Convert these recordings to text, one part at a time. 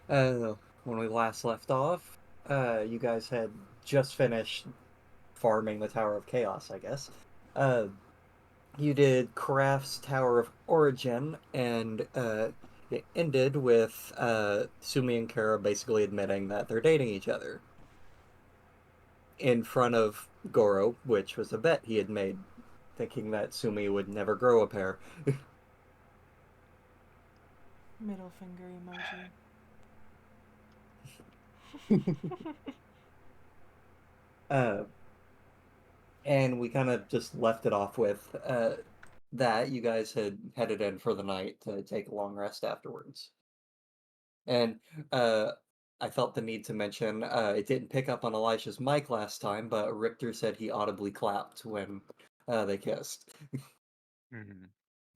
When we last left off, you guys had just finished farming the Tower of Chaos, I guess. Uh, you did Craft's Tower of Origin, and it ended with Sumi and Kara basically admitting that they're dating each other in front of Goro, which was a bet he had made, thinking that Sumi would never grow a pair. Middle finger emoji. uh, and we kind of just left it off with that you guys had headed in for the night to take a long rest afterwards. And uh, I felt the need to mention it didn't pick up on Elijah's mic last time, but Richter said he audibly clapped when they kissed. Mm-hmm.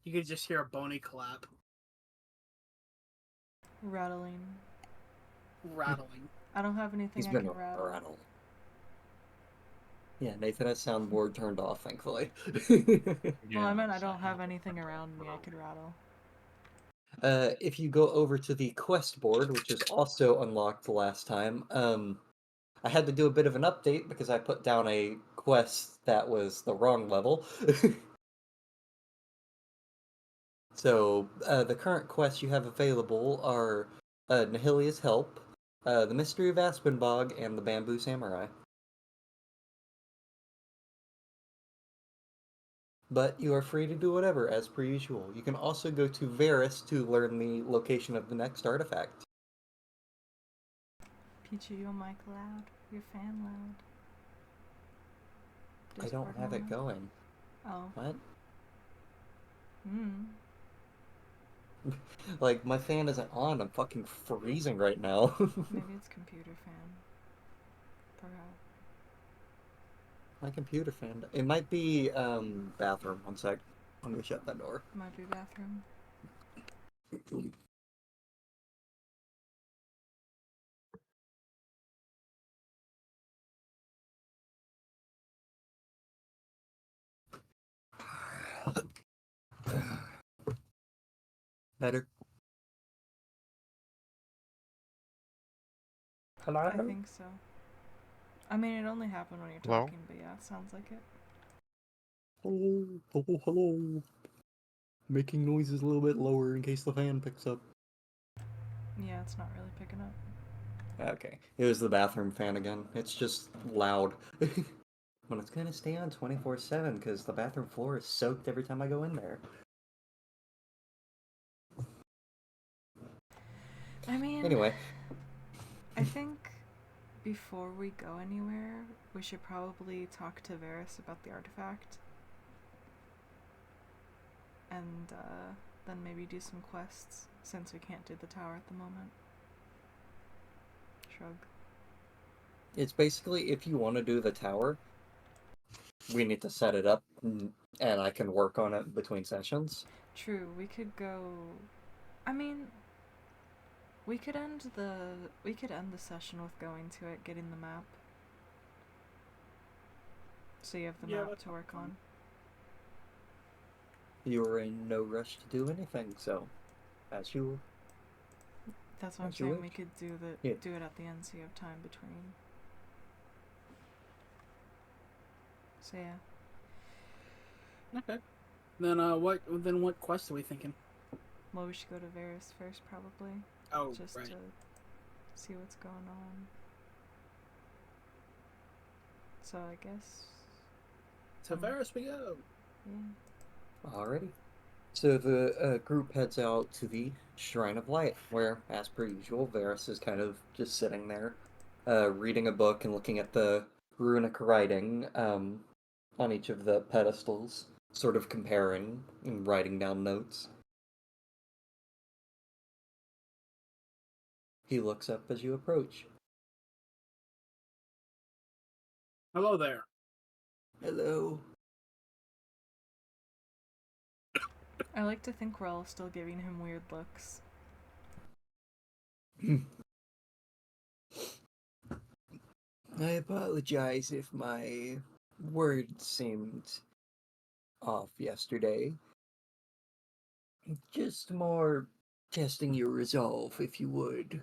You could just hear a bony clap. Rattling. Rattling. I don't have anything He's I been can rattle. rattled. Yeah, Nathan has soundboard turned off, thankfully. Well, I meant I don't have anything around me I could rattle. If you go over to the quest board, which is also unlocked last time, I had to do a bit of an update because I put down a quest that was the wrong level. So, the current quests you have available are Nihilia's Help, the Mystery of Aspenbog, and the Bamboo Samurai. But you are free to do whatever, as per usual. You can also go to Varus to learn the location of the next artifact. Peachy, your mic loud. Your fan loud. I don't have it going. Oh. What? Hmm. Like, my fan isn't on. I'm fucking freezing right now. Maybe it's computer fan. Perhaps. My computer fan. It might be, bathroom. One sec. Let me shut that door. Might be bathroom. Better? Hello? I think so. I mean, it only happened when you're Hello? talking, but yeah, it sounds like it. Hello, hello, hello. Making noises a little bit lower in case the fan picks up. Yeah, it's not really picking up. Okay, it was the bathroom fan again. It's just loud. Well, it's gonna stay on 24/7 because the bathroom floor is soaked every time I go in there. I mean, Anyway, I think before we go anywhere, we should probably talk to Varys about the artifact. And then maybe do some quests, since we can't do the tower at the moment. Shrug. it's basically if you want to do the tower, we need to set it up and I can work on it between sessions. True, we could go. I mean, we could end the session with going to it, getting the map. So you have the map to work on. You were in no rush to do anything, so as you. That's what I'm saying. We could do it at the end, so you have time between. So yeah. Okay. Then what quest are we thinking? Well, we should go to Varys first, probably. Oh, just right. to see what's going on. So I guess. To Varys we go. Yeah. Alrighty. So the group heads out to the Shrine of Light, where, as per usual, Varys is kind of just sitting there, reading a book and looking at the runic writing on each of the pedestals, sort of comparing and writing down notes. He looks up as you approach. Hello there. Hello. I like to think we're all still giving him weird looks. I apologize if my words seemed off yesterday. Just more testing your resolve, if you would.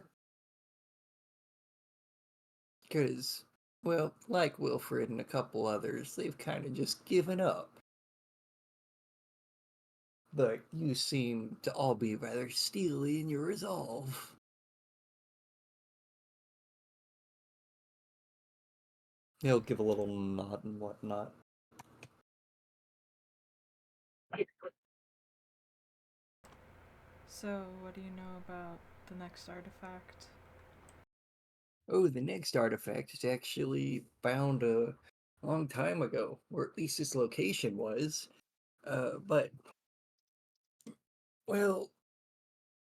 Because, well, like Wilfred and a couple others, they've kind of just given up. But you seem to all be rather steely in your resolve. He'll give a little nod and whatnot. So, what do you know about the next artifact? Oh, the next artifact is actually found a long time ago, or at least its location was. But, well,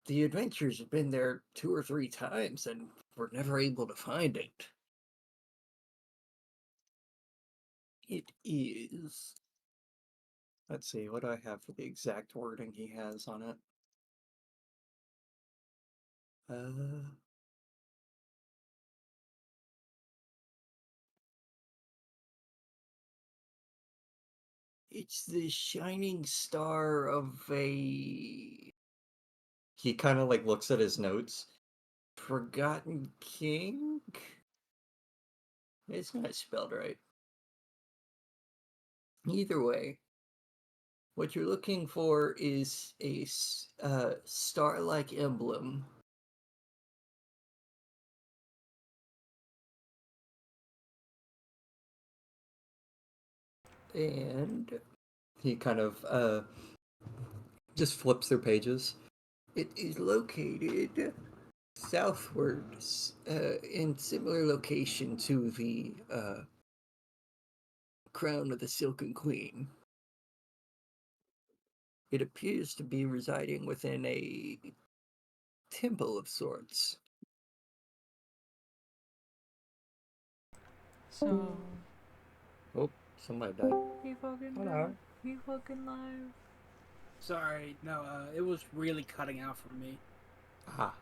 the adventurers have been there 2 or 3 times and were never able to find it. It is. Let's see, what do I have for the exact wording he has on it? It's the shining star of a. He kind of like looks at his notes. Forgotten King? It's not spelled right. Either way, what you're looking for is a star-like emblem. And he kind of just flips through pages. It is located southwards in similar location to the crown of the Silken Queen. It appears to be residing within a temple of sorts. So, Oh, somebody died. he fucking Hello. died. He fucking live. Sorry, no, it was really cutting out for me. Ah.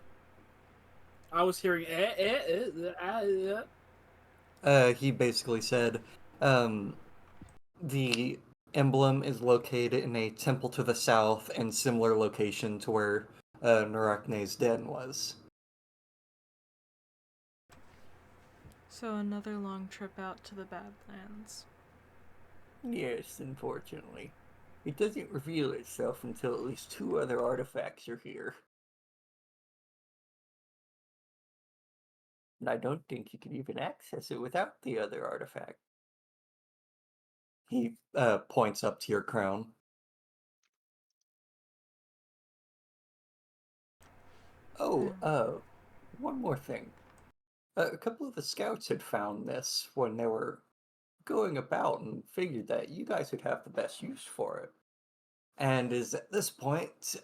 I was hearing He basically said, the emblem is located in a temple to the south and similar location to where Narakne's den was. So, another long trip out to the Badlands. Yes, unfortunately. It doesn't reveal itself until at least 2 other artifacts are here. And I don't think you can even access it without the other artifact. He points up to your crown. Oh, one more thing. A couple of the scouts had found this when they were going about and figured that you guys would have the best use for it. And is at this point,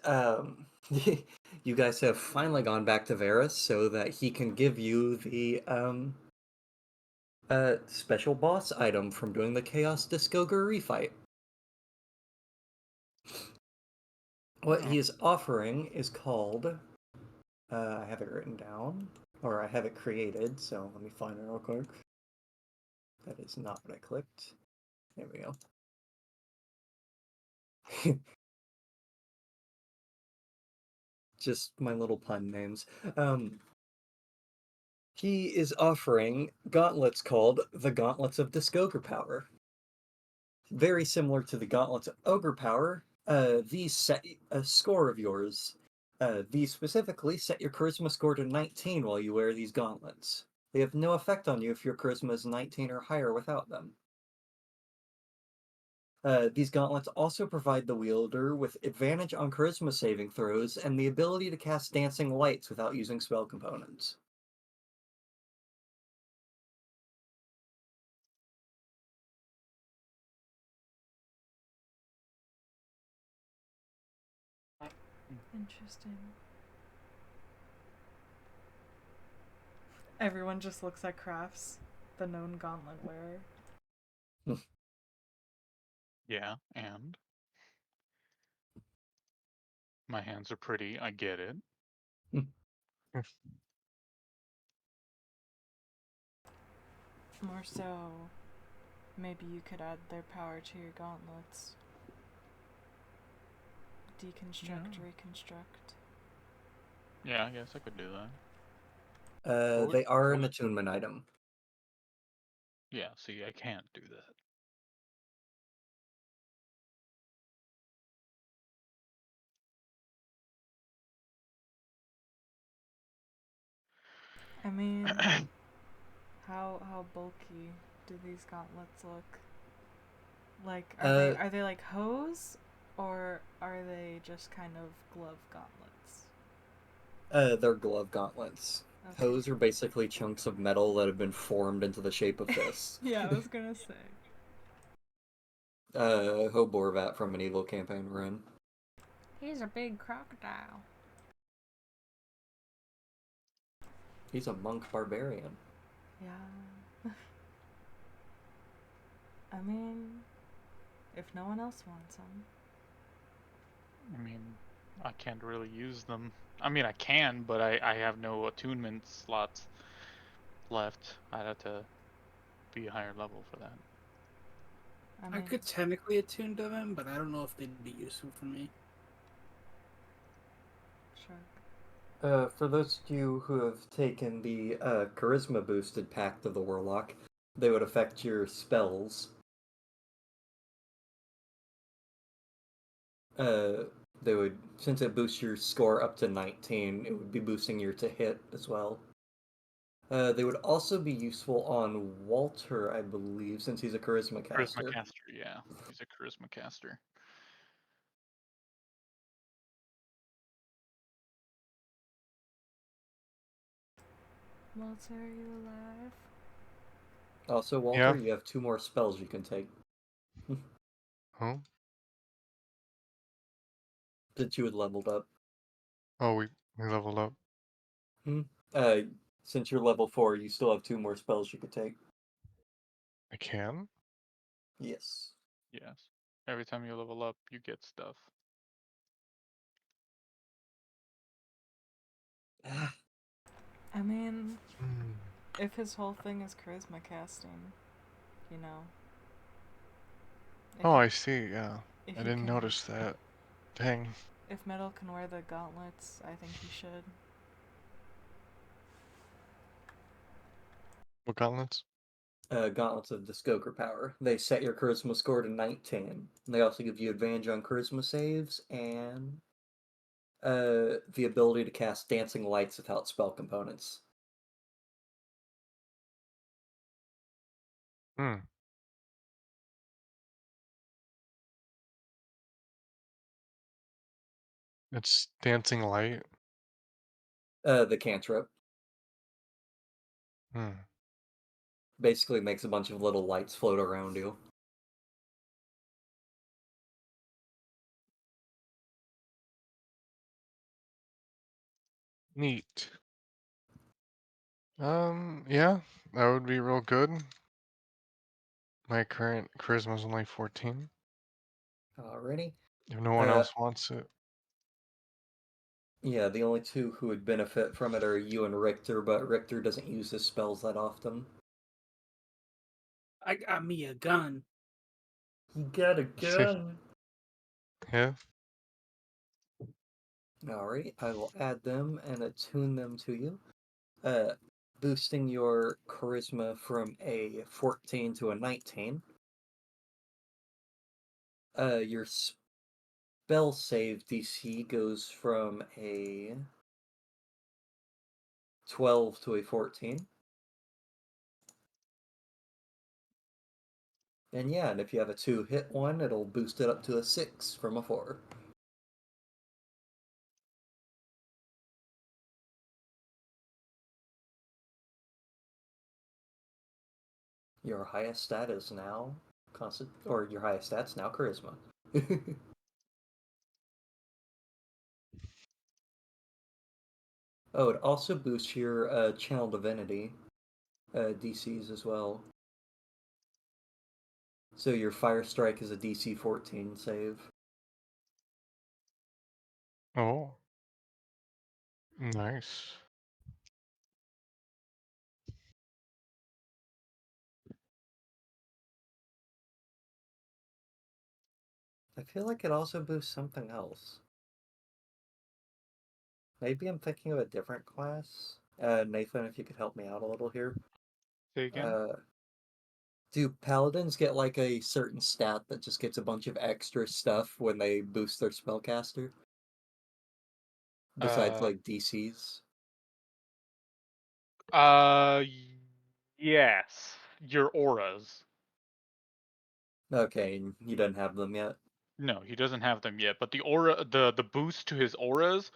you guys have finally gone back to Varus so that he can give you the special boss item from doing the Chaos Discogre refight. What he is offering is called. I have it written down, or I have it created, so let me find it real quick. That is not what I clicked. There we go. Just my little pun names. He is offering gauntlets called the Gauntlets of Discogre Power. Very similar to the Gauntlets of Ogre Power, these set a score of yours. These specifically set your charisma score to 19 while you wear these gauntlets. They have no effect on you if your charisma is 19 or higher without them. These gauntlets also provide the wielder with advantage on charisma saving throws and the ability to cast dancing lights without using spell components. Interesting. Everyone just looks at Crafts, the known gauntlet wearer. Yeah, and my hands are pretty, I get it. More so, maybe you could add their power to your gauntlets. Deconstruct, reconstruct. Yeah, I guess I could do that. What would- They are what an would- attunement item. Yeah, see, I can't do that. I mean, how bulky do these gauntlets look? Like, are they like hose, or are they just kind of glove gauntlets? They're glove gauntlets. Okay. Hose are basically chunks of metal that have been formed into the shape of fists. Yeah, I was gonna say. Hoborvat from an evil campaign we're in. He's a big crocodile. He's a monk barbarian. Yeah. I mean, if no one else wants them. I mean, I can't really use them. I mean, I can, but I have no attunement slots left. I'd have to be a higher level for that. I I mean, could technically attune to them, but I don't know if they'd be useful for me. sure. For those of you who have taken the charisma boosted pact of the warlock, they would affect your spells. Uh, they would, since it boosts your score up to 19, it would be boosting your to hit as well. They would also be useful on Walter, I believe, since he's a charisma Charisma caster. caster, yeah. He's a charisma caster. Walter, are you alive? Also, Walter, Yeah. you have 2 more spells you can take. Huh? Since you had leveled up. Oh, we leveled up. Uh, since you're level 4, you still have 2 more spells you could take. I can? Yes. Yes. Every time you level up, you get stuff. I mean, Hmm. if his whole thing is charisma casting, you know. If Oh, he, I see, yeah. if I he didn't can, notice that. Dang. if Metal can wear the gauntlets, I think he should. What gauntlets? Gauntlets of Discoker power. They set your charisma score to 19. They also give you advantage on charisma saves and the ability to cast dancing lights without spell components. Hmm. It's dancing light. The cantrip Hmm. basically makes a bunch of little lights float around you. Neat. Yeah, that would be real good. My current charisma's only 14. Alrighty. If no one Uh, else wants it. yeah, the only 2 who would benefit from it are you and Richter, but Richter doesn't use his spells that often. I got me a gun. You got a gun. Yeah. Alright, I will add them and attune them to you. Uh, Boosting your charisma from a 14 to a 19. Your spell save DC goes from a 12 to a 14. And yeah, and if you have a 2 hit one, it'll boost it up to a 6 from a 4. Your highest stat is now constant, or your highest stat's now charisma. Oh, it also boosts your channel divinity DCs as well. So your fire strike is a DC 14 save. Oh. Nice. I feel like it also boosts something else. maybe I'm thinking of a different class. Nathan, if you could help me out a little here. Say again. Do paladins get like a certain stat that just gets a bunch of extra stuff when they boost their spellcaster? Besides Uh, like DCs? uh, yes. Your auras. Okay, he doesn't have them yet. No, he doesn't have them yet. But the aura, the boost to his auras,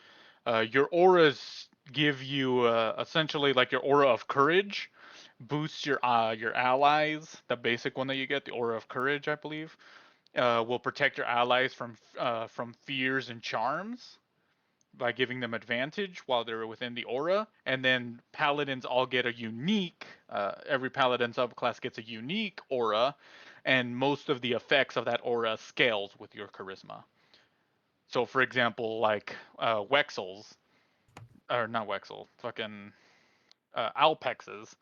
your auras give you essentially like your aura of courage, boosts your allies. The basic one that you get, the aura of courage, I believe, will protect your allies from fears and charms by giving them advantage while they're within the aura. And then paladins all get a unique. Every paladin subclass gets a unique aura, and most of the effects of that aura scales with your charisma. So, for example, like Wexel's, or not Wexel, fucking Alpex's.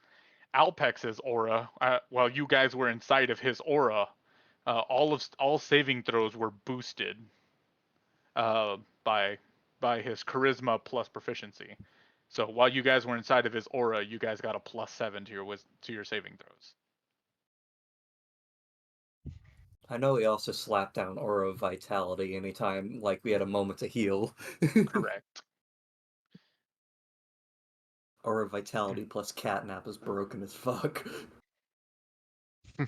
Alpex's aura, while you guys were inside of his aura, all saving throws were boosted uh, by by his charisma plus proficiency. So while you guys were inside of his aura, you guys got a +7 to your saving throws. I know he also slapped down Aura of Vitality anytime like we had a moment to heal. Correct. Aura of Vitality plus Catnap is broken as fuck. Hey,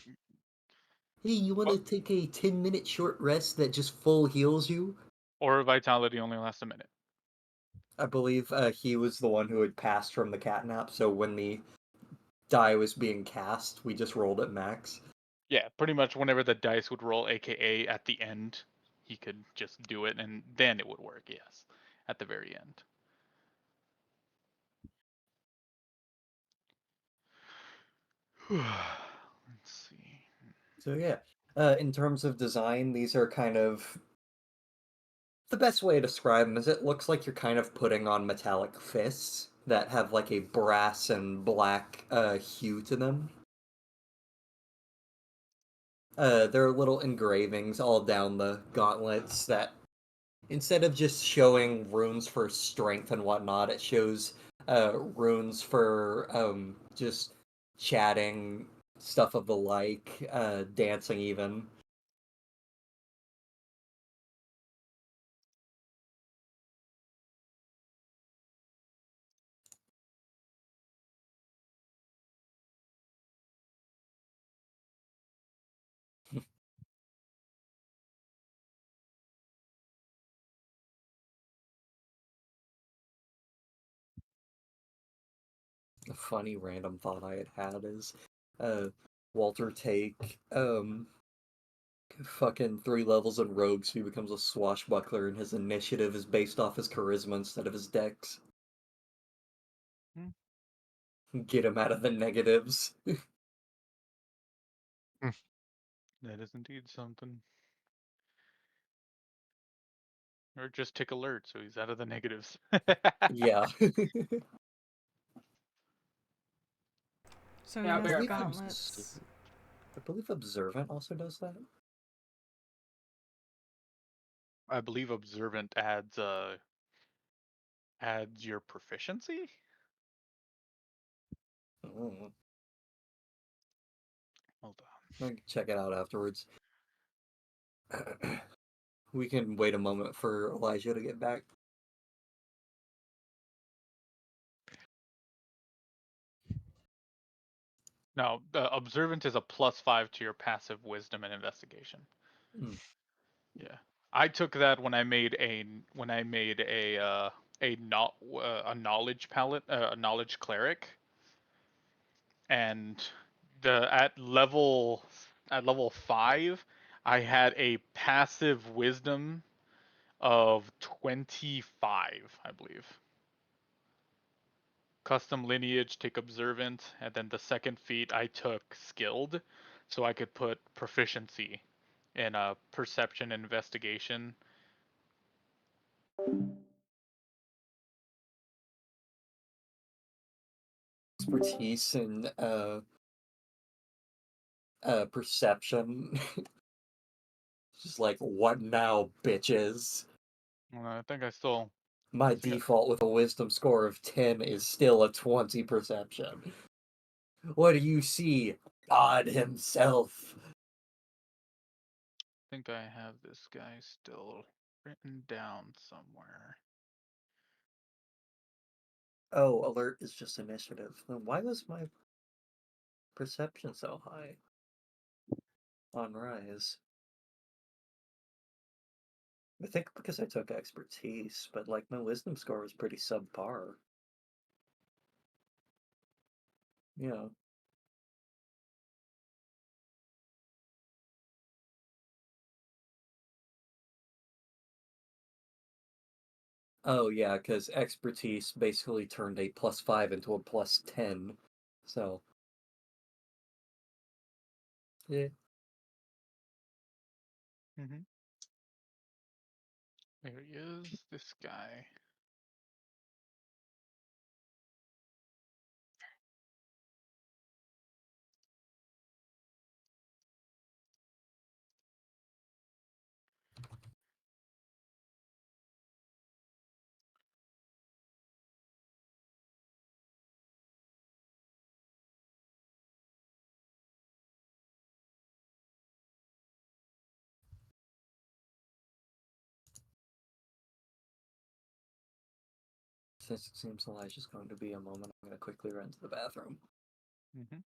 you want to Well, take a 10-minute short rest that just full heals you? or vitality only lasts a minute. I believe he was the one who had passed from the Catnap, so when the die was being cast, we just rolled at max. Yeah, pretty much whenever the dice would roll, aka at the end, he could just do it, and then it would work. Yes, at the very end. Let's see. So yeah, in terms of design, these are kind of the best way to describe them is it looks like you're kind of putting on metallic fists that have like a brass and black hue to them. There are little engravings all down the gauntlets that instead of just showing runes for strength and whatnot, it shows runes for just chatting, stuff of the like, dancing even. A funny random thought I had is uh Walter take fucking 3 levels in rogues, so he becomes a swashbuckler and his initiative is based off his charisma instead of his dex. Hmm. Get him out of the negatives. That is indeed something. Or just tick alert, so he's out of the negatives. Yeah. So he Yeah, I has bear the believe gauntlets. I believe Observant also does that. I believe observant adds your proficiency. Oh, Hold I can check it out afterwards. We can wait a moment for Elijah to get back. No, the observant is a +5 to your passive wisdom and investigation. Mm. Yeah, I took that when I made a knowledge palette, a knowledge cleric, and the at level 5, I had a passive wisdom of 25, I believe. Custom lineage, take observant, and then the second feat I took skilled, so I could put proficiency in perception and investigation. Expertise and perception. Just like, what now, bitches? I think I still My Yeah. default with a wisdom score of 10 is still a 20 perception. What do you see? God himself. I think I have this guy still written down somewhere. Oh, alert is just initiative. Then why was my perception so high on Rise? I think because I took expertise, but like my wisdom score was pretty subpar. Yeah. Oh yeah, because expertise basically turned a +5 into a +10. So yeah. Mm-hmm. There he is, this guy. Since it seems Elijah's going to be a moment, I'm going to quickly run to the bathroom. Mm-hmm.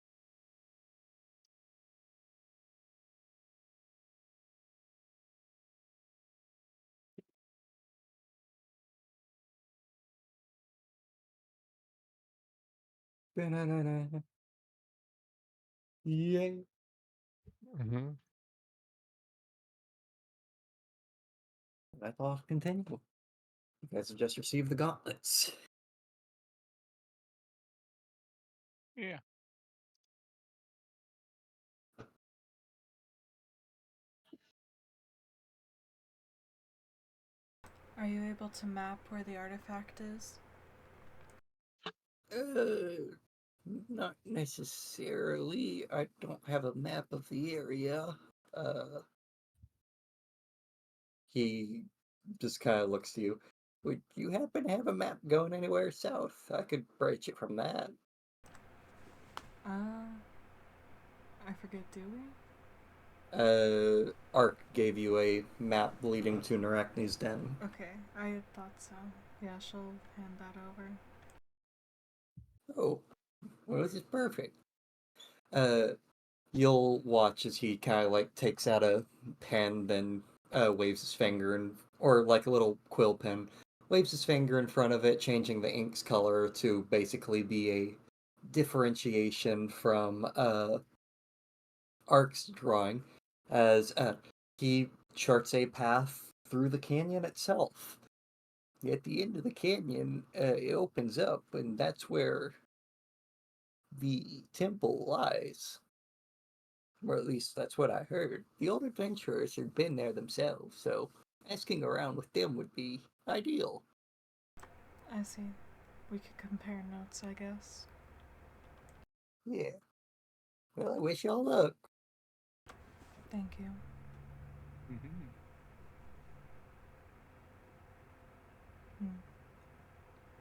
Yay. Mm-hmm. I thought I'll continue. You guys have just received the gauntlets. Yeah. Are you able to map where the artifact is? Not necessarily. I don't have a map of the area. Uh, he just kind of looks to you. Would you happen to have a map going anywhere south? I could branch it from that. I forget, do we? Ark gave you a map leading to Narakni's den. Okay, I thought so. Yeah, she'll hand that over. Oh, well, this is perfect. Uh, you'll watch as he kind of like takes out a pen, then waves his finger and or like a little quill pen, waves his finger in front of it, changing the ink's color to basically be a differentiation from Ark's drawing, as he charts a path through the canyon itself. At the end of the canyon, it opens up, and that's where the temple lies. Or at least that's what I heard. The old adventurers had been there themselves, so asking around with them would be ideal. I see. We could compare notes, I guess. Yeah. Well, I wish y'all luck. Thank you. Mm-hmm.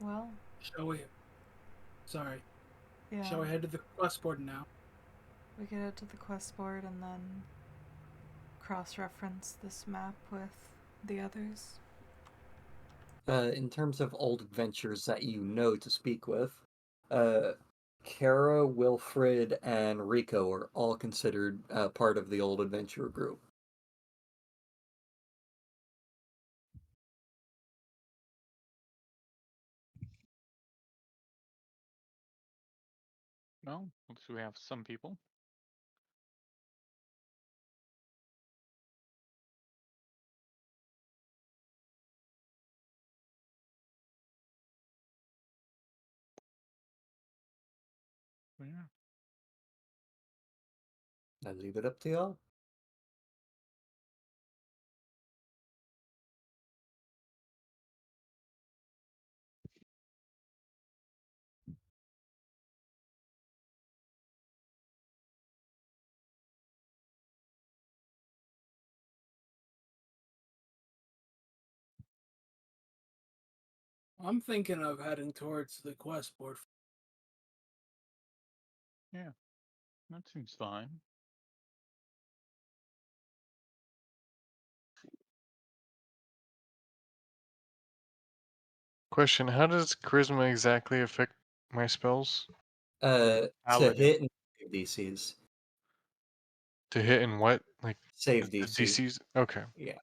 Well, Shall we? Sorry. yeah. Shall we head to the quest board now? We could head to the quest board and then cross-reference this map with the others. In terms of old adventures that you know to speak with, uh, Kara, Wilfred, and Rico are all considered part of the old adventurer group. Well, looks we have some people. Yeah. I leave it up to y'all. I'm thinking of heading towards the quest board. Yeah, that seems fine. Question: how does charisma exactly affect my spells? To Paladin. hit and save DCs. To hit and what? Like Save the DC. DCs? Okay. Yeah.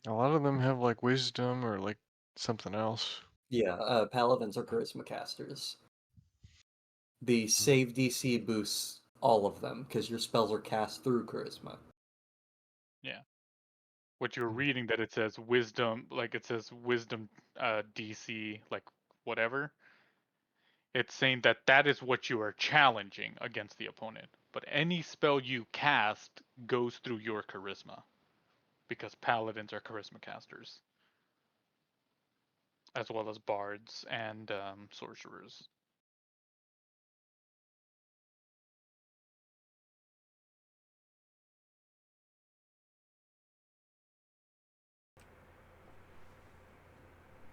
A lot of them have like wisdom or like something else. Yeah, paladins are charisma casters. The save DC boosts all of them because your spells are cast through charisma. Yeah. What you're reading that it says wisdom, like it says wisdom DC, like whatever. It's saying that that is what you are challenging against the opponent. But any spell you cast goes through your charisma because paladins are charisma casters, as well as bards and sorcerers.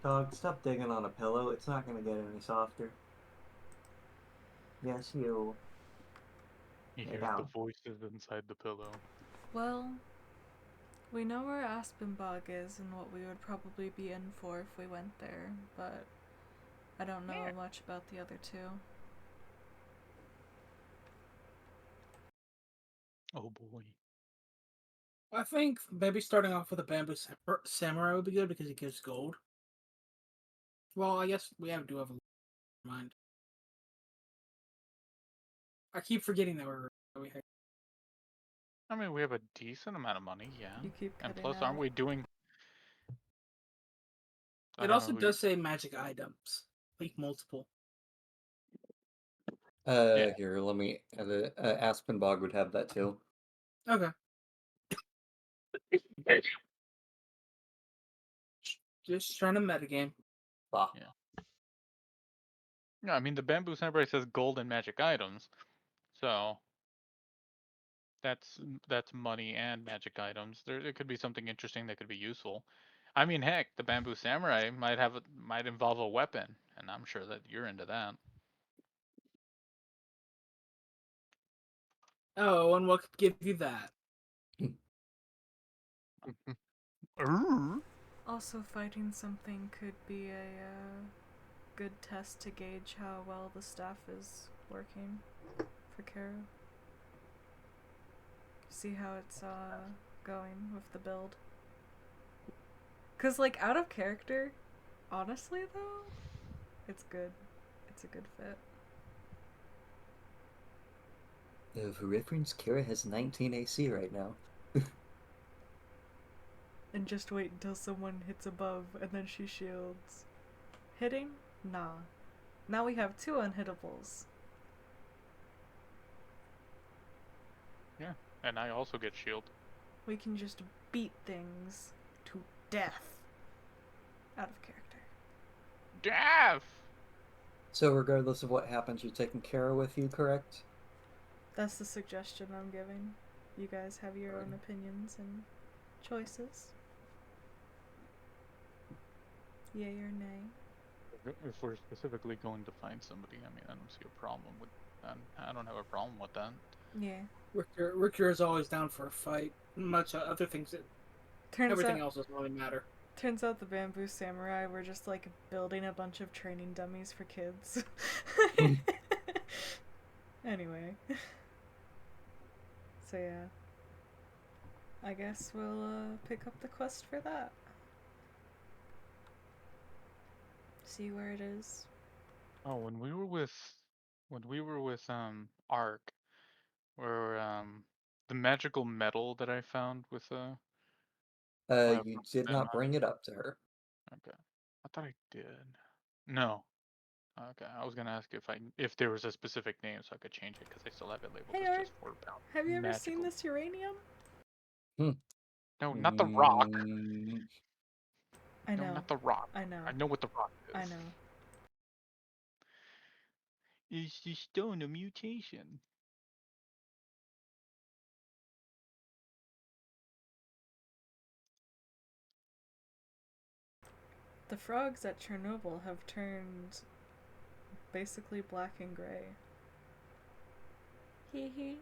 Dog, stop digging on a pillow. It's not going to get any softer. Yes, you. You Lay hear the down. voices inside the pillow. Well, we know where Aspenbog is and what we would probably be in for if we went there, but I don't know much about the other two. Oh boy. I think maybe starting off with a bamboo samurai would be good because it gives gold. Well, I guess do have a mind. I keep forgetting that we had. I mean, we have a decent amount of money, yeah. You keep And cutting plus, out. aren't we doing? I It don't know also who you. does say magic items, like multiple. Yeah. Here, let me edit. Aspenbog would have that too. Okay. Just trying to metagame. Ah. Yeah. No, I mean the bamboo samurai says gold and magic items, so that's money and magic items. There could be something interesting that could be useful. I mean, heck, the bamboo samurai might involve a weapon, and I'm sure that you're into that. Oh, and what could give you that? Also, fighting something could be a good test to gauge how well the staff is working for Kara. See how it's going with the build. Cause like out of character, honestly though, it's good. It's a good fit. For reference, Kara has 19 AC right now. And just wait until someone hits above and then she shields. Hitting? Nah. Now we have 2 unhittables. Yeah, and I also get shield. We can just beat things to death. Out of character. Death! So regardless of what happens, you're taking Kara with you, correct? That's the suggestion I'm giving. You guys have your own opinions and choices. Yay or nay? If we're specifically going to find somebody, I mean, I don't see a problem with that. I don't have a problem with that. Yeah. Richter is always down for a fight. Much other things that everything else doesn't really matter. Turns out the bamboo samurai were just like building a bunch of training dummies for kids. Anyway. So yeah. I guess we'll pick up the quest for that. See where it is. Oh, when we were with Ark, where the magical metal that I found with You did not bring it up to her. Okay. I thought I did. No. Okay. I was gonna ask if there was a specific name so I could change it because I still have it labeled Hey as Art, just 4 pound. have you ever seen Magical. this uranium? No, not the rock. I No, know. not the rock. I know. I know what the rock is. I know. Is the stone a mutation? The frogs at Chernobyl have turned basically black and gray. Hee hee.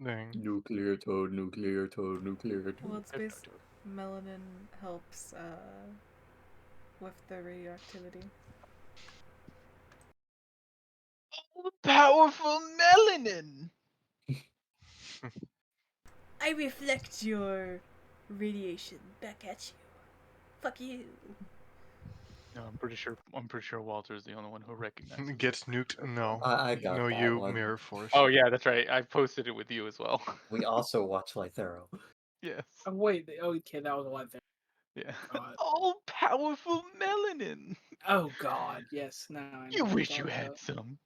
Dang. Nuclear toad, nuclear toad, nuclear toad. Well, it's based. Melanin helps with the radioactivity. Powerful melanin. I reflect your radiation back at you. Fuck you. No, I'm pretty sure Walter's the only one who recognizes. Gets nuked? No. I got No, that you, one. Mirror Force. Oh yeah, that's right. I posted it with you as well. We also watch Lythero. Yes. Oh wait, okay, that was a lot there. Yeah. God. All powerful melanin. Oh God, yes. Now I know You what wish you're you talking had about. some.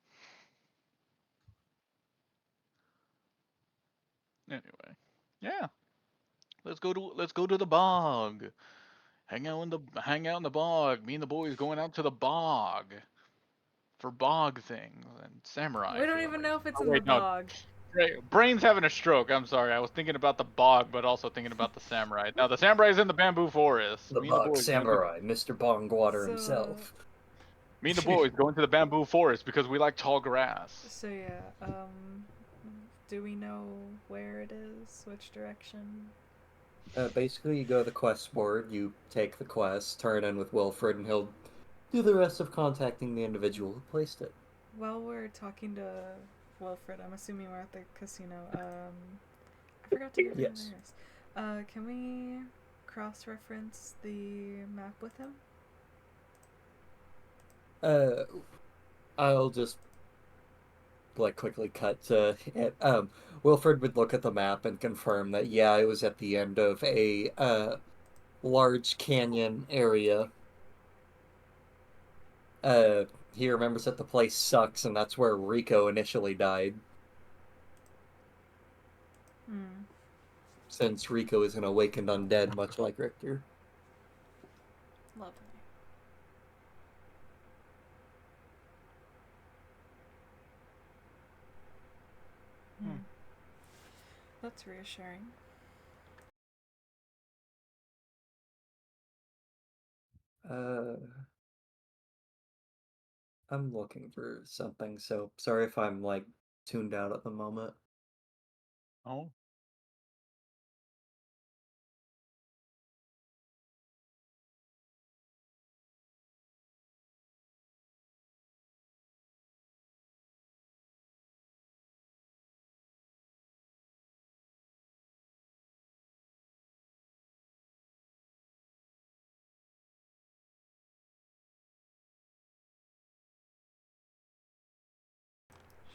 Anyway, yeah. Let's go to the bog. Hang out in the bog. Me and the boys going out to the bog for bog things and samurai. We don't for some even know reason. if it's Oh, in the wait, no. bog. Brain's having a stroke. I'm sorry. I was thinking about the bog, but also thinking about the samurai. Now the samurai's in the bamboo forest. The Me and the bug boys samurai, Mr. Bongwater So, himself. Me and the boys going to the bamboo forest because we like tall grass. So yeah, do we know where it is? Which direction? Basically, you go to the quest board, you take the quest, turn it in with Wilfred, and he'll do the rest of contacting the individual who placed it. While we're talking to Wilfred, I'm assuming we're at the casino. I forgot to get Yes. theirs. Can we cross-reference the map with him? I'll just quickly cut to it. Wilfred would look at the map and confirm that yeah, it was at the end of a large canyon area. He remembers that the place sucks, and that's where Rico initially died. Hmm. Since Rico is an awakened undead, much like Richter. Lovely. Hmm. That's reassuring. I'm looking for something, so sorry if I'm tuned out at the moment. Oh.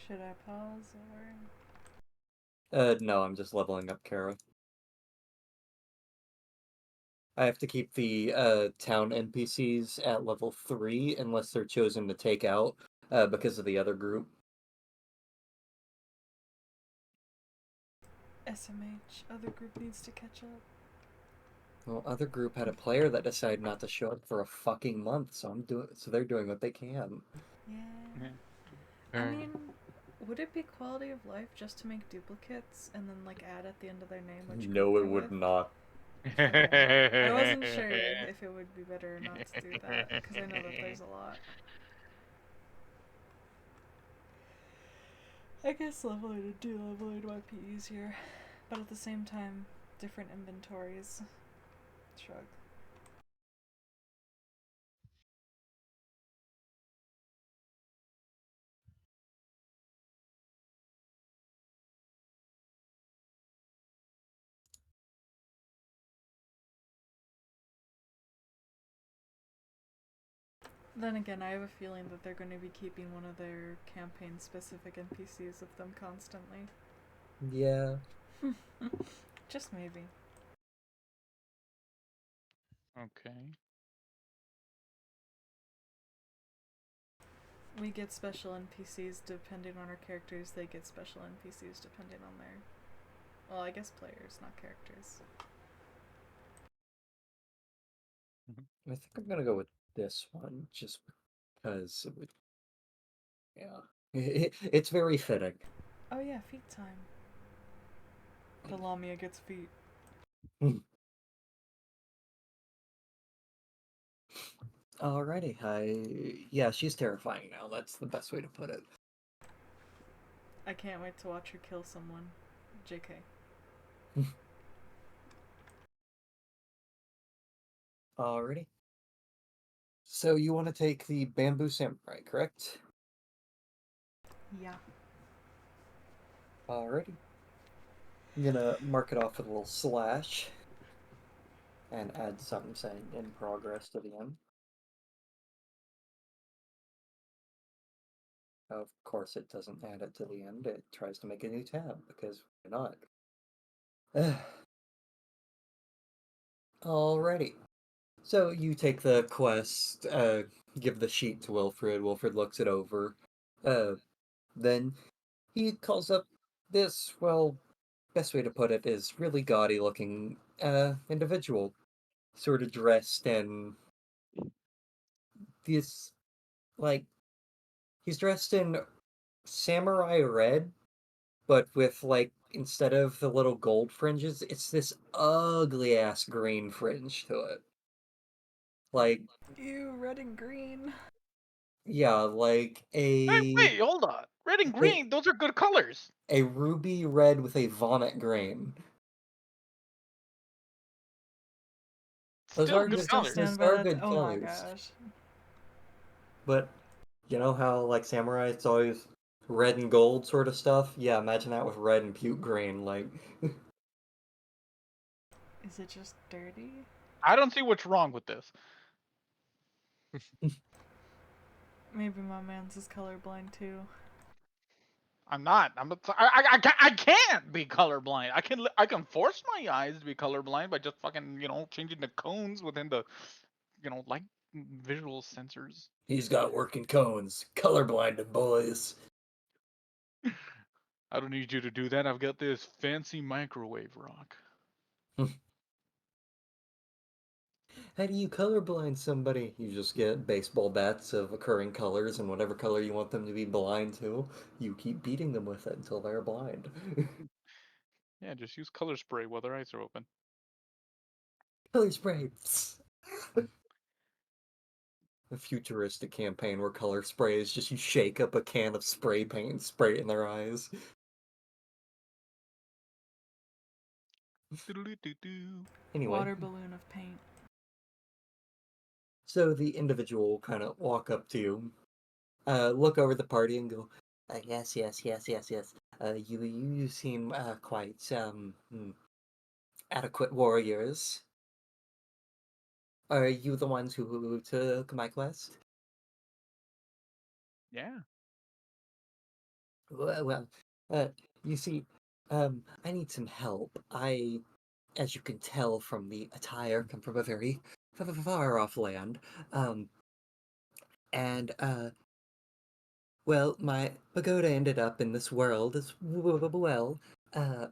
Should I pause or? No, I'm just leveling up Kara. I have to keep the town NPCs at level 3 unless they're chosen to take out because of the other group. SMH. Other group needs to catch up. Well, other group had a player that decided not to show up for a fucking month, so they're doing what they can. Yeah. Yeah. I mean, would it be quality of life just to make duplicates and then add at the end of their name which No, group it they're would with? not. Okay. I wasn't sure if it would be better or not to do that because I know that there's a lot. I guess leveling and de-leveling might be easier, but at the same time, different inventories. Shrug. Then again, I have a feeling that they're going to be keeping one of their campaign-specific NPCs with them constantly. Yeah. Just maybe. Okay. We get special NPCs depending on our characters. They get special NPCs depending on their... Well, I guess players, not characters. I think I'm gonna go with this one just because it would. Yeah. It's very fitting. Oh yeah, feet time. The Lamia gets feet. Alrighty, yeah, she's terrifying now. That's the best way to put it. I can't wait to watch her kill someone. JK. Alrighty. So you want to take the bamboo samurai, correct? Yeah. Alrighty. I'm gonna mark it off with a little slash and add something saying in progress to the end. Of course, it doesn't add it to the end. It tries to make a new tab because why not? Alrighty. So you take the quest, give the sheet to Wilfred. Wilfred looks it over. Then he calls up this, well, best way to put it is really gaudy looking individual, sort of dressed in this, like, he's dressed in samurai red, but with, like, instead of the little gold fringes, it's this ugly ass green fringe to it. Like, Ew, red and green. yeah, like Wait, hold on. Red and a green, those are good colors. a ruby red with a vomit green. Those Still are I'm good good. still colors. Those stand by are that. good Oh my colors. gosh. But you know how like samurai, it's always red and gold sort of stuff. Yeah, imagine that with red and puke green. Like, Is it just dirty? I don't see what's wrong with this. Maybe my man's is colorblind too. I'm not. I can't be colorblind. I can force my eyes to be colorblind by just fucking changing the cones within the light visual sensors. he's got working cones, colorblinded boys. I don't need you to do that. I've got this fancy microwave rock. How do you colorblind somebody? You just get baseball bats of occurring colors, and whatever color you want them to be blind to, you keep beating them with it until they're blind. Yeah, just use color spray while their eyes are open. Color spray. A futuristic campaign where color spray is just you shake up a can of spray paint and spray it in their eyes. Anyway, Water balloon of paint. so the individual will kind of walk up to you, look over the party and go, yes, yes, yes, yes, yes. You seem quite adequate warriors. Are you the ones who took my quest? Yeah. Well, you see, I need some help. As you can tell from the attire, come from a very far off land. Um, and, well, my pagoda ended up in this world as well. Uh,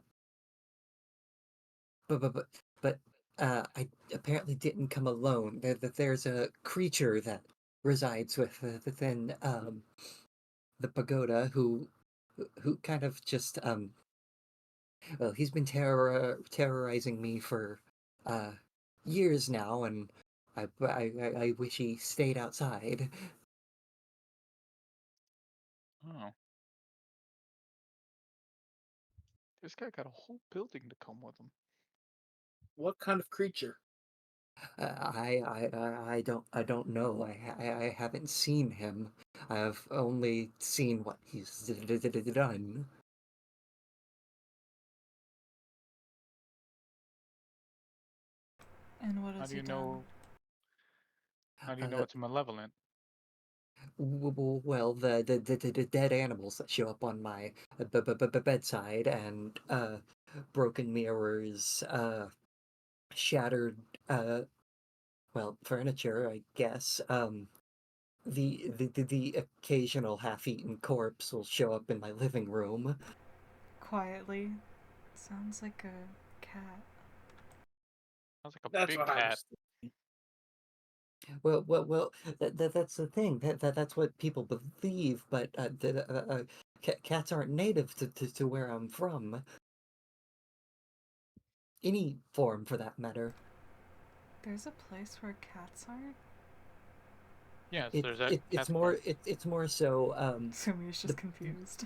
but, but, but, but I apparently didn't come alone. There's a creature that resides within, the pagoda who kind of just, well, he's been terrorizing me for uh, years now, and I wish he stayed outside. Oh. This guy got a whole building to come with him. What kind of creature? I don't know. I haven't seen him. I've only seen what he's done. And what How has do he you done? know? How do you know Uh, it's malevolent? well, the dead animals that show up on my bedside and broken mirrors, shattered well, furniture, I guess. The occasional half-eaten corpse will show up in my living room. Quietly. Sounds like a cat. Sounds like a That's big what I cat. was. Well, that's the thing. That's what people believe, but cats aren't native to where I'm from. Any form, for that matter. There's a place where cats aren't? Yes, It, there's that it it's that's more correct. it's more so Sumi's the just confused.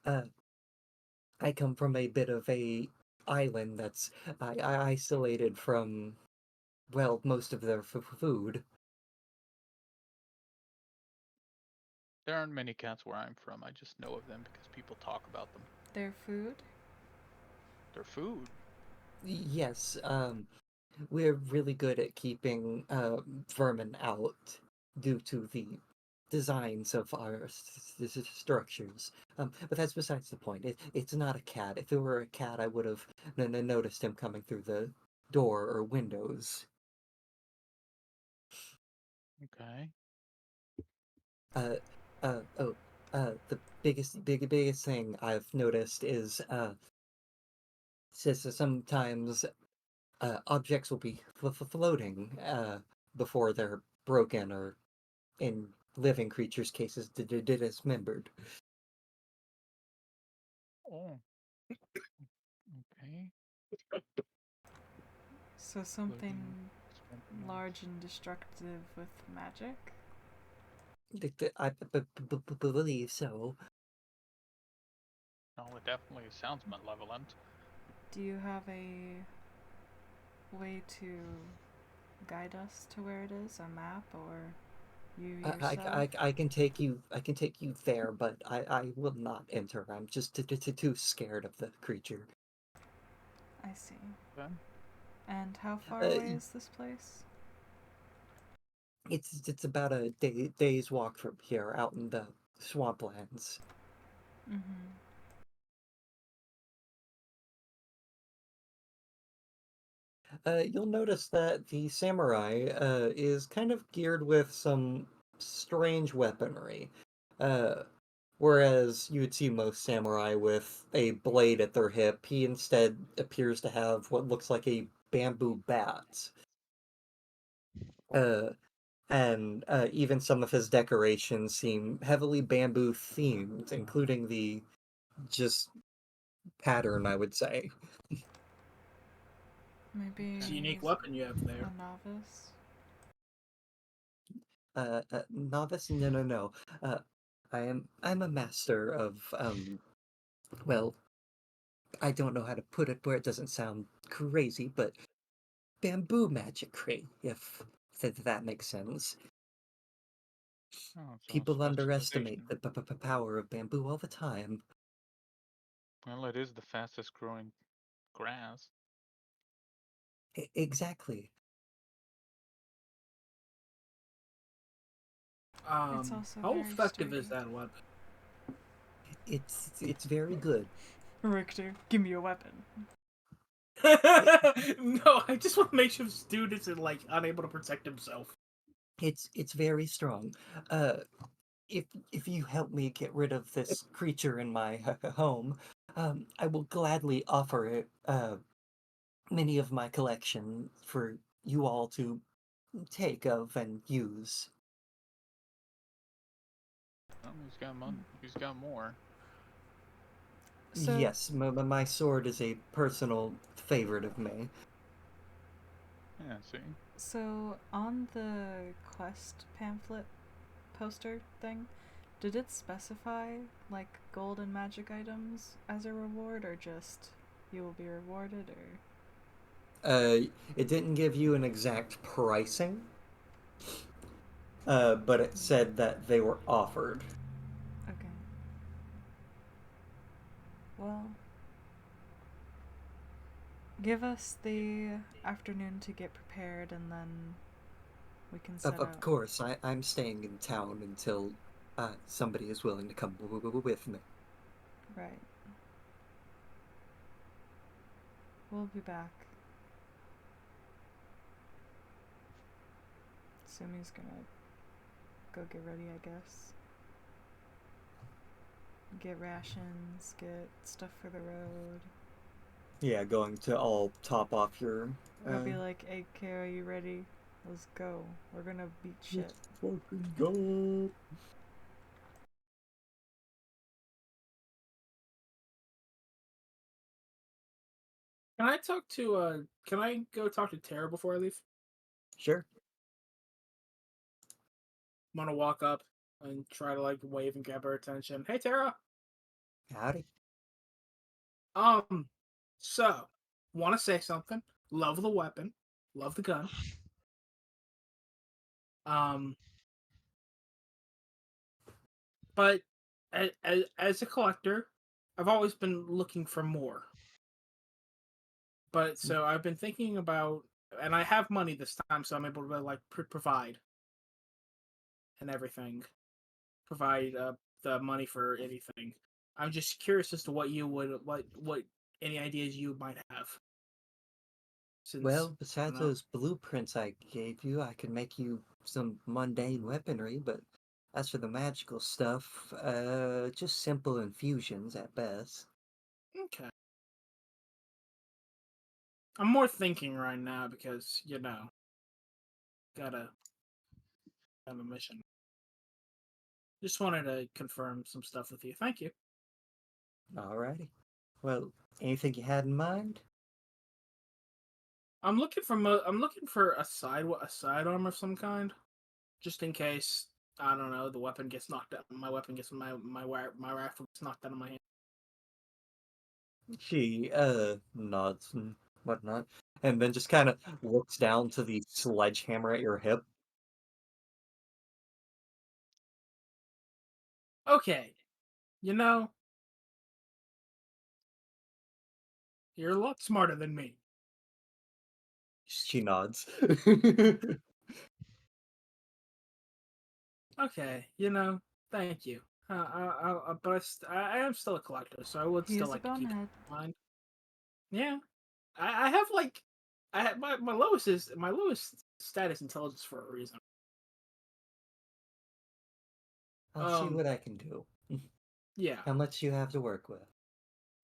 uh I come from a bit of a island that's isolated from, well, most of their food. There aren't many cats where I'm from. I just know of them because people talk about them. Their food? Their food. Yes, we're really good at keeping vermin out due to the designs of our structures. But that's besides the point. It's not a cat. If it were a cat, I would have noticed him coming through the door or windows. Okay. Uh, oh, the biggest thing I've noticed is sometimes objects will be floating before they're broken or, in living creatures' cases, dismembered. Oh. Okay. So something Floating expendable. large and destructive with magic? I believe so. No, it definitely sounds malevolent. Do you have a way to guide us to where it is? A map or you yourself? I can take you. I can take you there, but I will not enter. I'm just too scared of the creature. I see. Okay. And how far Uh, away is this place? it's about a day's walk from here, out in the swamplands. Mm-hmm. You'll notice that the samurai is kind of geared with some strange weaponry. Uh, Whereas you would see most samurai with a blade at their hip, he instead appears to have what looks like a bamboo bat. Uh, and even some of his decorations seem heavily bamboo themed, including the just pattern, I would say. Maybe It's a he's unique weapon you have there. a novice? Novice? No, no, no. I'm a master of well, I don't know how to put it where it doesn't sound crazy, but bamboo magicry, if that makes sense. Oh, so People underestimate specialization. the power of bamboo all the time. Well, it is the fastest growing grass. Exactly. It's also How very effective is sturdy. that weapon? It's very good. Richter, give me a weapon. No, I just want to make sure this dude isn't like unable to protect himself. It's very strong. Uh, if you help me get rid of this creature in my home, I will gladly offer it many of my collection for you all to take of and use. Oh, he's got more. So, Yes, my sword is a personal favorite of me. Yeah, see. so on the quest pamphlet poster thing, did it specify like gold and magic items as a reward, or just you will be rewarded, or? It didn't give you an exact pricing, but it said that they were offered. Okay. Well, give us the afternoon to get prepared, and then we can set Of out. course, I'm staying in town until somebody is willing to come with me. Right. We'll be back. Sumi's gonna go get ready, I guess. Get rations, get stuff for the road. Yeah, going to all top off your. I'll be like, hey, Kara, you ready? Let's go. We're gonna beat shit. Let's fucking go. Can I talk to Can I go talk to Tara before I leave? Sure. I'm gonna walk up and try to like wave and grab her attention. Hey, Tara. Howdy. So want to say something? Love the weapon, love the gun. Um, but as a collector, I've always been looking for more. But so I've been thinking about, and I have money this time, so I'm able to like provide and everything. Provide the money for anything. I'm just curious as to what you would what any ideas you might have. Since Well, besides you know, those blueprints I gave you, I could make you some mundane weaponry, but as for the magical stuff, just simple infusions at best. okay. I'm more thinking right now because gotta have a mission. Just wanted to confirm some stuff with you. Thank you. Alrighty. Well, anything you had in mind? I'm looking for a sidearm of some kind, just in case. I don't know. The weapon gets knocked out. My weapon gets my rifle gets knocked out of my hand. She, nods and whatnot, and then just kind of looks down to the sledgehammer at your hip. Okay, you know, you're a lot smarter than me. She nods. Okay, thank you. But I am still a collector, so I would He still is a like to keep it bonehead. in mind. Yeah, I have like, I have my lowest status intelligence for a reason. I'll see Um, what I can do. yeah, How much you have to work with?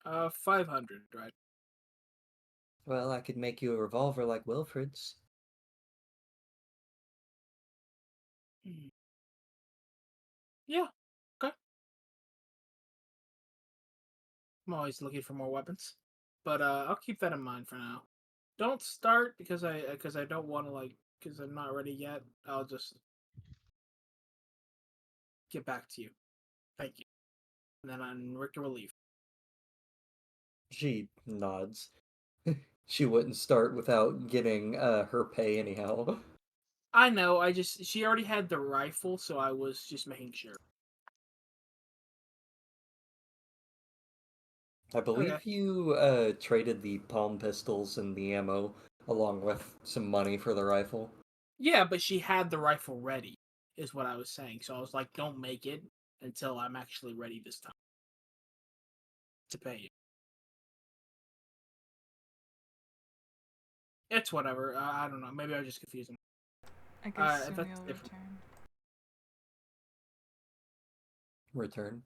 500, right? Well, I could make you a revolver like Wilfred's. Hmm. Yeah, okay. I'm always looking for more weapons, but I'll keep that in mind for now. Don't start because I don't want to because I'm not ready yet. I'll just get back to you. Thank you. And then I'm Rick to relief. She nods. She wouldn't start without getting her pay anyhow. I know. She already had the rifle, so I was just making sure. I Okay. believe you traded the palm pistols and the ammo along with some money for the rifle. Yeah, but she had the rifle ready, is what I was saying. So I was like, don't make it until I'm actually ready this time to pay you. It's whatever. I don't know. Maybe I was just confusing. I guess If soon that's you'll different. return. Return.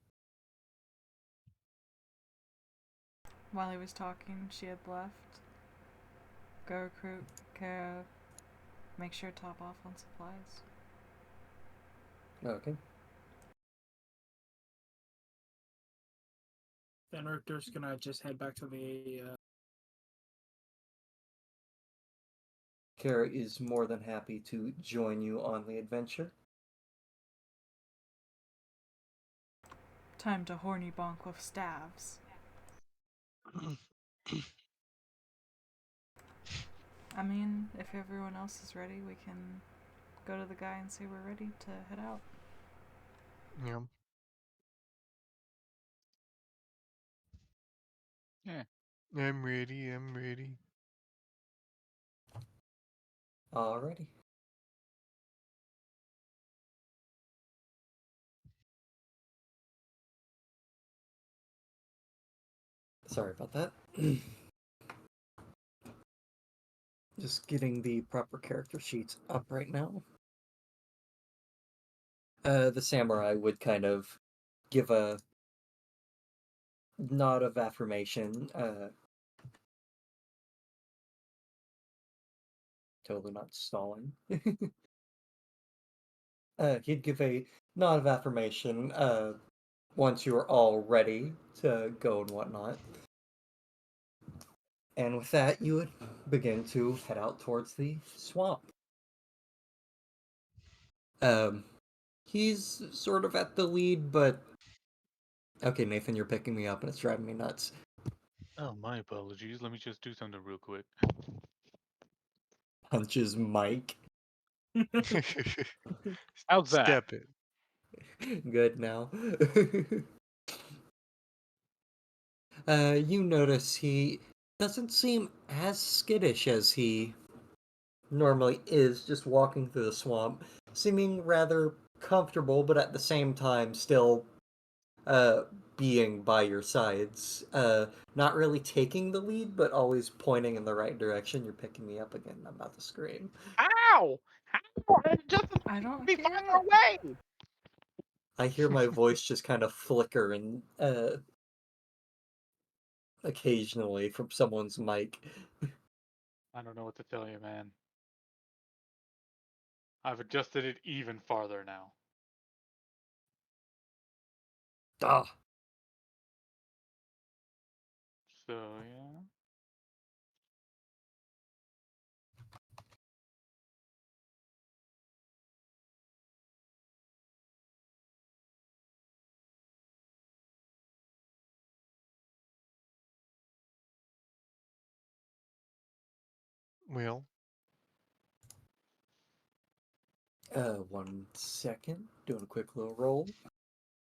While he was talking, she had left. Go recruit Kara. Make sure to top off on supplies. Okay. Then Richter's gonna just head back to the. Kara is more than happy to join you on the adventure. Time to horny bonk with staves. I mean, if everyone else is ready, we can go to the guy and say we're ready to head out. Yeah. Yeah. I'm ready. I'm ready. Alrighty. Sorry about that. Just getting the proper character sheets up right now. The samurai would kind of give a nod of affirmation. Totally not stalling. He'd give a nod of affirmation once you are all ready to go and whatnot. And with that, you would begin to head out towards the swamp. Um, He's sort of at the lead, but okay, Nathan, you're picking me up and it's driving me nuts. Oh, my apologies. Let me just do something real quick. Punches Mike. How's that? Step it. Good now. You notice he doesn't seem as skittish as he normally is, just walking through the swamp, seeming rather comfortable, but at the same time still uh, being by your sides. Not really taking the lead, but always pointing in the right direction. You're picking me up again. I'm about to scream. How? How? Just I don't be hear farther it. away. I hear my voice just kind of flicker and occasionally from someone's mic. I don't know what to tell you, man. I've adjusted it even farther now. Ah, So, yeah. Will. 1 second. Doing a quick little roll.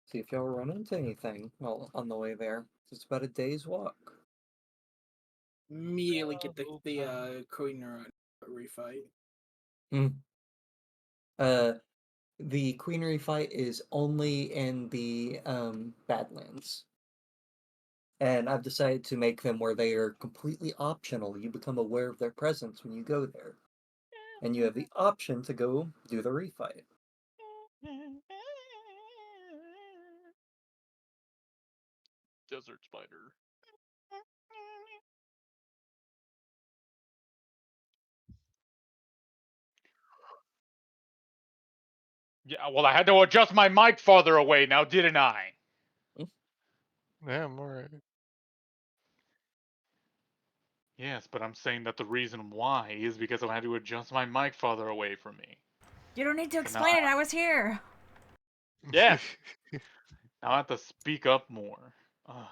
See if y'all run into anything on the way there. It's about a day's walk. Immediately get the Queener refight. Hmm. Uh, the Queenery fight is only in the Badlands. And I've decided to make them where they are completely optional. You become aware of their presence when you go there. And you have the option to go do the refight. Desert spider. Yeah, well, I had to adjust my mic farther away now, didn't I? Yeah, I'm alright. Yes, but I'm saying that the reason why is because I had to adjust my mic farther away from me. You don't need to So now explain it. I was here. Yeah. Now I have to speak up more. Ugh.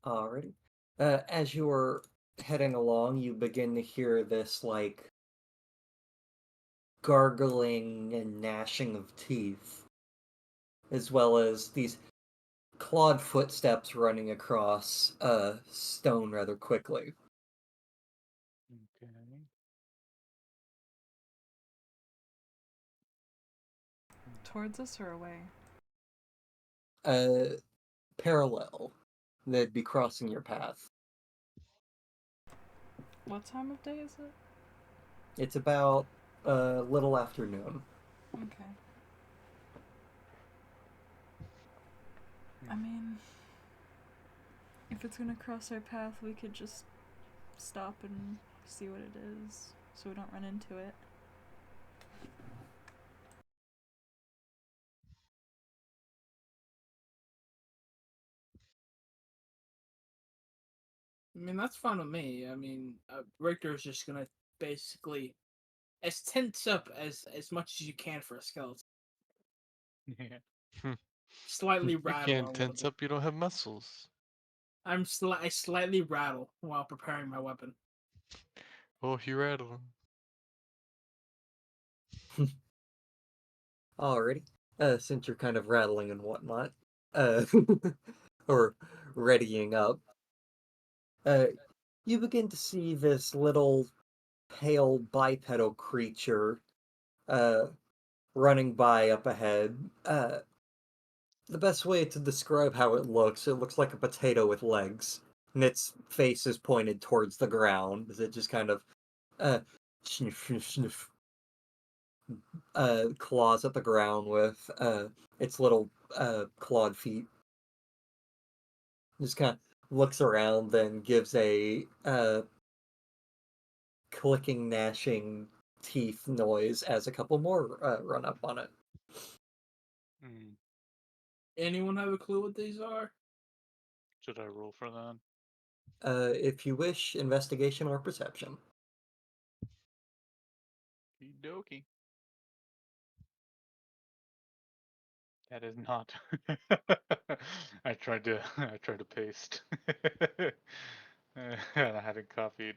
Alrighty. As you're heading along, you begin to hear this, like, gargling and gnashing of teeth, as well as these clawed footsteps running across stone rather quickly. Okay. Towards us or away? Parallel. They'd be crossing your path. What time of day is it? It's about a little afternoon. Okay. I mean, if it's gonna cross our path, we could just stop and see what it is so we don't run into it. I mean, that's fine with me. I mean, Richter's just gonna basically as tense up as much as you can for a skeleton. Yeah. Slightly You rattle a can't little tense bit. up, you don't have muscles. I slightly rattle while preparing my weapon. Oh, if you rattle Alrighty. Since you're kind of rattling and whatnot, uh, or readying up, uh, you begin to see this little pale bipedal creature, uh, running by up ahead. The best way to describe how it looks like a potato with legs, and its face is pointed towards the ground, as it just kind of, sniff, sniff, sniff, claws at the ground with, its little, clawed feet. Just kind of looks around, then gives a, clicking, gnashing teeth noise as a couple more, run up on it. Mm. Anyone have a clue what these are? Should I roll for that? If you wish, investigation or perception. Okie That is not. I tried to paste. And I hadn't copied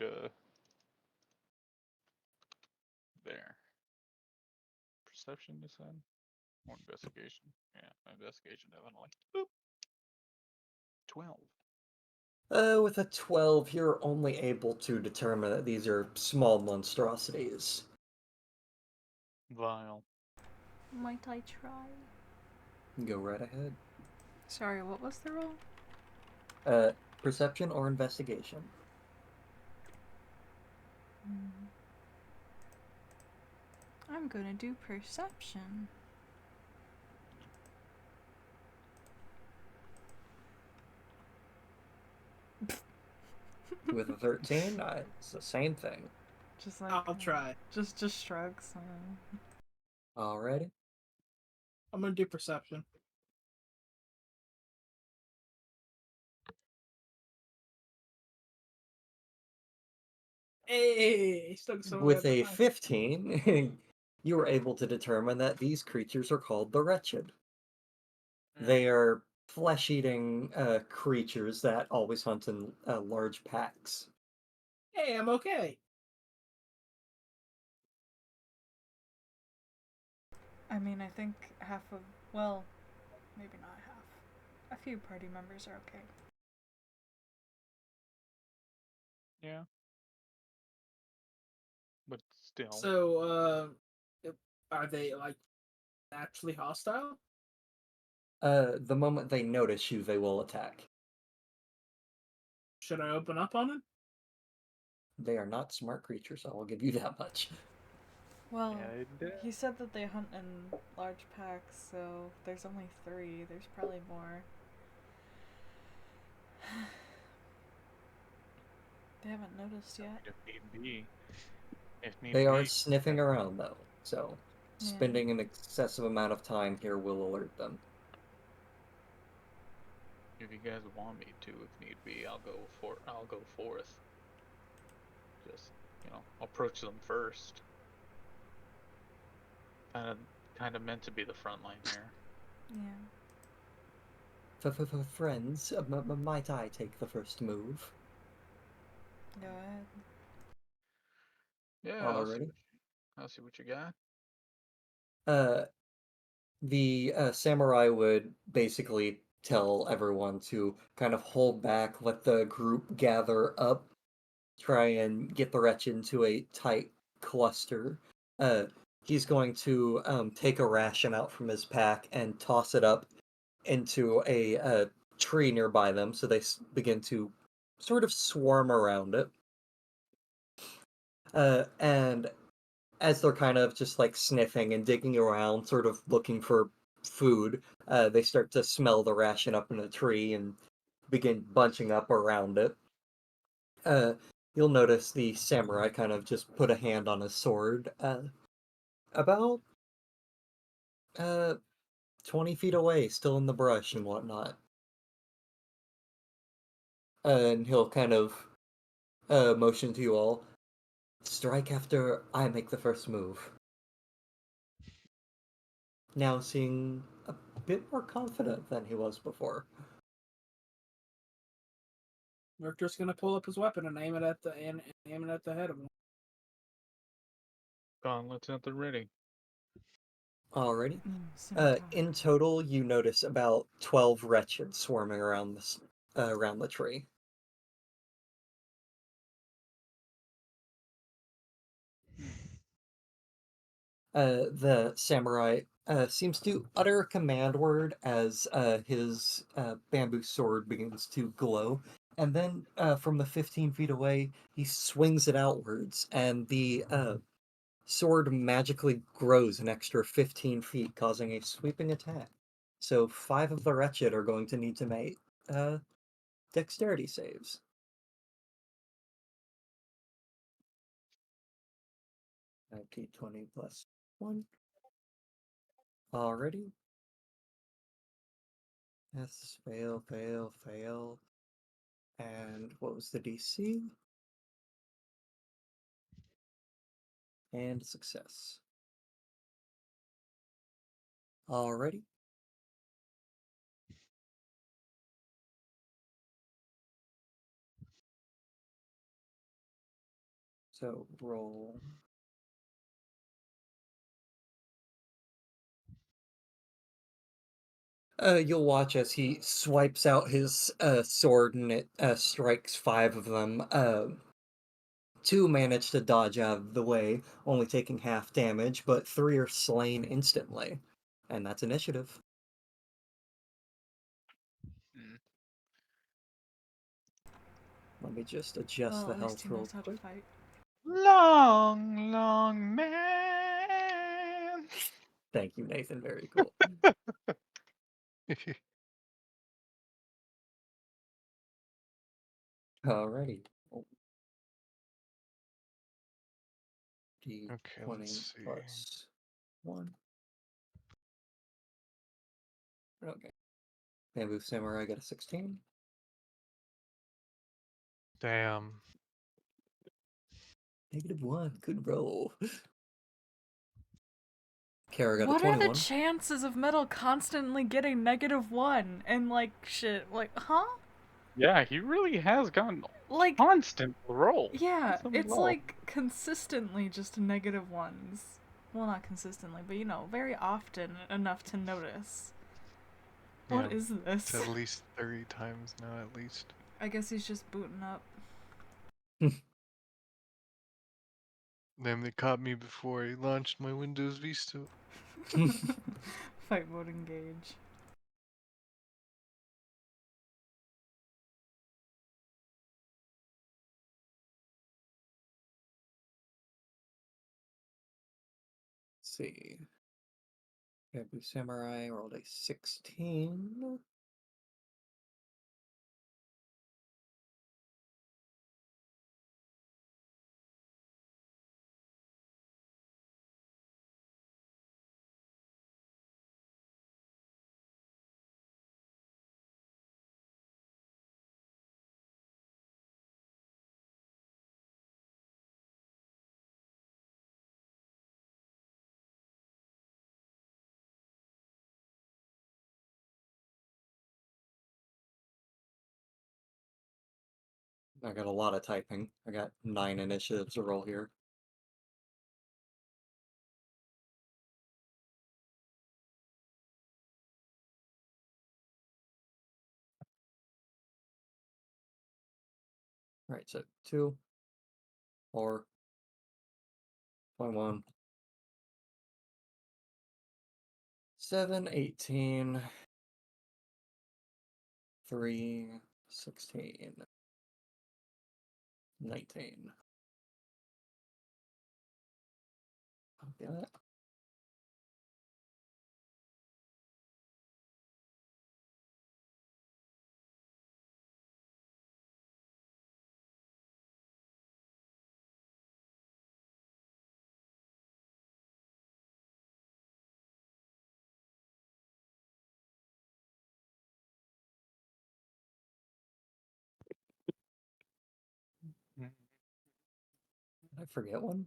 there. Perception you said? Or investigation? Yeah, investigation definitely. Boop. 12. With a 12, you're only able to determine that these are small monstrosities. Vile. Might I try? Go right ahead. Sorry, what was the roll? Perception or investigation. I'm gonna do perception. With a 13, it's the same thing. Just like I'll try. Just shrugs. Alrighty. I'm gonna do perception. Hey, stuck somewhere With at a the time. 15, you were able to determine that these creatures are called the Wretched. They are flesh-eating creatures that always hunt in large packs. Hey, I'm okay. I mean, I think half of, well, maybe not half. A few party members are okay. Yeah. But still. So, are they like naturally hostile? The moment they notice you, they will attack. Should I open up on it? They are not smart creatures, I will give you that much. Well, Yeah, he said that they hunt in large packs, so there's only 3. There's probably more. They haven't noticed yet. If need be. If need They are be. sniffing around, though, so Yeah. spending an excessive amount of time here will alert them. If you guys want me to, if need be, I'll go forth. Just, approach them first. Kind of meant to be the front line here. Yeah. For friends, might I take the first move? Go ahead. Yeah, Already? I'll see what you got. The samurai would basically tell everyone to kind of hold back, let the group gather up, try and get the wretch into a tight cluster. He's going to take a ration out from his pack and toss it up into a tree nearby them, so they begin to sort of swarm around it. And as they're kind of just like sniffing and digging around, sort of looking for food, they start to smell the ration up in the tree and begin bunching up around it. You'll notice the samurai kind of just put a hand on his sword, about uh 20 feet away, still in the brush and whatnot. And he'll kind of motion to you all. Strike after I make the first move. Now seeing a bit more confident than he was before. Richter's gonna pull up his weapon and aim it at the head of him. Gauntlets at the ready. Alrighty. Scimitar. In total, you notice about 12 wretched swarming around around the tree. The samurai seems to utter a command word as his bamboo sword begins to glow. And then from the 15 feet away, he swings it outwards, and the sword magically grows an extra 15 feet, causing a sweeping attack. So 5 of the wretched are going to need to make dexterity saves. D20 plus 1. Already. Yes, fail, fail, fail. And what was the DC? And success. Alrighty. So roll. You'll watch as he swipes out his sword and it strikes 5 of them. 2 manage to dodge out of the way, only taking half damage, but 3 are slain instantly. And that's initiative. Mm. Let me just adjust Well, the at least health he real knows how to quick. fight. Long, long man. Thank you, Nathan. Very cool. Alrighty. Oh, Okay, D20 let's see. plus 1. Okay. Bamboo Samurai got a 16. Damn. -1. Good roll. Kara got a What are the 21. chances of Metal constantly getting -1 and like shit? Like, huh? Yeah, he really has gotten Like, constant roll. yeah, That's it's low. like consistently just -1s. Well, not consistently, but you know, very often enough to notice. Yeah, What is it's this? at least 30 times now, at least. I guess he's just booting up. Then they caught me before I launched my Windows Vista. Fight mode engage. Let's see. Bamboo Samurai rolled a 16. I got a lot of typing. I got 9 initiatives to roll here. Right, so 2, 4, 21, 7, 18, 3, 16, 19. Got it. Mm. Did I forget one?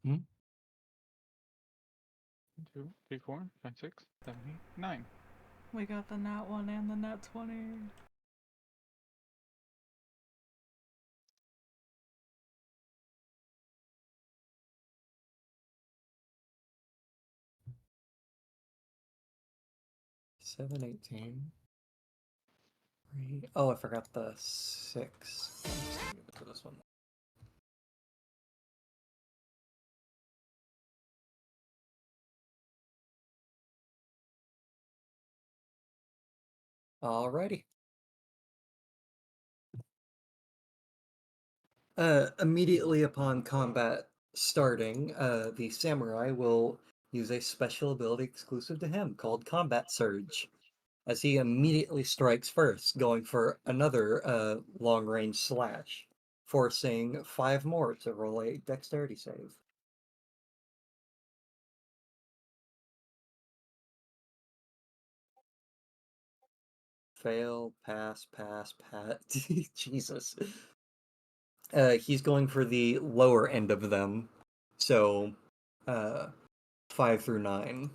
Hmm? 2, 3, 4, 5, 6, 7, 8, 9. We got the nat 1 and the nat 20. Seven, 18. 3. Oh, I forgot the 6. I'm just gonna give it to this one. Alrighty. Immediately upon combat starting, the samurai will use a special ability exclusive to him called Combat Surge, as he immediately strikes first, going for another long-range slash, forcing 5 more to roll a dexterity save. fail, pass. Jesus. He's going for the lower end of them. So, 5 through 9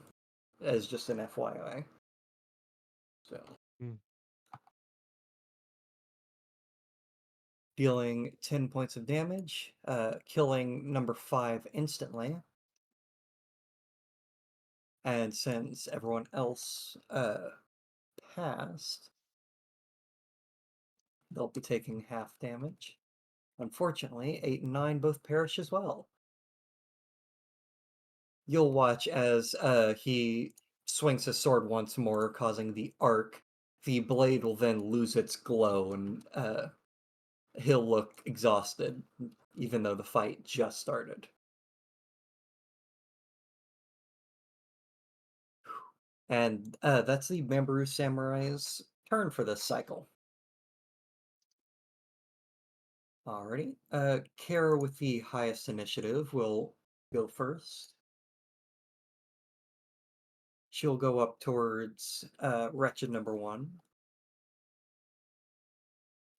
as just an FYI. So, dealing 10 points of damage, killing number 5 instantly. And since everyone else passed, they'll be taking half damage. Unfortunately, 8 and 9 both perish as well. You'll watch as he swings his sword once more, causing the arc. The blade will then lose its glow, and he'll look exhausted, even though the fight just started. And that's the Bamboo Samurai's turn for this cycle. Alrighty. Kara with the highest initiative will go first. She'll go up towards Wretched number 1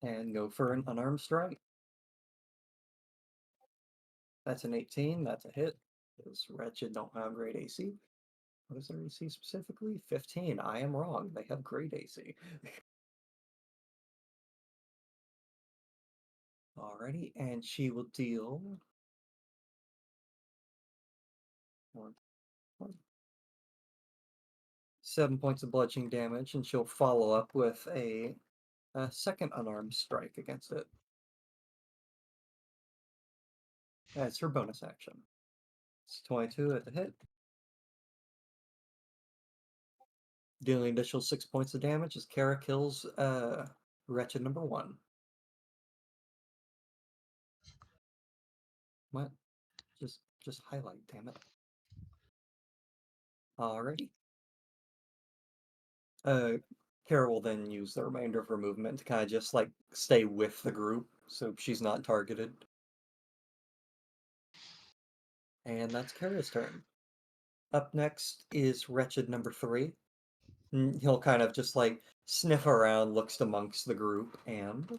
and go for an unarmed strike. That's an 18. That's a hit. Because Wretched don't have great AC. What is their AC specifically? 15. I am wrong. They have great AC. Alrighty, and she will deal 7 points of bludgeoning damage, and she'll follow up with a second unarmed strike against it. That's her bonus action. It's 22 at the hit. Dealing additional 6 points of damage as Kara kills Wretched number 1. What? Just highlight, damn it. Alrighty. Kara will then use the remainder of her movement to kind of just like stay with the group so she's not targeted. And that's Kara's turn. Up next is Wretched number 3. He'll kind of just like sniff around, looks amongst the group, and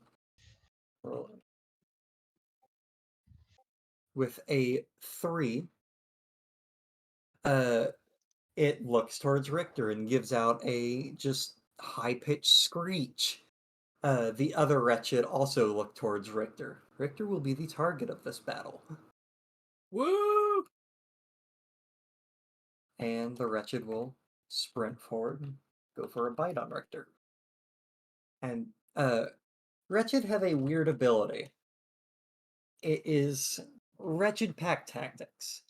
with a 3, it looks towards Richter and gives out a just high-pitched screech. The other Wretched also look towards Richter. Richter will be the target of this battle. Woo! And the Wretched will sprint forward and go for a bite on Richter. And Wretched have a weird ability. It is Wretched Pack Tactics.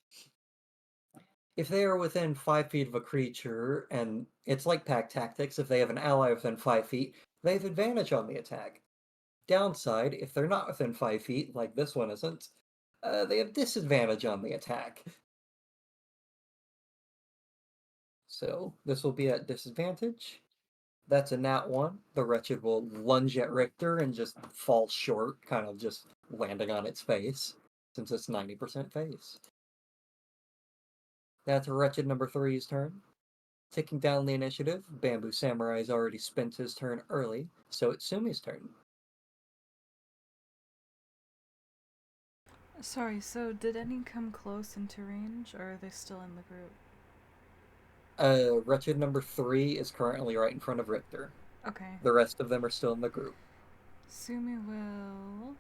If they are within 5 feet of a creature, and it's like Pack Tactics, if they have an ally within 5 feet, they have advantage on the attack. Downside, if they're not within 5 feet, like this one isn't, they have disadvantage on the attack. So this will be at disadvantage. That's a nat 1. The Wretched will lunge at Richter and just fall short, kind of just landing on its face, since it's 90% face. That's Wretched number 3's turn. Taking down the initiative, Bamboo Samurai's already spent his turn early, so it's Sumi's turn. Sorry, so did any come close into range, or are they still in the group? Wretched number 3 is currently right in front of Richter. Okay. The rest of them are still in the group. Sumi will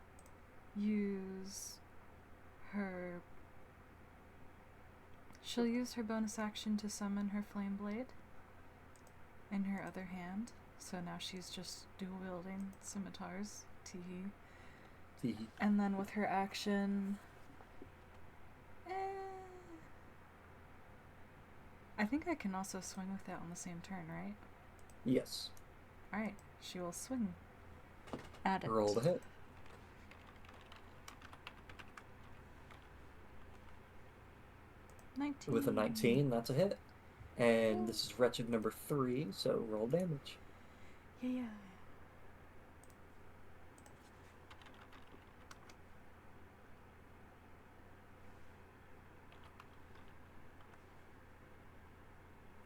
use her... She'll use her bonus action to summon her flame blade in her other hand. So now she's just dual wielding scimitars. Teehee. Teehee. And then with her action... I think I can also swing with that on the same turn, right? Yes. Alright, she will swing at it. Roll the hit. With a 19, that's a hit. And this is Wretched number 3, so roll damage. Yeah.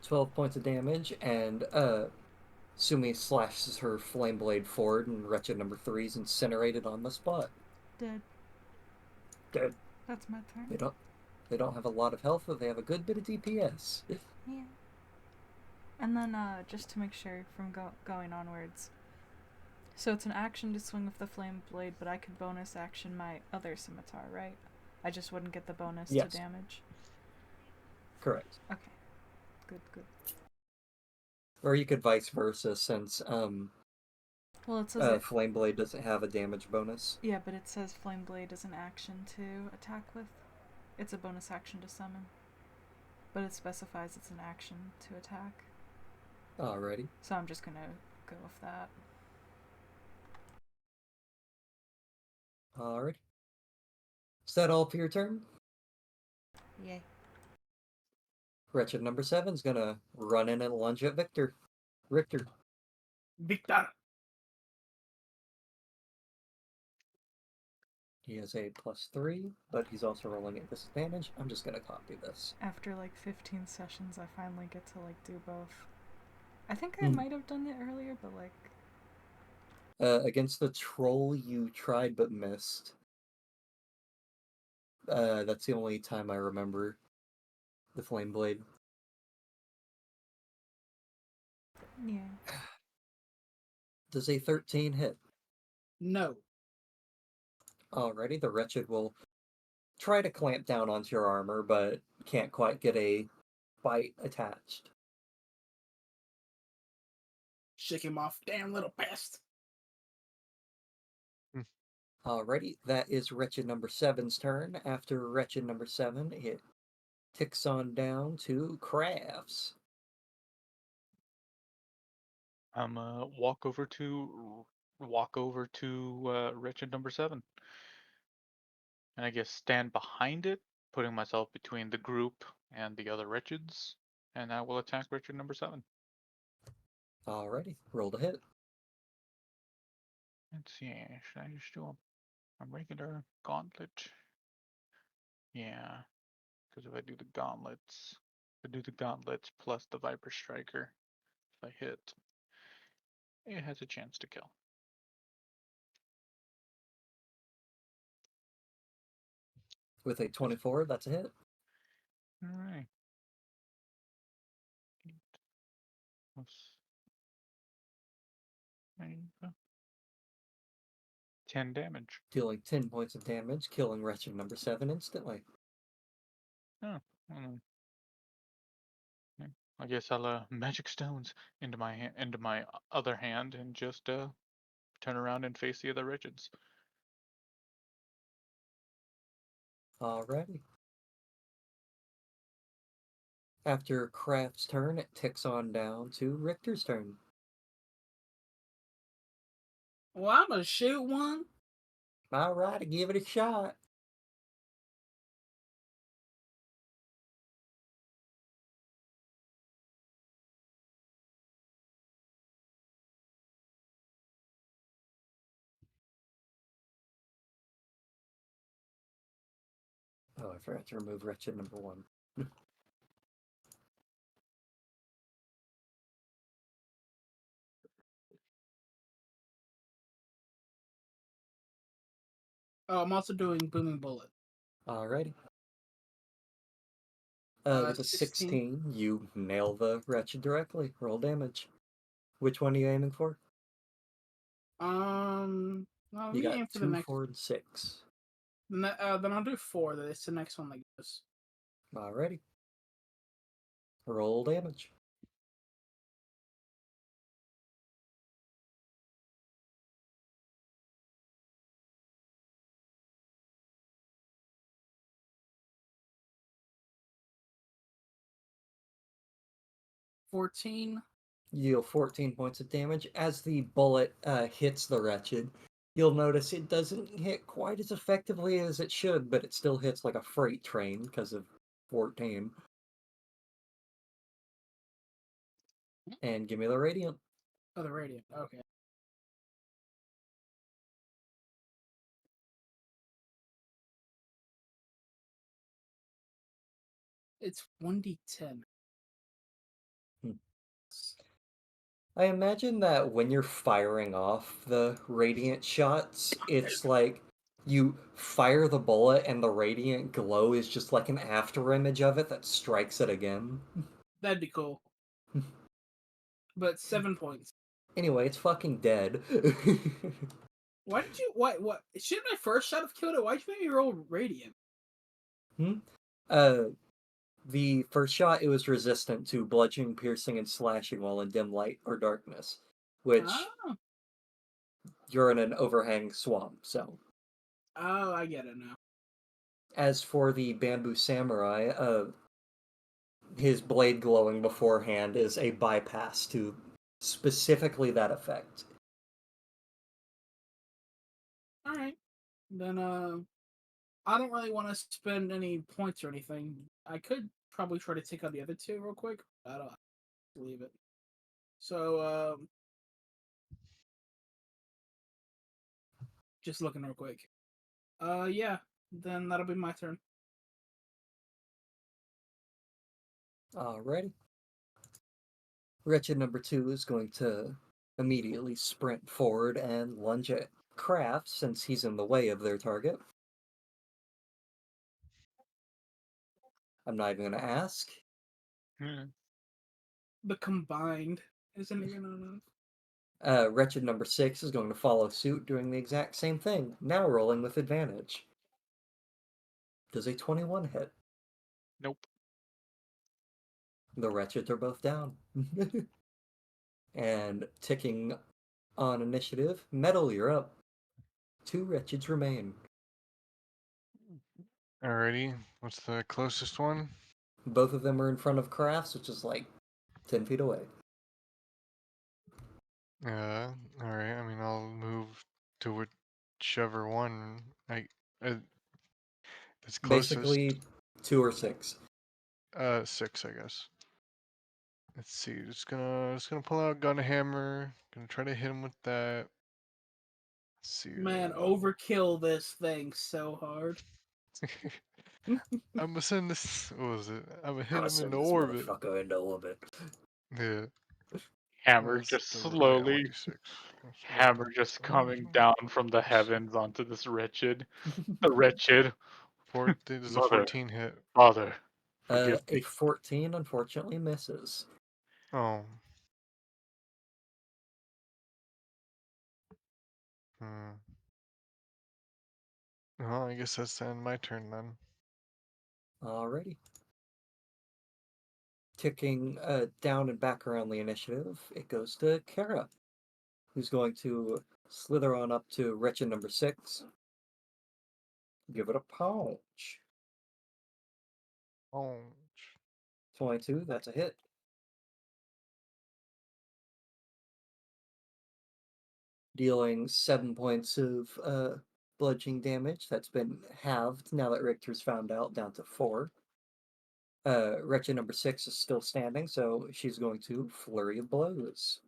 12 points of damage, and Sumi slashes her flame blade forward, and wretched number 3 is incinerated on the spot. Dead. Dead. That's my turn. They don't have a lot of health, but they have a good bit of DPS. Yeah. And then, just to make sure from going onwards. So it's an action to swing with the flame blade, but I could bonus action my other scimitar, right? I just wouldn't get the bonus Yes. to damage. Correct. Okay. Good. Or you could vice versa, since Well, it says flame blade doesn't have a damage bonus. Yeah, but it says flame blade is an action to attack with. It's a bonus action to summon. But it specifies it's an action to attack. Alrighty. So I'm just gonna go with that. Alrighty. Is that all for your turn? Yay. Wretched number 7's gonna run in and lunge at Richter. Victor. He has a +3, but he's also rolling at disadvantage. I'm just gonna copy this. After like 15 sessions, I finally get to like do both. I think I might have done it earlier, but like... Against the troll, you tried but missed. That's the only time I remember the flame blade. Yeah. Does a 13 hit? No. Alrighty, the wretched will try to clamp down onto your armor, but can't quite get a bite attached. Shake him off. Damn little pest. Alrighty, that is wretched number 7's turn. After wretched number 7, it ticks on down to Crafts. I'm walk over to wretched number 7, and I guess stand behind it, putting myself between the group and the other wretcheds, and I will attack wretched number 7. Alrighty, roll to hit. Let's see, should I just do a regular gauntlet? Yeah, because if I do the gauntlets plus the Viper Striker, if I hit, it has a chance to kill. With a 24, that's a hit. Alright. 10 damage. Dealing 10 points of damage, killing wretched number 7 instantly. Oh, I guess I'll magic stones into my other hand and just turn around and face the other wretcheds. Alrighty. After Kraft's turn, it ticks on down to Richter's turn. Well, I'm gonna shoot one. Alrighty, give it a shot. Oh, I forgot to remove wretched number 1. Oh, I'm also doing booming bullet. Alrighty. With a 16. 16, you nail the wretched directly. Roll damage. Which one are you aiming for? Well, let You me aim got for the 2, next. 4, and 6. Then I'll do 4. That's the next one that goes. Alrighty. Roll damage. $14. You deal 14 points of damage. As the bullet hits the wretched, you'll notice it doesn't hit quite as effectively as it should, but it still hits like a freight train because of 14. And give me the radiant. Oh, the radiant. Okay. It's 1d10. I imagine that when you're firing off the radiant shots, it's like you fire the bullet and the radiant glow is just like an after image of it that strikes it again. That'd be cool. But 7 points. Anyway, it's fucking dead. Why did you? What? Shouldn't my first shot have killed it? Why'd you make me roll radiant? uh, the first shot, it was resistant to bludgeoning, piercing, and slashing while in dim light or darkness, which Oh, you're in an overhang swamp, so. oh, I get it now. As for the bamboo samurai, his blade glowing beforehand is a bypass to specifically that effect. All right, then I don't really want to spend any points or anything. I could probably try to take out the other two real quick. But I don't leave it. So just looking real quick. Yeah, then that'll be my turn. Alrighty. Wretched number 2 is going to immediately sprint forward and lunge at Kraft since he's in the way of their target. I'm not even going to ask. The combined isn't even enough. Wretched number 6 is going to follow suit, doing the exact same thing, now rolling with advantage. Does a 21 hit? Nope. The Wretched are both down. And ticking on initiative, Metal, you're up. 2 Wretcheds remain. Alrighty, what's the closest one? Both of them are in front of Crafts, which is like 10 feet away. Alright, I mean, I'll move to whichever one it's closest. Basically, 2 or 6. 6, I guess. Let's see, just gonna pull out gun hammer, gonna try to hit him with that. Let's see. Man, overkill this thing so hard. I'm gonna send this. What was it? I'm gonna hit I'ma him send into this orbit. motherfucker into orbit. Yeah. Hammer That's just the right slowly, 1d6. Hammer just coming down from the heavens onto this wretched. The wretched. Does a Mother, 14 hit? Father, forgive A me. 14 unfortunately misses. Oh. Hmm. Well, I guess that's the end of my turn then. Alrighty. Ticking down and back around the initiative, it goes to Kara, who's going to slither on up to Wretched number 6. Give it a punch. Oh. 22, that's a hit. Dealing 7 points of bludgeoning damage. That's been halved now that Richter's found out, down to 4. Wretched number 6 is still standing, so she's going to flurry of blows.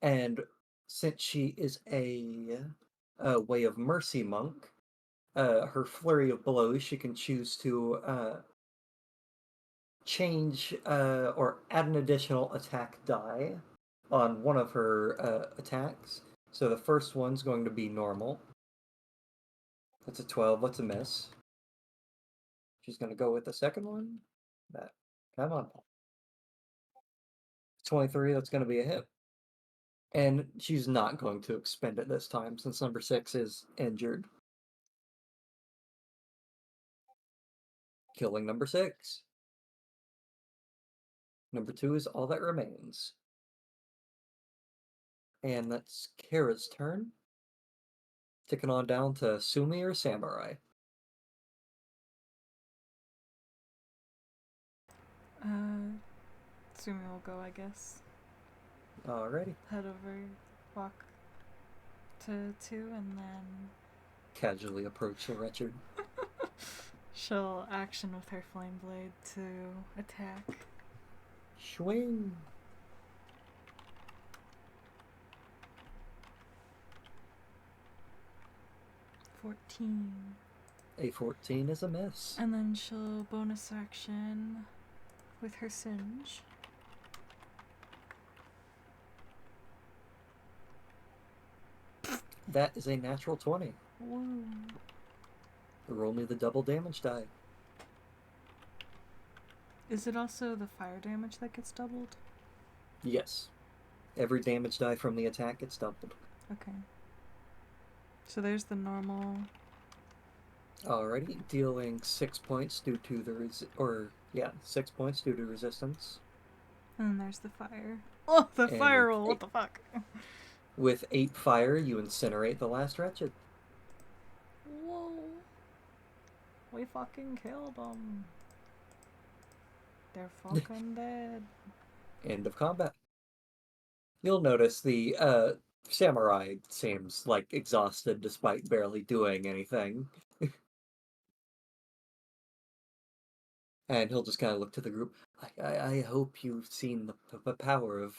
And since she is a Way of Mercy monk, her flurry of blows, she can choose to change or add an additional attack die on one of her attacks. So the first one's going to be normal. That's a 12. That's a miss. She's going to go with the second one. Come on. 23. That's going to be a hit. And she's not going to expend it this time since number 6 is injured. Killing number 6. Number 2 is all that remains. And that's Kara's turn. Ticking on down to Sumi or Samurai. Sumi will go, I guess. Alrighty. Head over, walk to 2, and then Casually approach the Wretched. she'll action with her flame blade to attack. Swing. A 14 is a miss. And then she'll bonus action with her singe. That is a natural 20. Whoa. Roll me the double damage die. Is it also the fire damage that gets doubled? Yes. Every damage die from the attack gets doubled. Okay. So there's the normal. Alrighty, dealing 6 points due to the 6 points due to resistance. And then there's the fire. Oh, the And fire roll. What the fuck? With 8 fire, you incinerate the last wretched. Whoa. We fucking killed them. They're fucking dead. End of combat. You'll notice the samurai seems like exhausted despite barely doing anything. And he'll just kind of look to the group. I hope you've seen the power of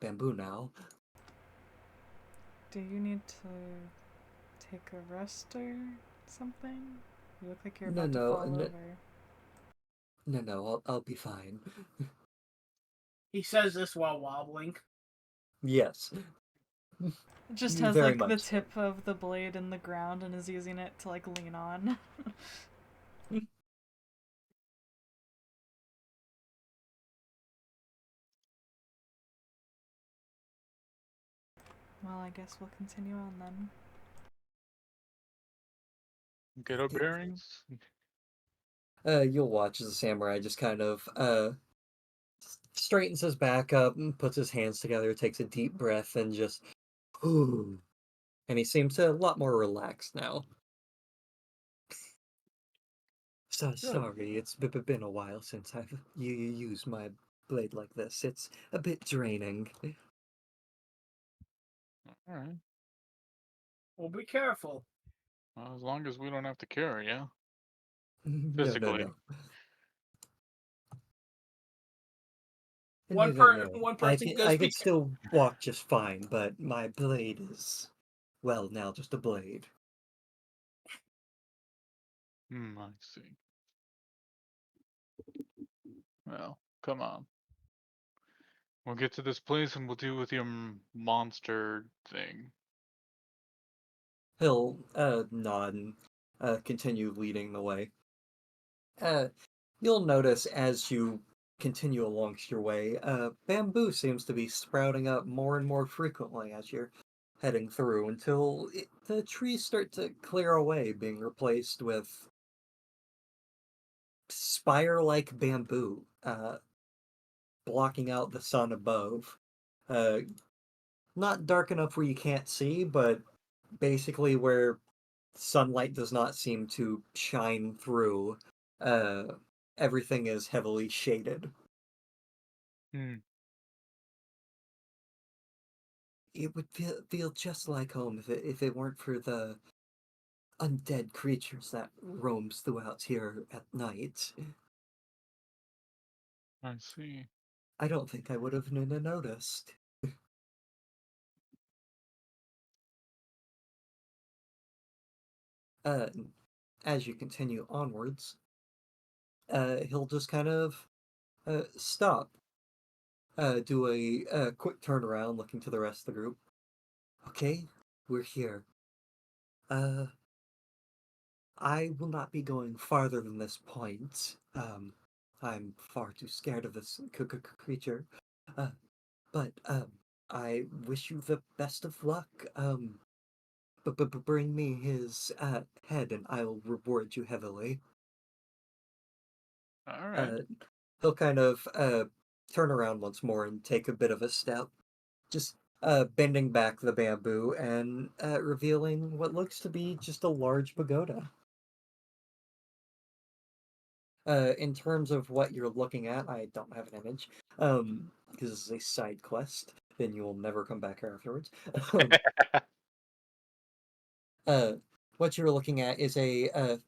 bamboo now. Do you need to take a rest or something? You look like you're about to fall over. No, I'll be fine. He says this while wobbling. Yes. It just has Very like the much so. tip of the blade in the ground and is using it to like lean on. Well, I guess we'll continue on then. Get our bearings. You'll watch as the samurai just kind of straightens his back up and puts his hands together, takes a deep breath, and just ooh. And he seems a lot more relaxed now. So sorry, it's been a while since I've used my blade like this. It's a bit draining. All right. Well, be careful. Well, as long as we don't have to carry, yeah. No. Physically. One I person goes. could still walk just fine, but my blade is, well, now just a blade. I see. Well, come on. We'll get to this place and we'll deal with your monster thing. He'll nod and continue leading the way. You'll notice as you continue along your way, bamboo seems to be sprouting up more and more frequently as you're heading through until the trees start to clear away, being replaced with spire-like bamboo, blocking out the sun above. Uh, Not dark enough where you can't see, but basically where sunlight does not seem to shine through. Uh, Everything is heavily shaded. It would feel just like home if it weren't for the undead creatures that roams throughout here at night. I see. I don't think I would have noticed. Uh, as you continue onwards, he'll just kind of stop, do a quick turnaround, looking to the rest of the group. Okay, we're here. Uh, I will not be going farther than this point. I'm far too scared of this creature. Uh, but I wish you the best of luck. But bring me his head, and I'll reward you heavily. All right. He'll kind of turn around once more and take a bit of a step, just bending back the bamboo and revealing what looks to be just a large pagoda. In terms of what you're looking at, I don't have an image, because this is a side quest, then you will never come back here afterwards. uh, what you're looking at is a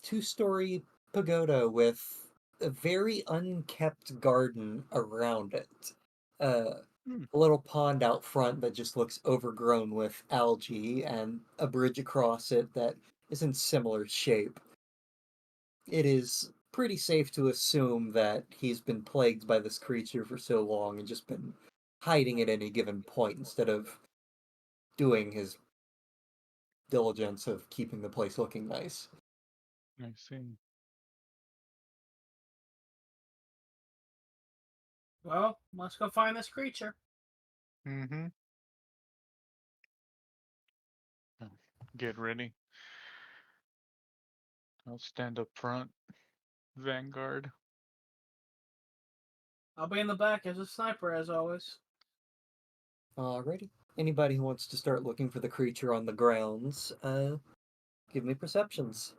two-story pagoda with a very unkept garden around it. A little pond out front that just looks overgrown with algae, and a bridge across it that is in similar shape. It is pretty safe to assume that he's been plagued by this creature for so long and just been hiding at any given point instead of doing his diligence of keeping the place looking nice. I see. Well, let's go find this creature. Mm-hmm. Get ready. I'll stand up front. Vanguard. I'll be in the back as a sniper, as always. Alrighty. Anybody who wants to start looking for the creature on the grounds, give me perceptions.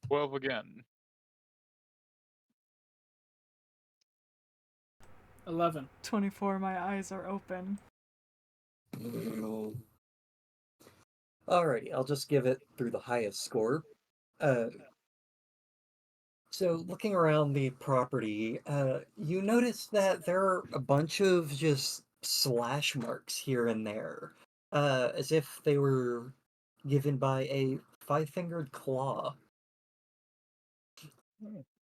12 again. 11. 24, my eyes are open. Alrighty, I'll just give it through the highest score. So looking around the property, you notice that there are a bunch of just slash marks here and there, as if they were given by a five-fingered claw.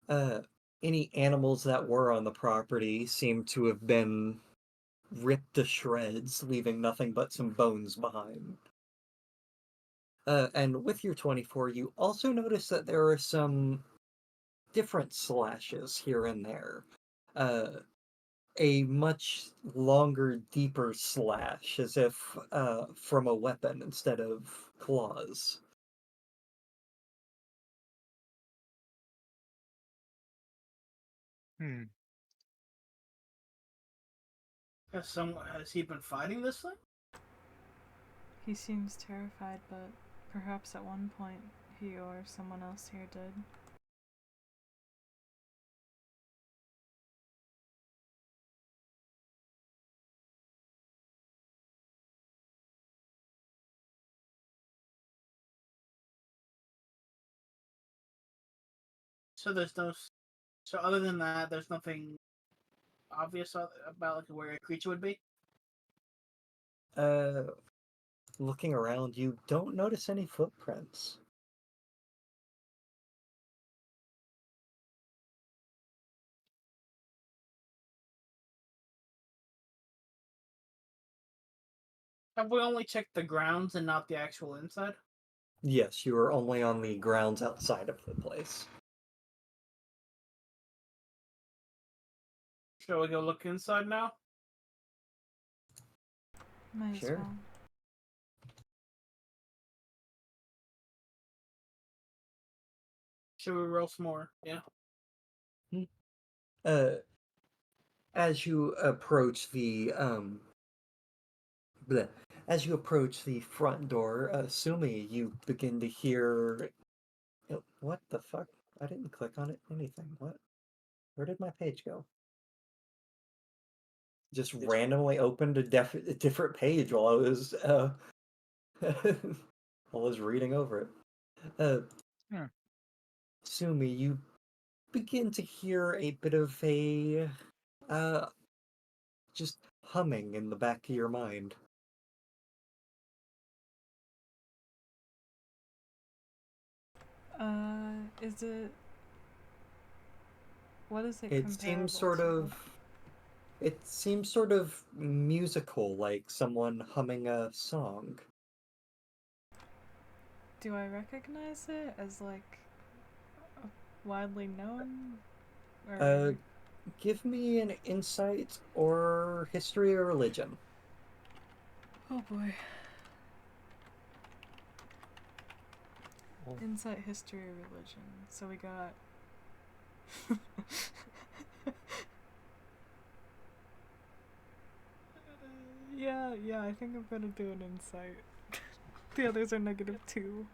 Uh, any animals that were on the property seem to have been ripped to shreds, leaving nothing but some bones behind. And with your 24, you also notice that there are some different slashes here and there. A much longer, deeper slash, as if from a weapon instead of claws. Hmm. Has he been fighting this thing? He seems terrified, but perhaps at one point he or someone else here did. So there's no. So other than that, there's nothing obvious about like where a creature would be. Uh, Looking around, you don't notice any footprints. Have we only checked the grounds and not the actual inside? Yes, you are only on the grounds outside of the place. Shall we go look inside now? Might Sure. as well. Should we roll some more? Yeah. Uh, as you approach the bleh, as you approach the front door, Sumi, you begin to hear. What the fuck? I didn't click on it. Anything? What? Where did my page go? Just randomly opened a different page while I was while I was reading over it. Uh, Hmm. Sumi, you begin to hear a bit of a uh just humming in the back of your mind. Is it. What is it It seems comparable sort to? of it seems sort of musical, like someone humming a song. Do I recognize it as, like, widely known? Uh, Or. Give me an insight or history or religion. Oh boy. Oh. Insight, history, religion. So we got. Yeah, I think I'm gonna do an insight. The others are -2.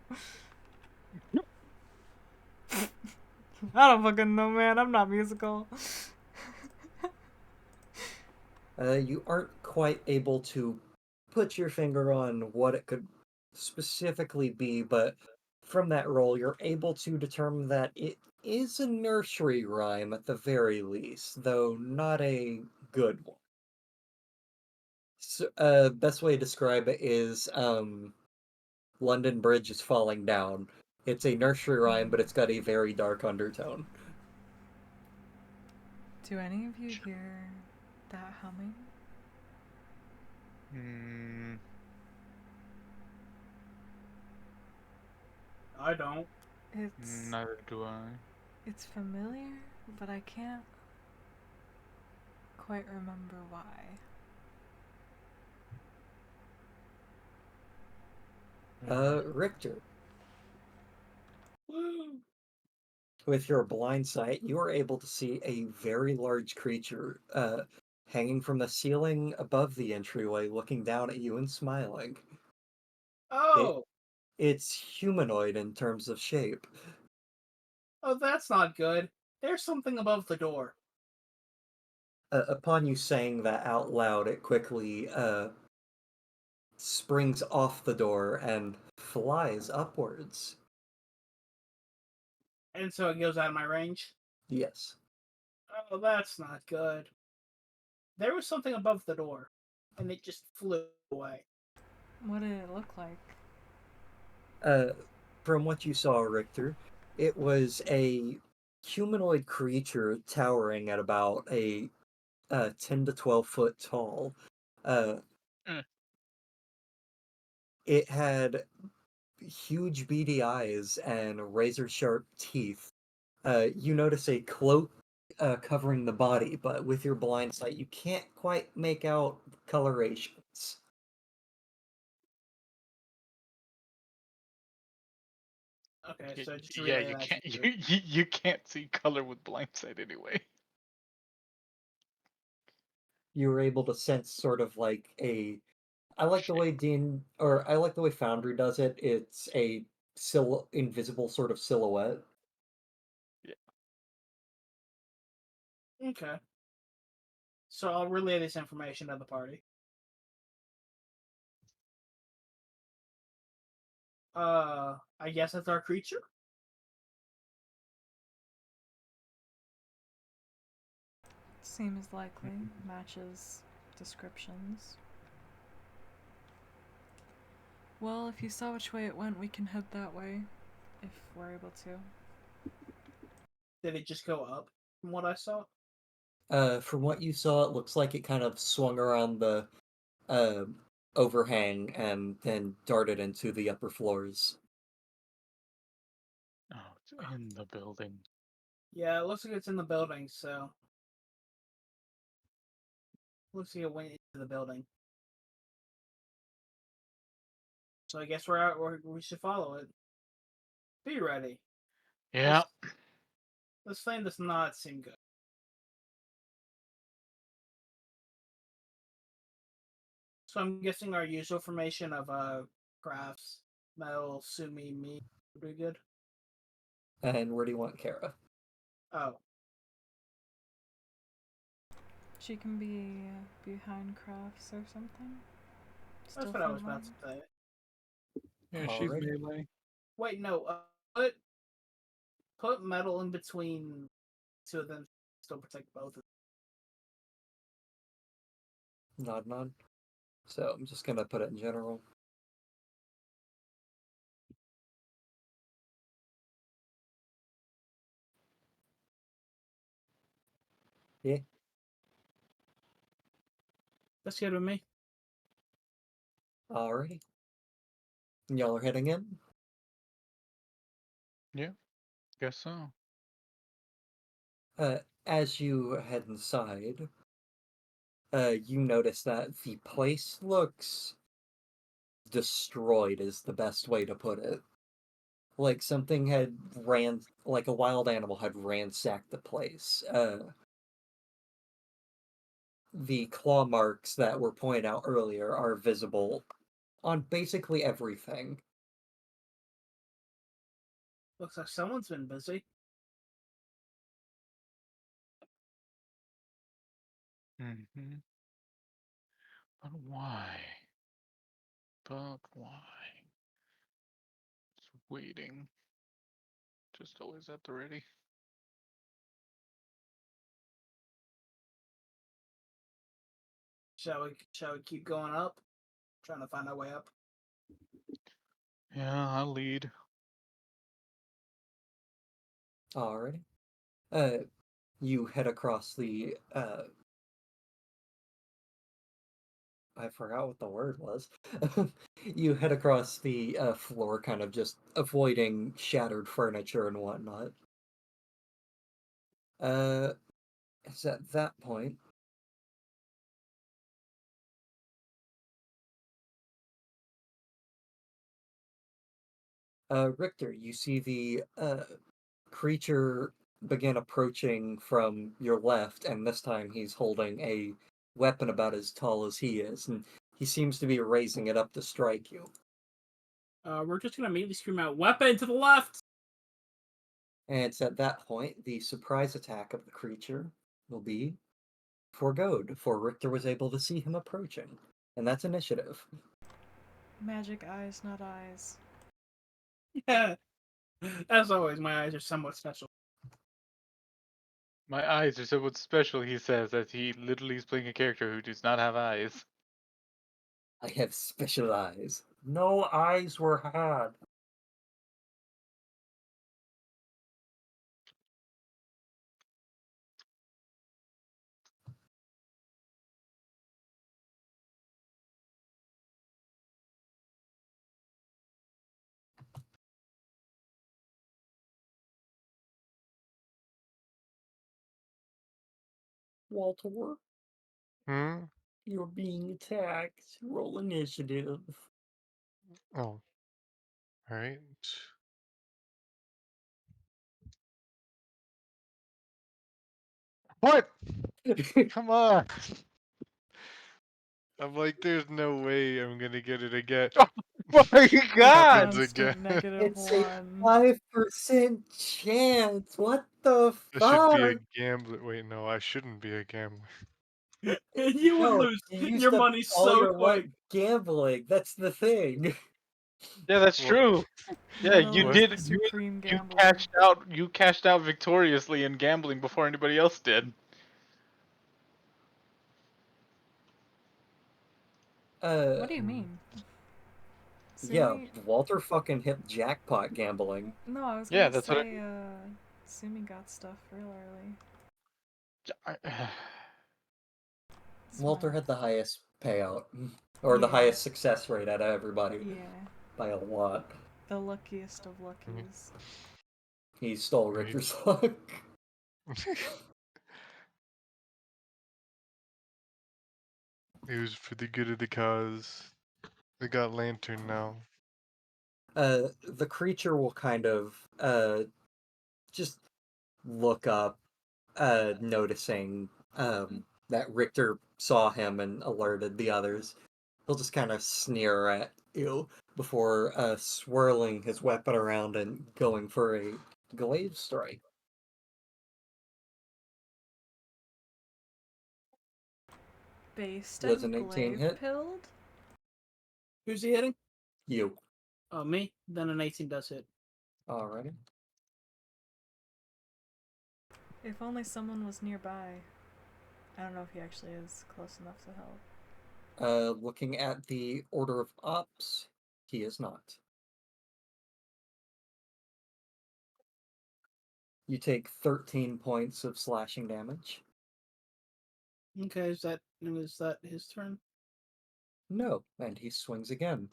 I don't fucking know, man. I'm not musical. You aren't quite able to put your finger on what it could specifically be, but from that roll, you're able to determine that it is a nursery rhyme at the very least, though not a good one. So, best way to describe it is London Bridge is falling down. It's a nursery rhyme, but it's got a very dark undertone. Do any of you hear that humming? Hmm. I don't. Neither do I. It's familiar, but I can't quite remember why. Richter, Woo! with your blind sight, you are able to see a very large creature hanging from the ceiling above the entryway, looking down at you and smiling. It Oh, it's humanoid in terms of shape. oh, that's not good. There's something above the door. Upon you saying that out loud, it quickly springs off the door and flies upwards. And so it goes out of my range. Yes. Oh, that's not good. There was something above the door, and it just flew away. What did it look like? Uh, from what you saw, Richter, it was a humanoid creature towering at about a 10 to 12 foot tall. Uh, Eh. it had huge beady eyes and razor sharp teeth. You notice a cloak covering the body, but with your blind sight, you can't quite make out colorations. Okay, so just Yeah, relay you that can't. to you. You can't see color with blindsight anyway. You were able to sense sort of like a. I like the way Shape. Dean, or I like the way Foundry does it. It's a invisible sort of silhouette. Yeah. Okay. So I'll relay this information to the party. I guess that's our creature? Seems likely. Matches descriptions. Well, if you saw which way it went, we can head that way. If we're able to. Did it just go up from what I saw? From what you saw, it looks like it kind of swung around the uh, overhang and then darted into the upper floors. Oh, it's in the building. Yeah, it looks like it's in the building, so. Looks like it went into the building. So I guess we're out. We should follow it. Be ready. Yeah. This flame does not seem good. So I'm guessing our usual formation of crafts, metal, sumi, me would be good. And where do you want Kara? Oh, She can be behind crafts or something. that's Still what I was front about to line. say. Yeah, she's Alrighty. melee. Wait, no. Put metal in between two of them. Still protect both of them. Nod nod. So I'm just gonna put it in general. Yeah. That's good with me. Alrighty. Y'all are heading in. Yeah. Guess so. As you head inside, you notice that the place looks destroyed, is the best way to put it. Like something had like a wild animal had ransacked the place. The claw marks that were pointed out earlier are visible on basically everything. Looks like someone's been busy. Mm-hmm. But why? But why? Just waiting. Just always at the ready. Shall we keep going up? Trying to find our way up. Yeah, I'll lead. Alrighty. You head across the I forgot what the word was. You head across the floor, kind of just avoiding shattered furniture and whatnot. Uh, it's at that point. Richter, you see the creature begin approaching from your left, and this time he's holding a weapon about as tall as he is, and he seems to be raising it up to strike you. We're just gonna immediately scream out, "Weapon to the left!" And it's at that point the surprise attack of the creature will be foregoed, for Richter was able to see him approaching. And that's initiative. Magic eyes, not eyes. Yeah. As always, my eyes are somewhat special. My eyes are somewhat special, he says, as he literally is playing a character who does not have eyes. I have special eyes. No eyes were had. Walter, Hmm? you're being attacked. Roll initiative. Oh, alright. What? Come on! I'm like, there's no way I'm gonna get it again. Oh my god! Happens again. Constant negative It's a 1. 5% chance. What the I should be a fuck? gambler. Wait, no, I shouldn't be a gambler. You would No, lose you used your up money all so your luck quick. gambling. That's the thing. Yeah, that's What? true. Yeah, you Metal What? is did. the supreme You gambler. cashed out victoriously in gambling before anybody else did. What do you Hmm. mean? Yeah, Sumi? Walter fucking hit jackpot gambling. No, I was Yeah, gonna that's what say, Sumi got stuff real early. It's Walter fine. had the highest payout, or the Yeah. highest success rate out of everybody Yeah. by a lot. The luckiest of Mhm. luckies. He stole Right. Richter's luck. It was for the good of the cause. We got lantern now. The creature will kind of just look up, noticing that Richter saw him and alerted the others. He'll just kind of sneer at you before swirling his weapon around and going for a glaive strike. Based Does and an 18 glaive hit? pilled? Who's he hitting? You. Oh, me? Then an 18 does hit. Alrighty. If only someone was nearby. I don't know if he actually is close enough to help. Looking at the order of ops, he is not. You take 13 points of slashing damage. Okay, is that his turn? No, and he swings again.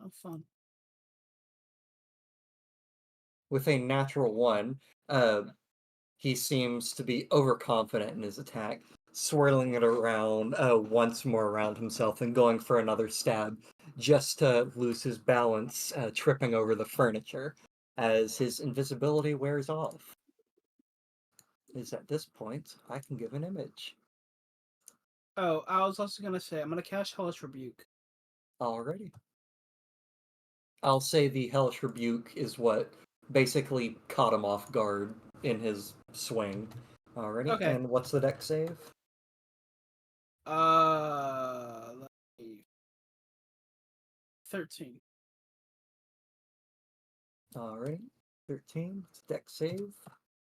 Oh, fun. With a natural one, he seems to be overconfident in his attack, swirling it around once more around himself and going for another stab, just to lose his balance, tripping over the furniture as his invisibility wears off. Is at this point, I can give an image. Oh, I was also gonna say I'm gonna cast Hellish Rebuke. Alrighty. I'll say the Hellish Rebuke is what basically caught him off guard in his swing. Alrighty, Okay. and what's the deck save? Let's see. 13. Alrighty, 13. It's deck save.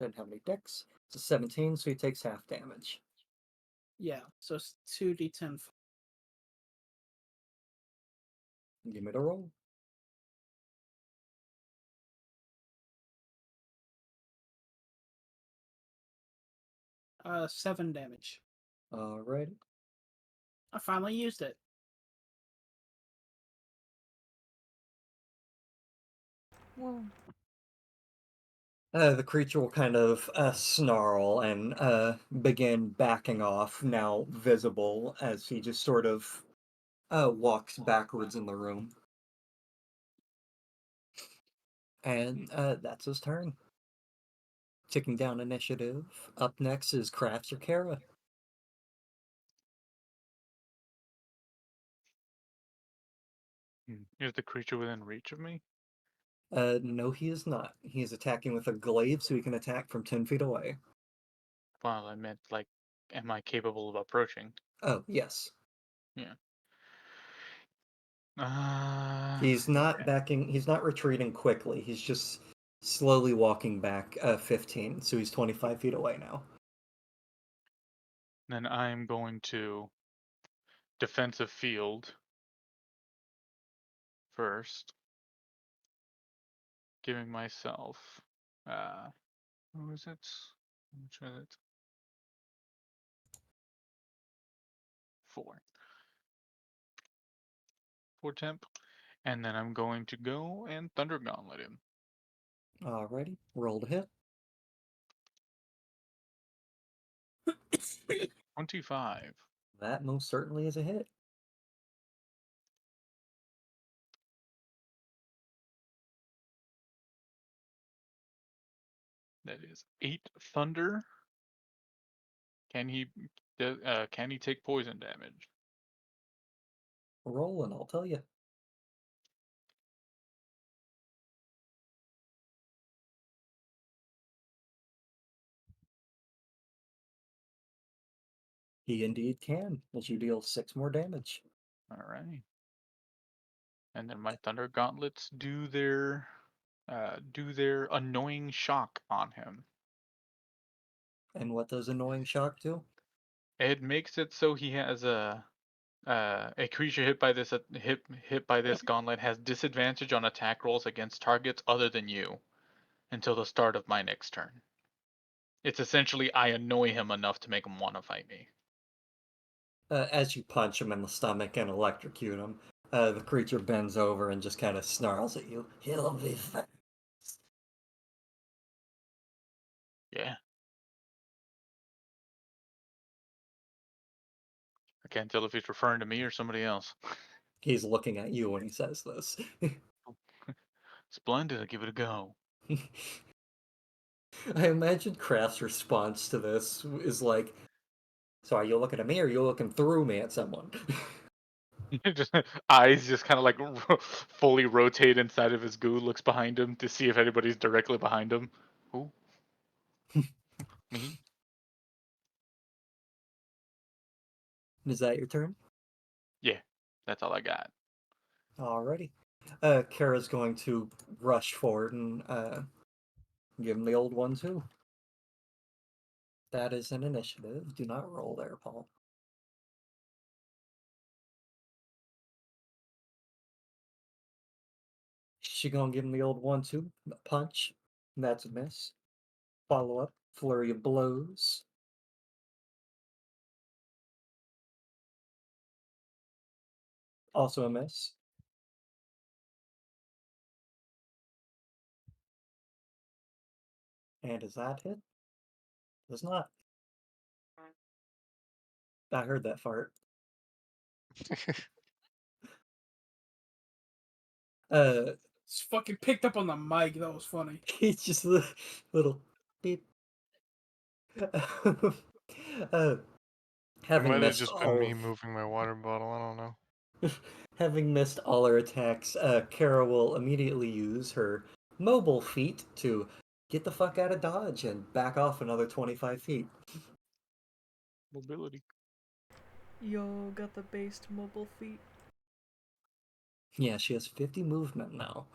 Doesn't have any decks. It's a 17, so he takes half damage. Yeah, so it's 2d10. Give me the roll. 7 damage. Alright. I finally used it. Whoa. The creature will kind of snarl and begin backing off, now visible, as he just sort of walks backwards in the room. And that's his turn. Ticking down initiative. Up next is Crafts or Kara. Is the creature within reach of me? No, he is not. He is attacking with a glaive, so he can attack from 10 feet away. Well, I meant like, am I capable of approaching? Oh, yes. Yeah. He's not Okay. backing, he's not retreating quickly. He's just slowly walking back 15, so he's 25 feet away now. Then I'm going to defensive field first, giving myself what was it? Which was it? 4. 4 temp. And then I'm going to go and Thunder Gauntlet him. Alrighty, roll to hit. 25. That most certainly is a hit. That is 8 thunder. Can he take poison damage? Roll and I'll tell you. He indeed can, as you deal 6 more damage. Alright. And then my Thunder Gauntlets do their annoying shock on him. And what does Annoying Shock do? It makes it so he has a creature hit by this gauntlet has disadvantage on attack rolls against targets other than you until the start of my next turn. It's essentially I annoy him enough to make him want to fight me. As you punch him in the stomach and electrocute him, the creature bends over and just kind of snarls at you. He'll be fine. Yeah. I can't tell if he's referring to me or somebody else. He's looking at you when he says this. Splendid, I'll give it a go. I imagine Kraft's response to this is like, so are you looking at me or are you looking through me at someone? Just, eyes just kind of like fully rotate inside of his goo, looks behind him to see if anybody's directly behind him. Who? Me? Is that your turn? Yeah, that's all I got. Alrighty. Kara's going to rush forward and give him the old one too. That is an initiative. Do not roll there, Paul. She gonna give him the old one too. Punch. That's a miss. Follow up. Flurry of blows. Also a miss. And does that hit? Does not. I heard that fart. It's fucking picked up on the mic. That was funny. He's just a little beep. uh, It having might have missed just been all me moving my water bottle. I don't know. having missed all her attacks, Kara will immediately use her mobile feat to get the fuck out of dodge and back off another 25 feet. Mobility. Yo, got the based mobile feet. Yeah, she has 50 movement now.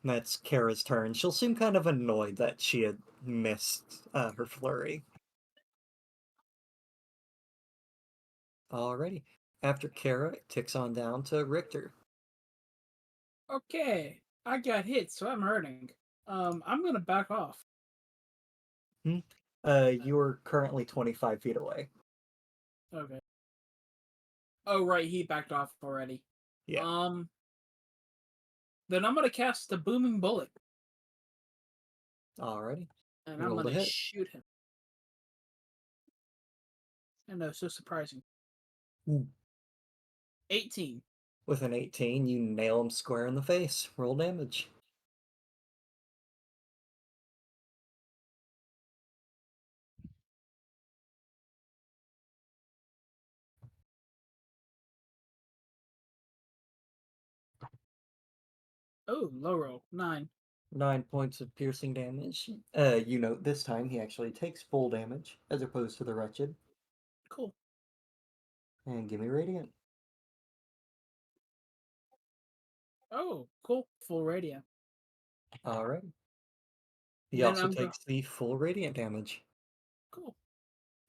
That's Kara's turn. She'll seem kind of annoyed that she had missed her flurry. Alrighty. After Kara, it ticks on down to Richter. Okay, I got hit, so I'm hurting. I'm gonna back off. You're currently 25 feet away. Okay. Oh right, he backed off already. Yeah. Then I'm gonna cast the booming bullet, Alrighty. and I'm Roll to gonna hit. shoot him. I know, so surprising. Ooh. 18. With an 18, you nail him square in the face. Roll damage. Oh, low roll. 9. 9 points of piercing damage. You note this time he actually takes full damage as opposed to the wretched. Cool. And give me radiant. Oh, cool. Full radiant. Alright. He Then also I'm go. takes the full radiant damage. Cool.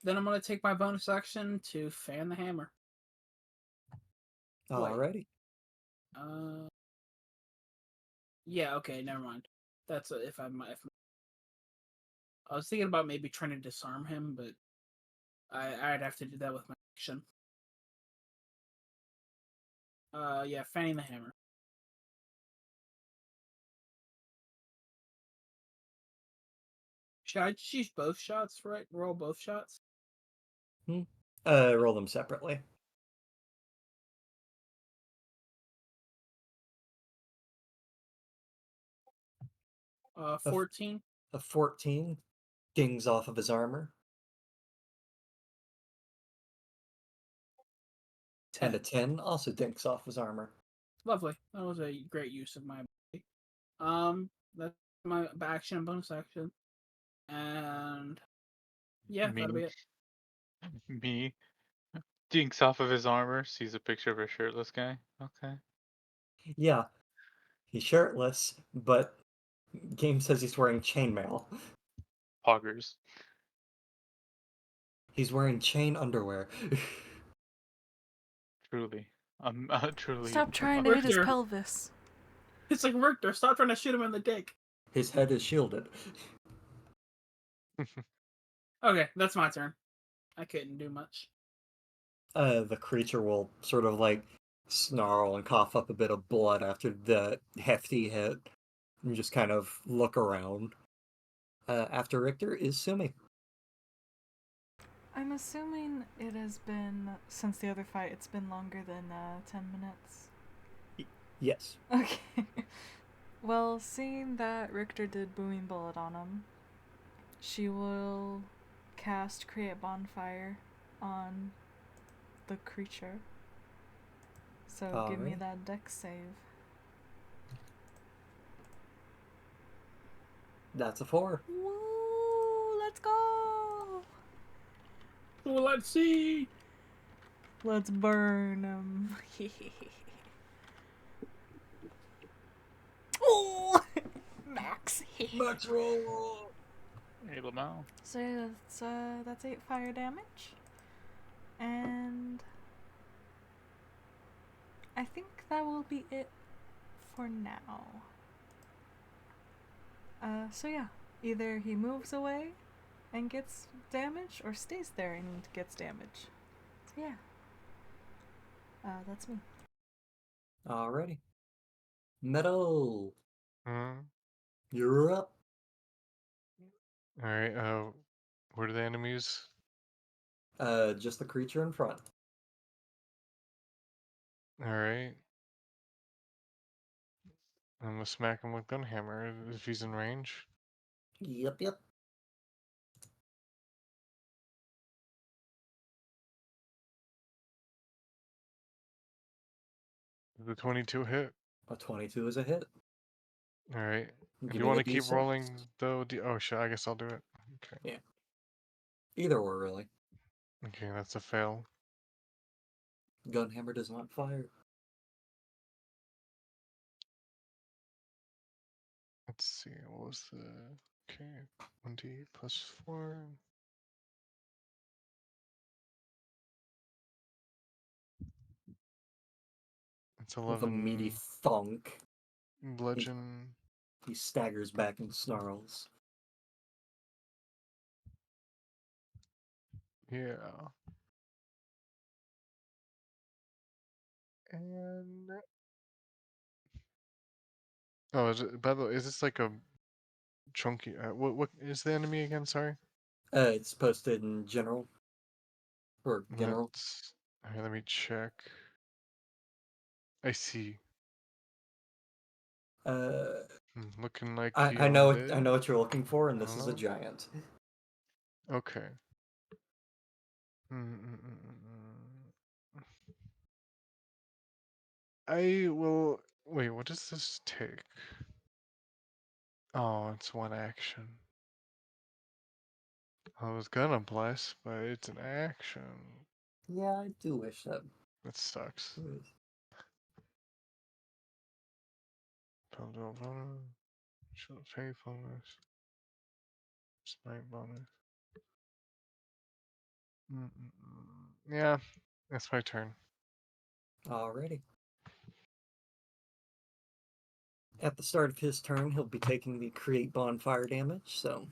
Then I'm gonna take my bonus action to fan the hammer. Wait. Alrighty. Yeah. Okay. Never mind. That's if if I was thinking about maybe trying to disarm him, but I'd have to do that with my action. Yeah, fanning the hammer. Should I just use both shots? Right, roll both shots. Roll them separately. A 14. A 14 dings off of his armor. 10 to 10 also dinks off his armor. Lovely. That was a great use of my ability. That's my action and bonus action, and yeah, that'll be Me, it. me, dinks off of his armor, sees a picture of a shirtless guy. Okay. Yeah, he's shirtless, but game says he's wearing chainmail. Poggers. He's wearing chain underwear. Truly. Truly. Stop trying to hit his Richter. pelvis. It's like Richter. Stop trying to shoot him in the dick. His head is shielded. Okay, that's my turn. I couldn't do much. The creature will sort of like snarl and cough up a bit of blood after the hefty hit and just kind of look around. After Richter is Sumi. I'm assuming it has been, since the other fight, it's been longer than 10 minutes. Yes. Okay. Well, seeing that Richter did Booming Bullet on him, she will cast Create Bonfire on the creature. So give me Alright. that dex save. That's a 4. Woo! Let's go! Well, let's see. Let's burn him. Oh! Max. Max roll! Hey, Lamau. So that's 8 fire damage. And I think that will be it for now. So yeah, either he moves away and gets damage, or stays there and gets damage. So yeah. That's me. Alrighty. Metal, Hmm. you're up. All right. What are the enemies? Just the creature in front. All right. I'm gonna smack him with gunhammer if he's in range. Yep. The 22 hit. A 22 is a hit. All right. Give Do you me want the to keep D6. rolling though? Oh shit! I guess I'll do it. Okay. Yeah. Either or, really. Okay, that's a fail. Gunhammer does not fire. Let's see. What was the? Okay, 1d plus 4. It's With a meaty 11 thunk, bludgeon. he staggers back and snarls. Yeah. And oh, is it, by the way, is this like a chunky? What is the enemy again? Sorry. It's posted in general or general. Let's. Here, let me check. I see. Uh, Looking like he I know lit. I know what you're looking for, and I this don't is a know. giant. Okay. Mm-mm-mm-mm. I will. Wait, what does this take? Oh, it's one action. I was gonna bless, but it's an action. Yeah, I do wish that. That sucks. Bundle bonus. Show pay bonus. Smite bonus. Yeah, that's my turn. Alrighty. At the start of his turn, he'll be taking the create bonfire damage, so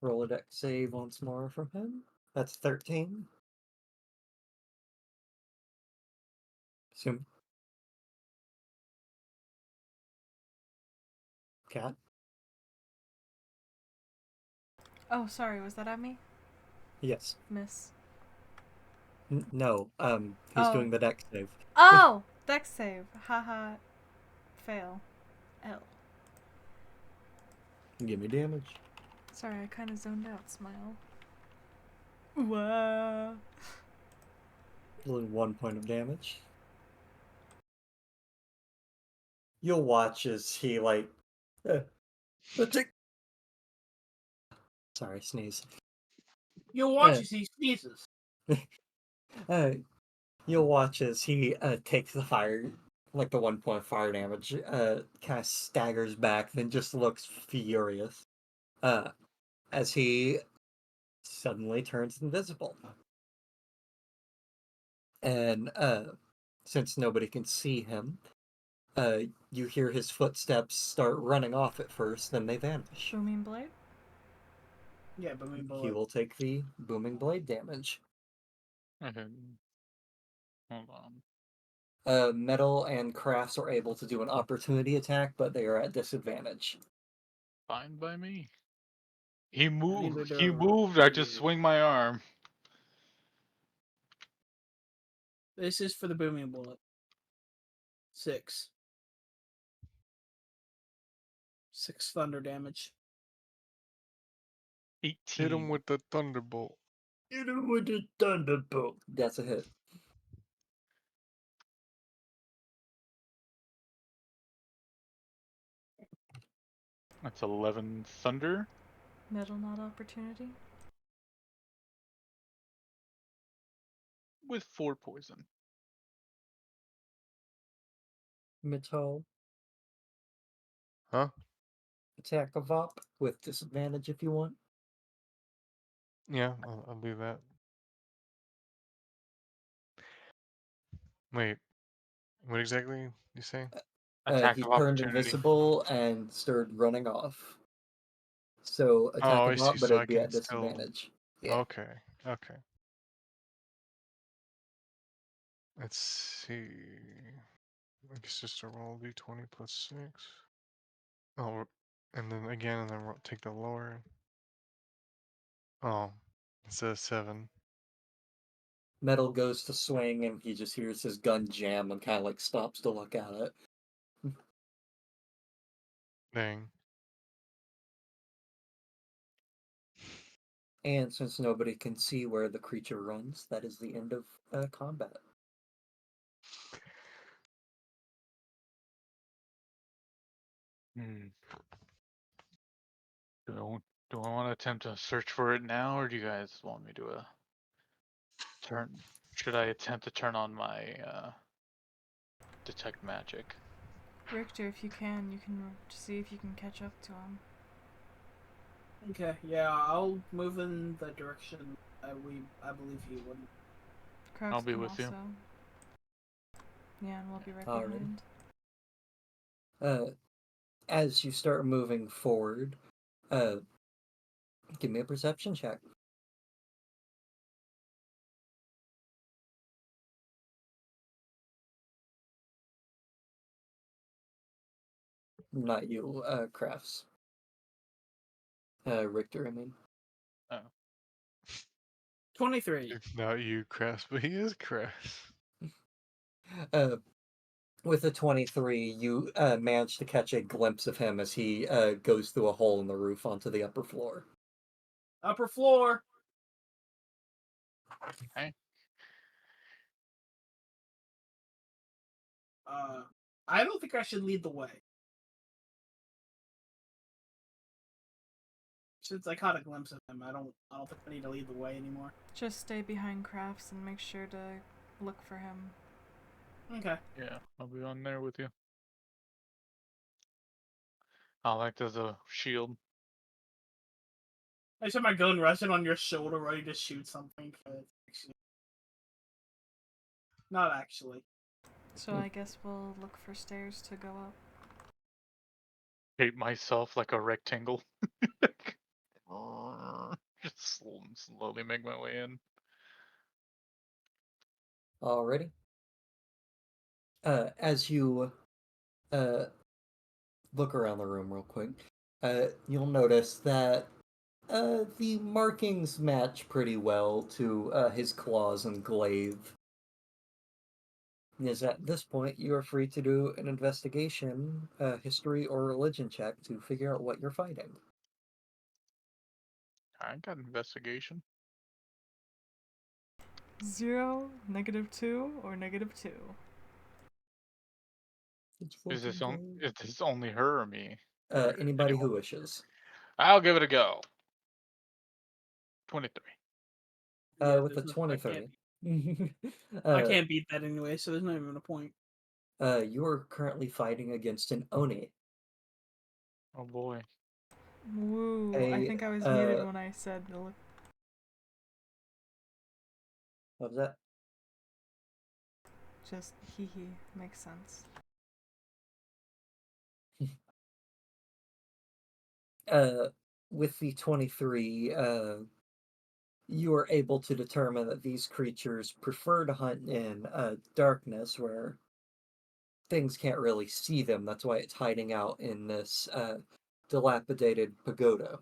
roll a dex save once more from him. That's 13. Assume. Cat? Oh, sorry, was that at me? Yes. Miss. No, he's Oh. doing the dex save. Oh! Dex save. Haha. Fail. L. Give me damage. Sorry, I kind of zoned out. Smile. Whoa. Only 1 point of damage. You'll watch as he, like, sorry, sneeze. You'll watch as he sneezes. Uh, you'll watch as he takes the fire, like the 1 point fire damage, kind of staggers back, then just looks furious. As he suddenly turns invisible. And since nobody can see him, you hear his footsteps start running off at first, then they vanish. Booming blade? Yeah, but we He will take the booming blade damage. Okay. Hold on. Metal and crafts are able to do an opportunity attack, but they are at disadvantage. Fine by me. He moved. Neither He do moved. I just swing my arm. This is for the booming bullet. 6. 6 thunder damage. 18. Hit him with the thunderbolt. Hit him with the thunderbolt. That's a hit. That's 11 thunder. Metal not opportunity? With 4 poison. Metal. Huh? Attack of op with disadvantage if you want. Yeah, I'll do that. Wait, what exactly you say? Attack He of turned opportunity. invisible and started running off. So attack Oh, I of see. op, but So I it'd be can at still. disadvantage. Yeah. Okay. Okay. Let's see. I guess just a roll d20 plus 6. Oh, and then again, and then take the lower. Oh, it's a 7. Metal goes to swing and he just hears his gun jam and kind of like stops to look at it. Dang. And since nobody can see where the creature runs, that is the end of combat. Hmm. Do I want to attempt to search for it now, or do you guys want me to turn? Should I attempt to turn on my detect magic? Richter, if you can see if you can catch up to him. Okay, yeah, I'll move in the direction I believe he would. Crafts I'll be can with also. you. Yeah, and we'll be right Alright. behind. As you start moving forward, give me a perception check. Not you, Crafts. Richter, I mean. Oh. 23. Not you, Crafts, but he is Crafts. Uh, with a 23, you manage to catch a glimpse of him as he goes through a hole in the roof onto the upper floor. Upper floor. Okay. I don't think I should lead the way. Since I caught a glimpse of him, I don't think I need to lead the way anymore. Just stay behind Crafts and make sure to look for him. Okay. Yeah, I'll be on there with you. I'll act as a shield. I just have my gun resting on your shoulder, ready to shoot something. Actually, not actually. So I guess we'll look for stairs to go up. Shape myself like a rectangle. Just slowly make my way in. Alrighty. As you uh, look around the room real quick, you'll notice that the markings match pretty well to his claws and glaive. Is at this point you are free to do an investigation, history, or religion check to figure out what you're fighting. I got investigation. 0, -2, or -2. It's Is this on? fucking Is this only her or me? go. Or Anybody anyone? who wishes. I'll give it a go. 23. Yeah, With the there's no. 23. I uh, can't beat that anyway, so there's not even a point. you are currently fighting against an Oni. Oh boy. Woo, I A, think I was muted when I said the look. what was that? Just hee hee. Makes sense. With the 23, you are able to determine that these creatures prefer to hunt in darkness where things can't really see them. That's why it's hiding out in this dilapidated pagoda.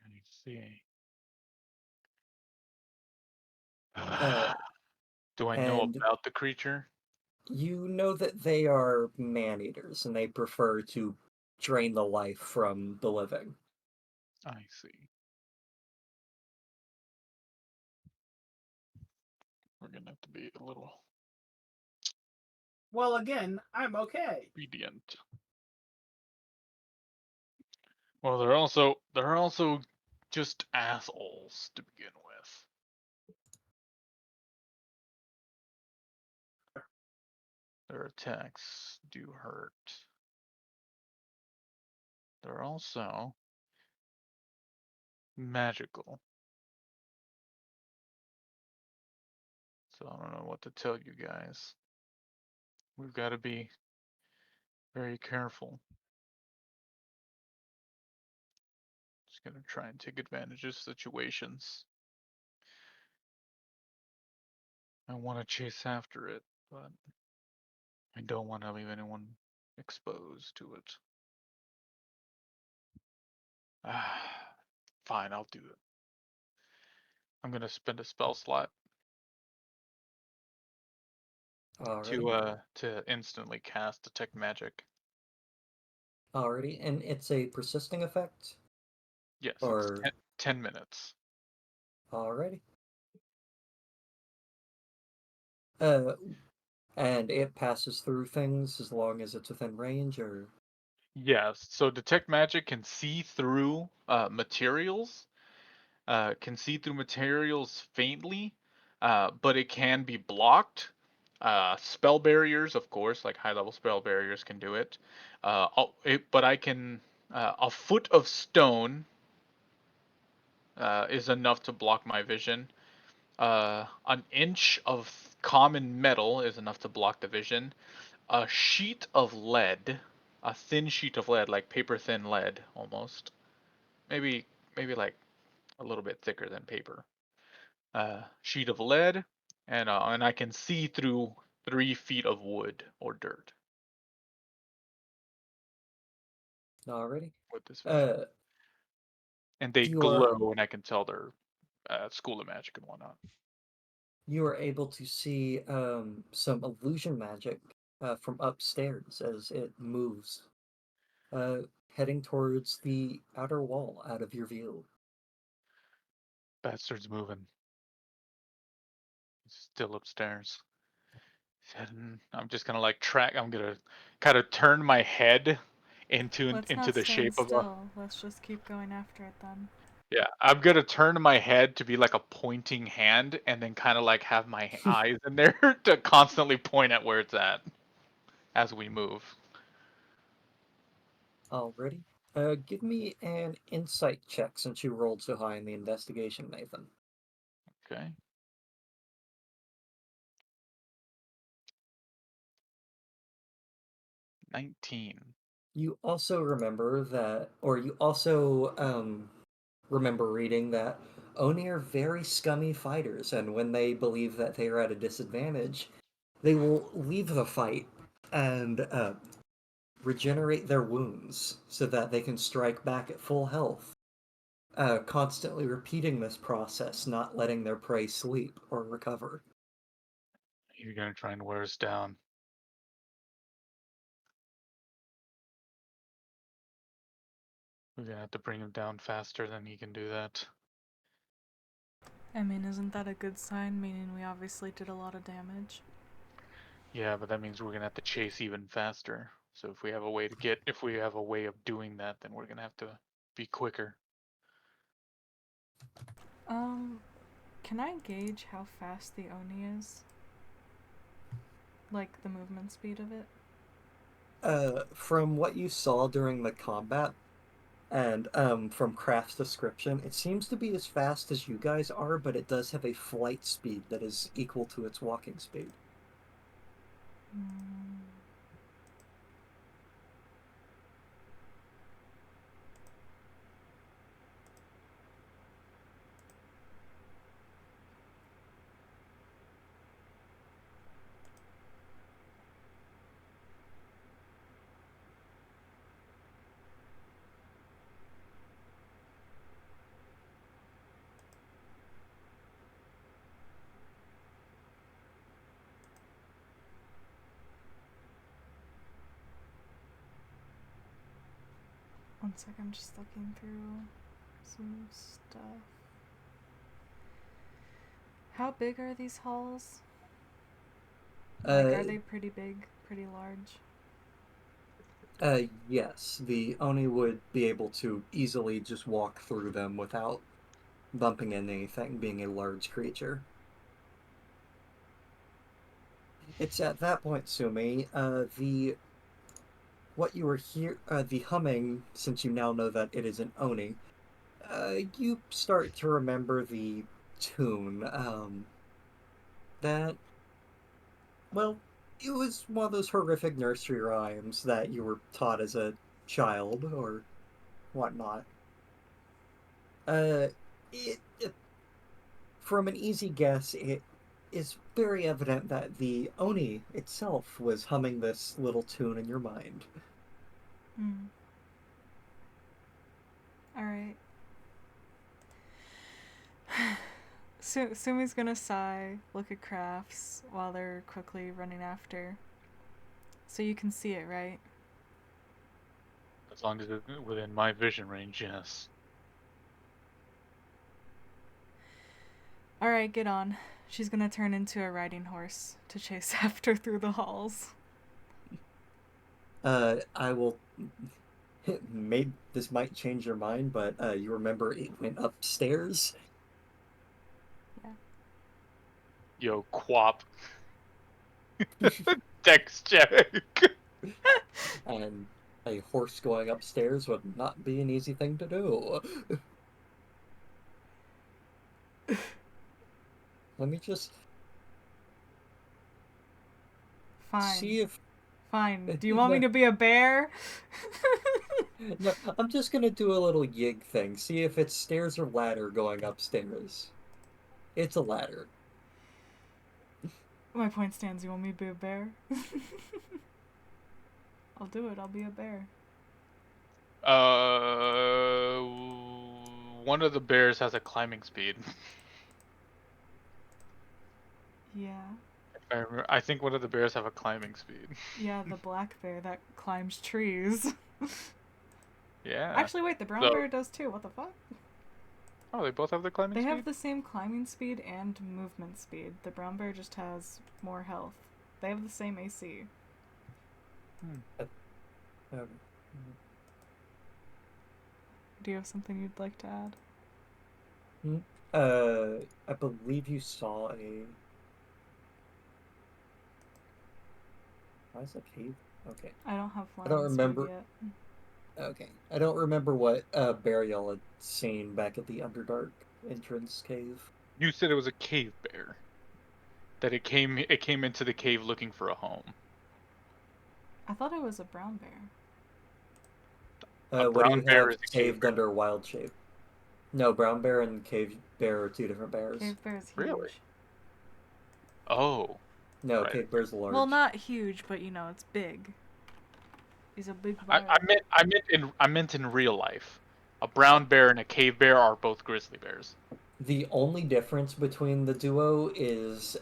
I see. Uh, Do I know and about the creature? you know that they are man-eaters and they prefer to drain the life from the living. I see. We're gonna have to be a little Well, again, I'm okay. obedient. Well, they're also just assholes to begin with. Their attacks do hurt. They're also magical. So I don't know what to tell you guys. We've got to be very careful. Just gonna try and take advantage of situations. I want to chase after it, but I don't want to leave anyone exposed to it. Ah, fine, I'll do it. I'm gonna spend a spell slot Already. to instantly cast detect magic. Already. And it's a persisting effect? Yes, it's Or 10 minutes. already. Uh, and it passes through things as long as it's within range, or Yes, so detect magic can see through materials, can see through materials faintly, but it can be blocked. Spell barriers, of course, like high level spell barriers can do it. But I can, a foot of stone is enough to block my vision. An inch of common metal is enough to block the vision. A sheet of lead, a thin sheet of lead, like paper thin lead almost. Maybe like a little bit thicker than paper. Sheet of lead, and I can see through 3 feet of wood or dirt. Alrighty. with this vision. And they you are glow, and I can tell they're School of Magic and whatnot. you are able to see some illusion magic from upstairs as it moves, uh, heading towards the outer wall out of your view. Bastard's moving. He's still upstairs. He's heading. I'm just gonna like track. I'm gonna kind of turn my head into Let's into not the stand shape of a. still. Let's just keep going after it then. Yeah, I'm gonna turn my head to be like a pointing hand, and then kind of like have my eyes in there to constantly point at where it's at as we move. Alrighty. Give me an insight check since you rolled so high in the investigation, Nathan. Okay. $19. You also remember that, or you also remember reading that Oni are very scummy fighters, and when they believe that they are at a disadvantage, they will leave the fight and regenerate their wounds so that they can strike back at full health, constantly repeating this process, not letting their prey sleep or recover. You're gonna try and wear us down. We're gonna have to bring him down faster than he can do that. I mean, isn't that a good sign? Meaning we obviously did a lot of damage. Yeah, but that means we're gonna have to chase even faster. So if we have a way of doing that, then we're gonna have to be quicker. Can I gauge how fast the Oni is? Like the movement speed of it? From what you saw during the combat, and from Kraft's description, it seems to be as fast as you guys are, but it does have a flight speed that is equal to its walking speed. Mm. One sec, I'm just looking through some stuff. How big are these halls? Like, are they pretty big, pretty large? Yes, the Oni would be able to easily just walk through them without bumping into anything, being a large creature. It's at that point, Sumi, the what you were here, the humming, since you now know that it is an Oni, you start to remember the tune, that, well, it was one of those horrific nursery rhymes that you were taught as a child or whatnot. Uh, from an easy guess, it is very evident that the Oni itself was humming this little tune in your mind. Hmm. Alright. Sumi's gonna sigh, look at Crafts while they're quickly running after. So you can see it, right? As long as it's within my vision range, yes. Alright, get on. She's gonna turn into a riding horse to chase after through the halls. I will. Maybe this might change your mind, but you remember it went upstairs? Yeah. Yo, Quap. Dex check. And a horse going upstairs would not be an easy thing to do. Let me just Fine. see if. Fine. Do you want me to be a bear? No, I'm just gonna do a little yig thing. See if it's stairs or ladder going upstairs. It's a ladder. My point stands. You want me to be a bear? I'll do it. I'll be a bear. One of the bears has a climbing speed. Yeah. I think one of the bears have a climbing speed. Yeah, the black bear that climbs trees. Yeah. Actually, wait, the brown So, bear does too. What the fuck? oh, they both have the climbing They speed? have the same climbing speed and movement speed. The brown bear just has more health. They have the same AC. Um, Do you have something you'd like to add? I believe you saw a. Why is that cave? Okay. I don't have I don't flying speed remember. yet. Okay. I don't remember what burial had seen back at the Underdark entrance cave. You said it was a cave bear. That it came into the cave looking for a home. I thought it was a brown bear. A What do brown you bear have is a cave saved bear. under wild shape? No, brown bear and cave bear are two different bears. Cave bear is huge. Really? Oh. No, Right. cave bear's large. Well, not huge, but you know, it's big. He's a big bear. I meant in real life. A brown bear and a cave bear are both grizzly bears. The only difference between the duo is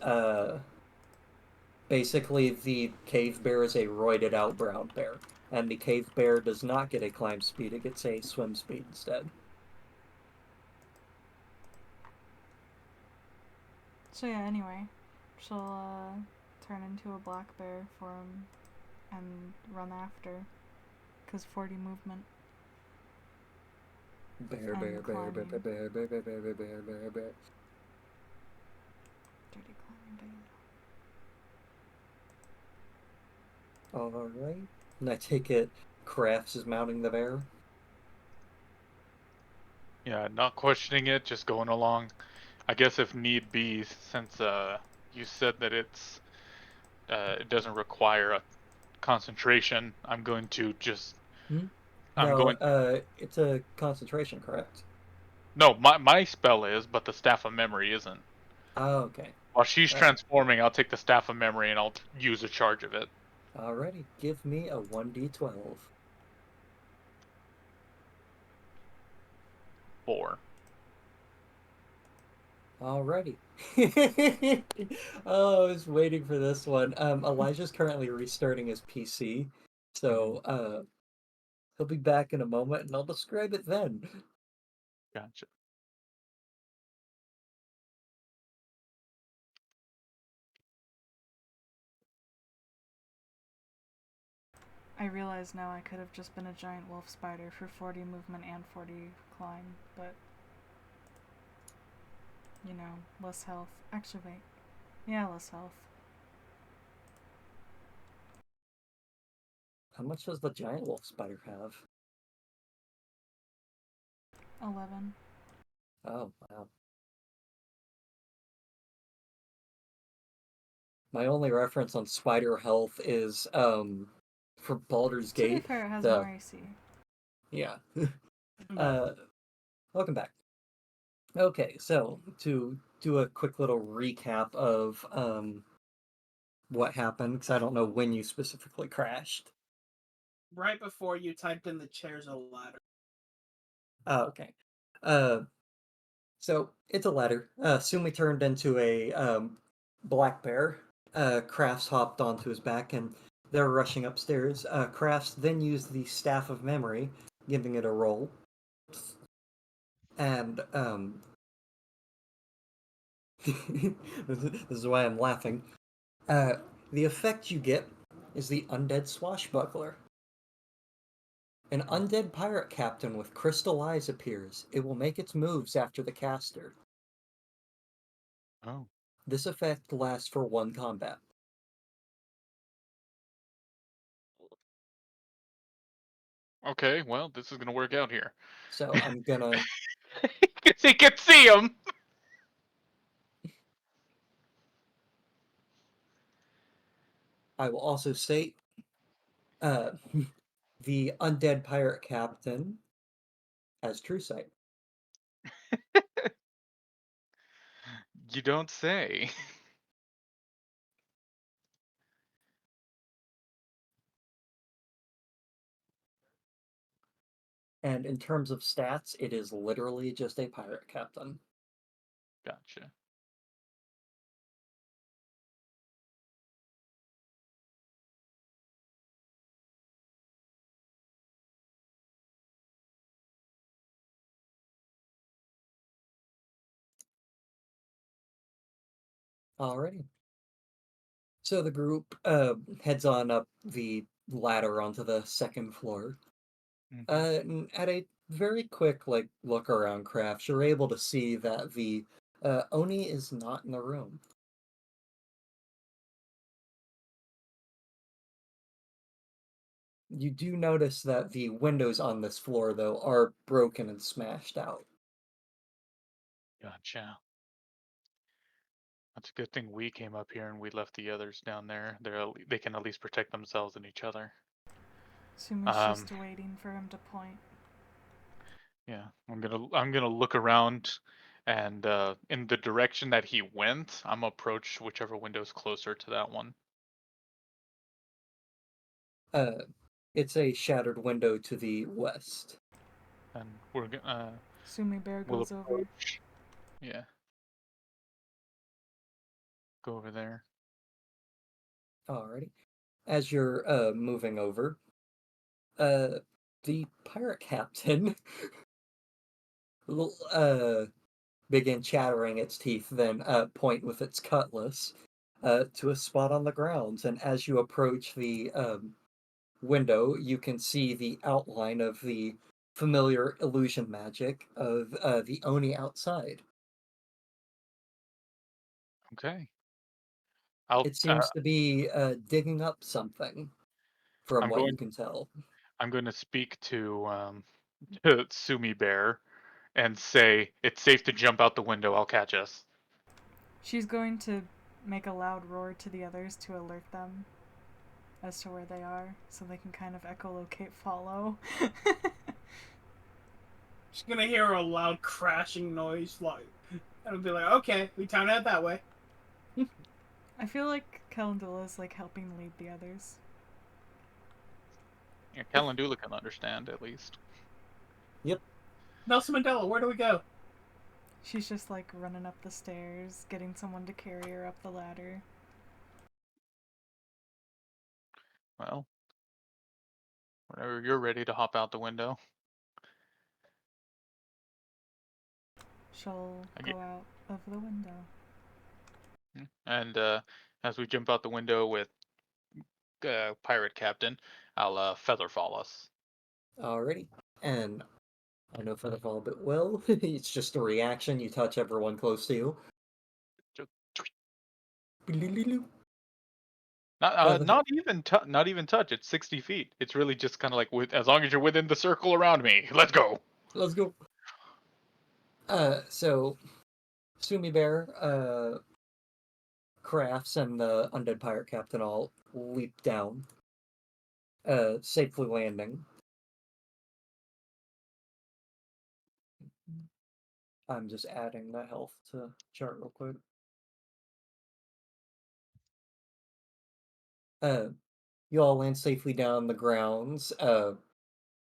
basically the cave bear is a roided out brown bear, and the cave bear does not get a climb speed; it gets a swim speed instead. So yeah, anyway, she'll turn into a black bear for him and run after. 'Cause 40 movement. Bear, bear, And bear, bear, bear, climbing. bear, bear, bear, bear, bear, bear, bear. Dirty climbing dude. All right. And I take it Crafts is mounting the bear. Yeah, not questioning it, just going along. I guess if need be, since you said that it doesn't require a concentration, I'm going to just I'm No, going it's a concentration, correct? No, my spell is, but the staff of memory isn't. Oh, okay. While she's Uh, transforming, I'll take the staff of memory and I'll use a charge of it. Alrighty, give me a 1d12. 4. Alrighty. Oh, I was waiting for this one. Elijah's currently restarting his PC, so he'll be back in a moment, and I'll describe it then. Gotcha. I realize now I could have just been a giant wolf spider for 40 movement and 40 climb, but you know, less health. Actually, wait. Yeah, less health. How much does the giant wolf spider have? 11. Oh, wow. My only reference on spider health is for Baldur's To be Gate. fair, it has The more AC. yeah. But Welcome back. Okay, so to do a quick little recap of what happened, because I don't know when you specifically crashed. right before you typed in the chair's a ladder. Oh, okay. So it's a ladder. Sumi turned into a black bear. Crafts hopped onto his back, and they're rushing upstairs. Crafts then used the staff of memory, giving it a roll. And this is why I'm laughing. The effect you get is the undead swashbuckler. An undead pirate captain with crystal eyes appears. It will make its moves after the caster. Oh. This effect lasts for one combat. Okay, well, this is gonna work out here. So I'm gonna. Because he can see him! I will also state uh, the undead pirate captain has true sight. You don't say. And in terms of stats, it is literally just a pirate captain. Gotcha. Alrighty. So the group heads on up the ladder onto the second floor. And at a very quick look around crafts, you're able to see that the Oni is not in the room. You do notice that the windows on this floor, though, are broken and smashed out. Gotcha. That's a good thing we came up here and we left the others down there. They can at least protect themselves and each other. Sumi's just waiting for him to point. Yeah, I'm gonna look around, and in the direction that he went, I'm approach whichever window's closer to that one. It's a shattered window to the west. And we're gonna Sumi Bear we'll goes over. approach. Yeah. Go over there. Alrighty. As you're moving over, the pirate captain will begin chattering its teeth, then point with its cutlass to a spot on the grounds. And as you approach the window, you can see the outline of the familiar illusion magic of the Oni outside. Okay. It seems to be digging up something, from I'm what you going. can tell. I'm going to speak to to Sumi Bear, and say it's safe to jump out the window. I'll catch us. She's going to make a loud roar to the others to alert them as to where they are, so they can kind of echolocate follow. She's gonna hear a loud crashing noise, like, and it'll be like, okay, we time it out that way. I feel like Calendula's like helping lead the others. Yeah, Calendula can understand at least. Yep. Nelson Mandela, where do we go? She's just like running up the stairs, getting someone to carry her up the ladder. Well, whenever you're ready to hop out the window. She'll go out of the window. And as we jump out the window with Pirate Captain, I'll featherfall us. Alrighty. And I know Featherfall a bit well. It's just a reaction. You touch everyone close to you. Not even touch. It's 60 feet. It's really just kind of like as long as you're within the circle around me. Let's go. Let's go. So Sumi Bear, Crafts, and the undead pirate captain all leap down, safely landing. I'm just adding the health to chart real quick. You all land safely down the grounds.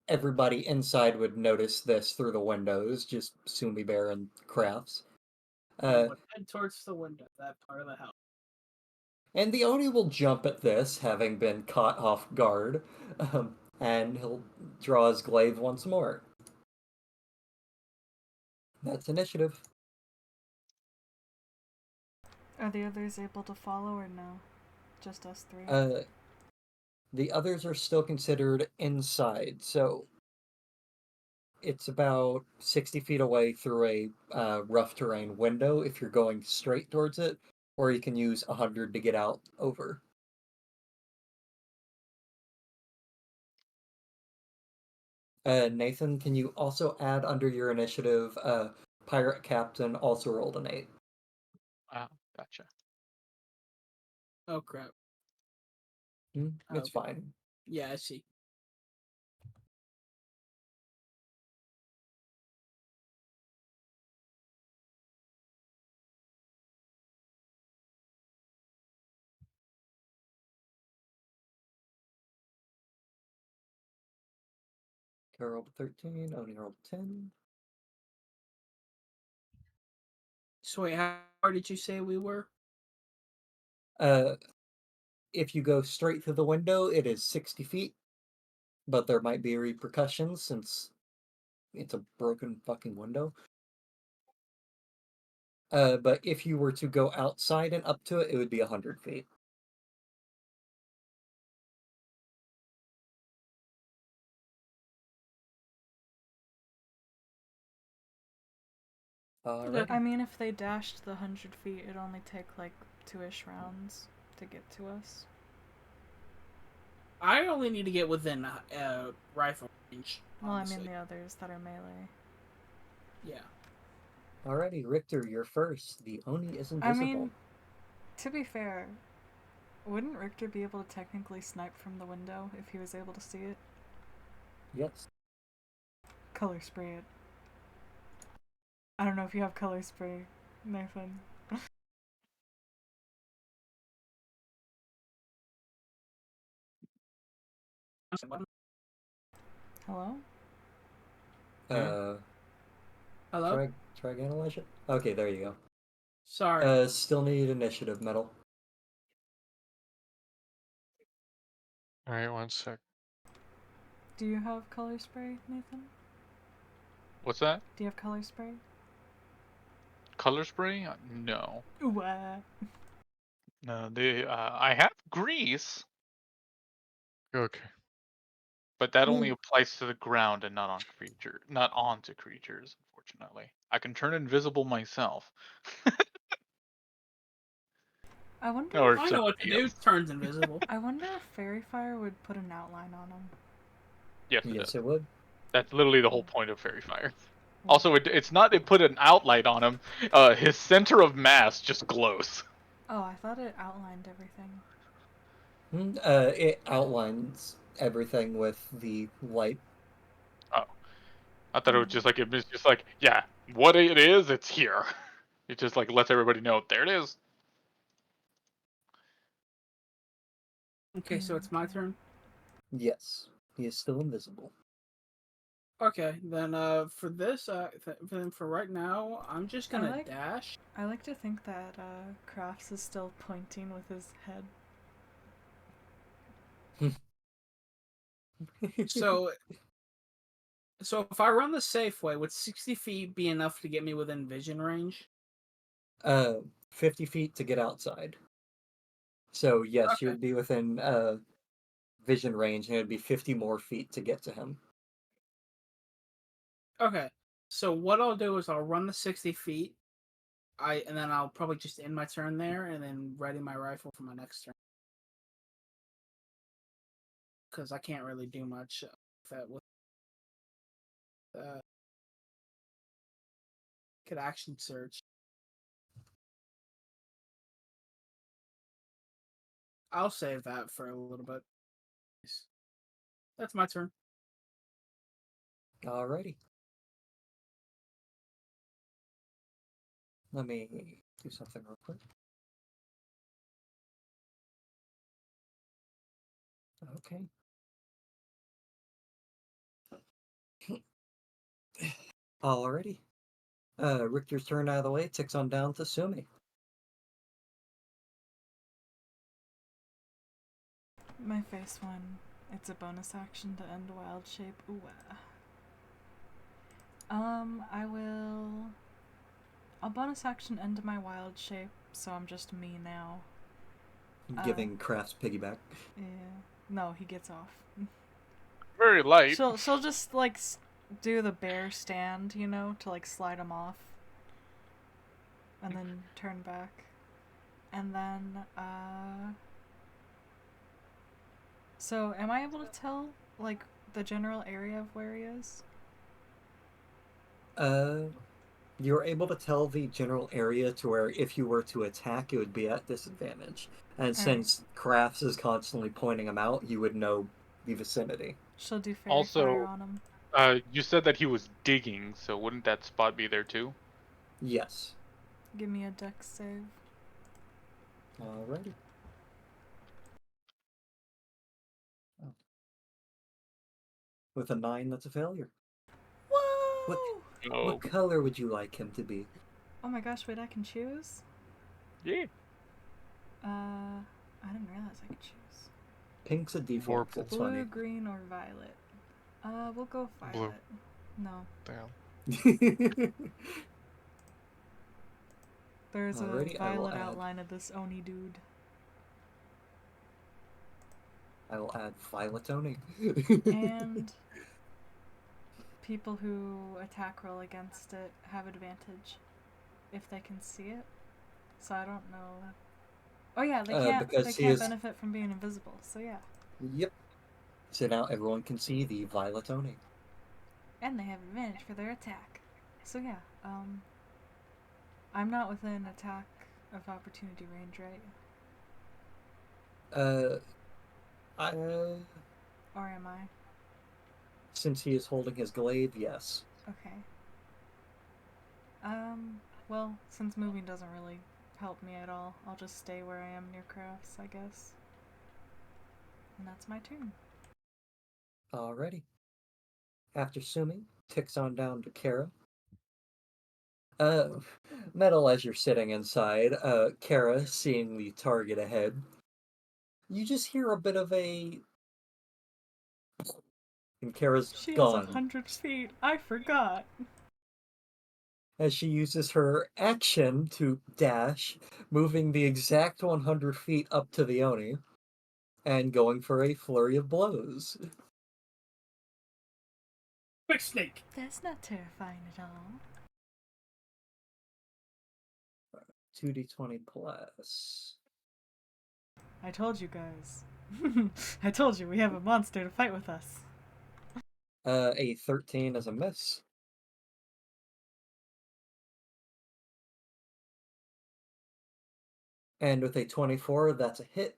Everybody inside would notice this through the windows, just Sumi Bear and Crafts. Head towards the window, that part of the house. And the Oni will jump at this, having been caught off guard, and he'll draw his glaive once more. That's initiative. Are the others able to follow or no? Just us three? The others are still considered inside, so it's about 60 feet away through a rough terrain window if you're going straight towards it, or you can use 100 to get out over. Nathan, can you also add under your initiative, Pirate Captain also rolled an 8? Ah, gotcha. Oh crap. It's fine. Yeah, I see. Kara rolled a 13, Oni rolled a 10. So wait, how far did you say we were? If you go straight through the window, it is 60 feet, but there might be repercussions since it's a broken fucking window. But if you were to go outside and up to it, it would be 100 feet. Alright. I mean, if they dashed the 100 feet, it'd only take like 2-ish rounds to get to us. I only need to get within rifle range. Well, Honestly. I mean the others that are melee. Yeah. Alrighty, Richter, you're first. The Oni is invisible. I mean, to be fair, wouldn't Richter be able to technically snipe from the window if he was able to see it? Yes. Color spray it. I don't know if you have color spray, Nathan. Hello? Hello? Try again, Elijah? Okay, there you Sorry. go. Still need initiative medal. Alright, 1 sec. Do you have color spray, Nathan? What's that? Do you have color spray? Color spray? No. Ooh, No, I have grease, Okay. but that only applies to the ground and not onto creatures, unfortunately. I can turn invisible myself. I wonder. Or I know what to somebody do. else. Turns invisible. I wonder if fairy fire would put an outline on him. Yes, it Yes, does. it would. That's literally the whole point of fairy fire. Also, it's not it put an outline on him. His center of mass just glows. Oh, I thought it outlined everything. It outlines everything with the light. Oh, I thought it was just like yeah, what it is, it's here. It just like lets everybody know there it is. Okay, so it's my turn. Yes, he is still invisible. Okay, then for this, then for right now, I'm just gonna dash. I like to think that Crafts is still pointing with his head. So if I run the safe way, would 60 feet be enough to get me within vision range? 50 feet to get outside. So yes, Okay. you'd be within vision range, and it'd be 50 more feet to get to him. Okay. So what I'll do is I'll run the 60 feet. And then I'll probably just end my turn there, and then ready my rifle for my next turn. Because I can't really do much with could action search. I'll save that for a little bit. That's my turn. Alrighty. Let me do something real quick. Okay. Alrighty. Richter's turn out of the way, ticks on down to Sumi. My face one. It's a bonus action to end wild shape. Ooh. I'll bonus action end my wild shape, so I'm just me now. Giving Crafts piggyback. Yeah. No, he gets off. Very light. She'll just like do the bear stand, you know, to like slide him off, and then turn back, and then So am I able to tell like the general area of where he is? You're able to tell the general area to where if you were to attack, it would be at disadvantage. And since Crafts is constantly pointing him out, you would know the vicinity. She'll do fairy fire on him. You said that he was digging, so wouldn't that spot be there too? Yes. Give me a dex save. Alrighty. With a 9, that's a failure. Whoa! No. What color would you like him to be? Oh my gosh, wait, I can choose? Yeah. I didn't realize I could choose. Pink's a default. Vorpal. It's Blue, funny. green, or violet? We'll go violet. Blue. No. Damn. There's Alrighty, a I will violet add. outline of this Oni dude. I will add Violet Oni. And people who attack roll against it have advantage if they can see it. So I don't know. Oh yeah, they can't. Because They he can't is- benefit from being invisible. So yeah, Yep. So now everyone can see the Violet Oni. and they have advantage for their attack. So yeah, I'm not within attack of opportunity range, right? Or am I? Since he is holding his glaive, yes. Okay. Well, since moving doesn't really help me at all, I'll just stay where I am near crafts, I guess. And that's my turn. Alrighty. After Sumi, ticks on down to Kara. Metal, as you're sitting inside, Kara, seeing the target ahead, you just hear a bit of a... And Kara's She has gone. 100 feet. I forgot. As she uses her action to dash, moving the exact 100 feet up to the Oni, and going for a flurry of blows. Quick snake. That's not terrifying at all. 2d20 plus. I told you guys. I told you we have a monster to fight with us. A 13 is a miss. And with a 24, that's a hit.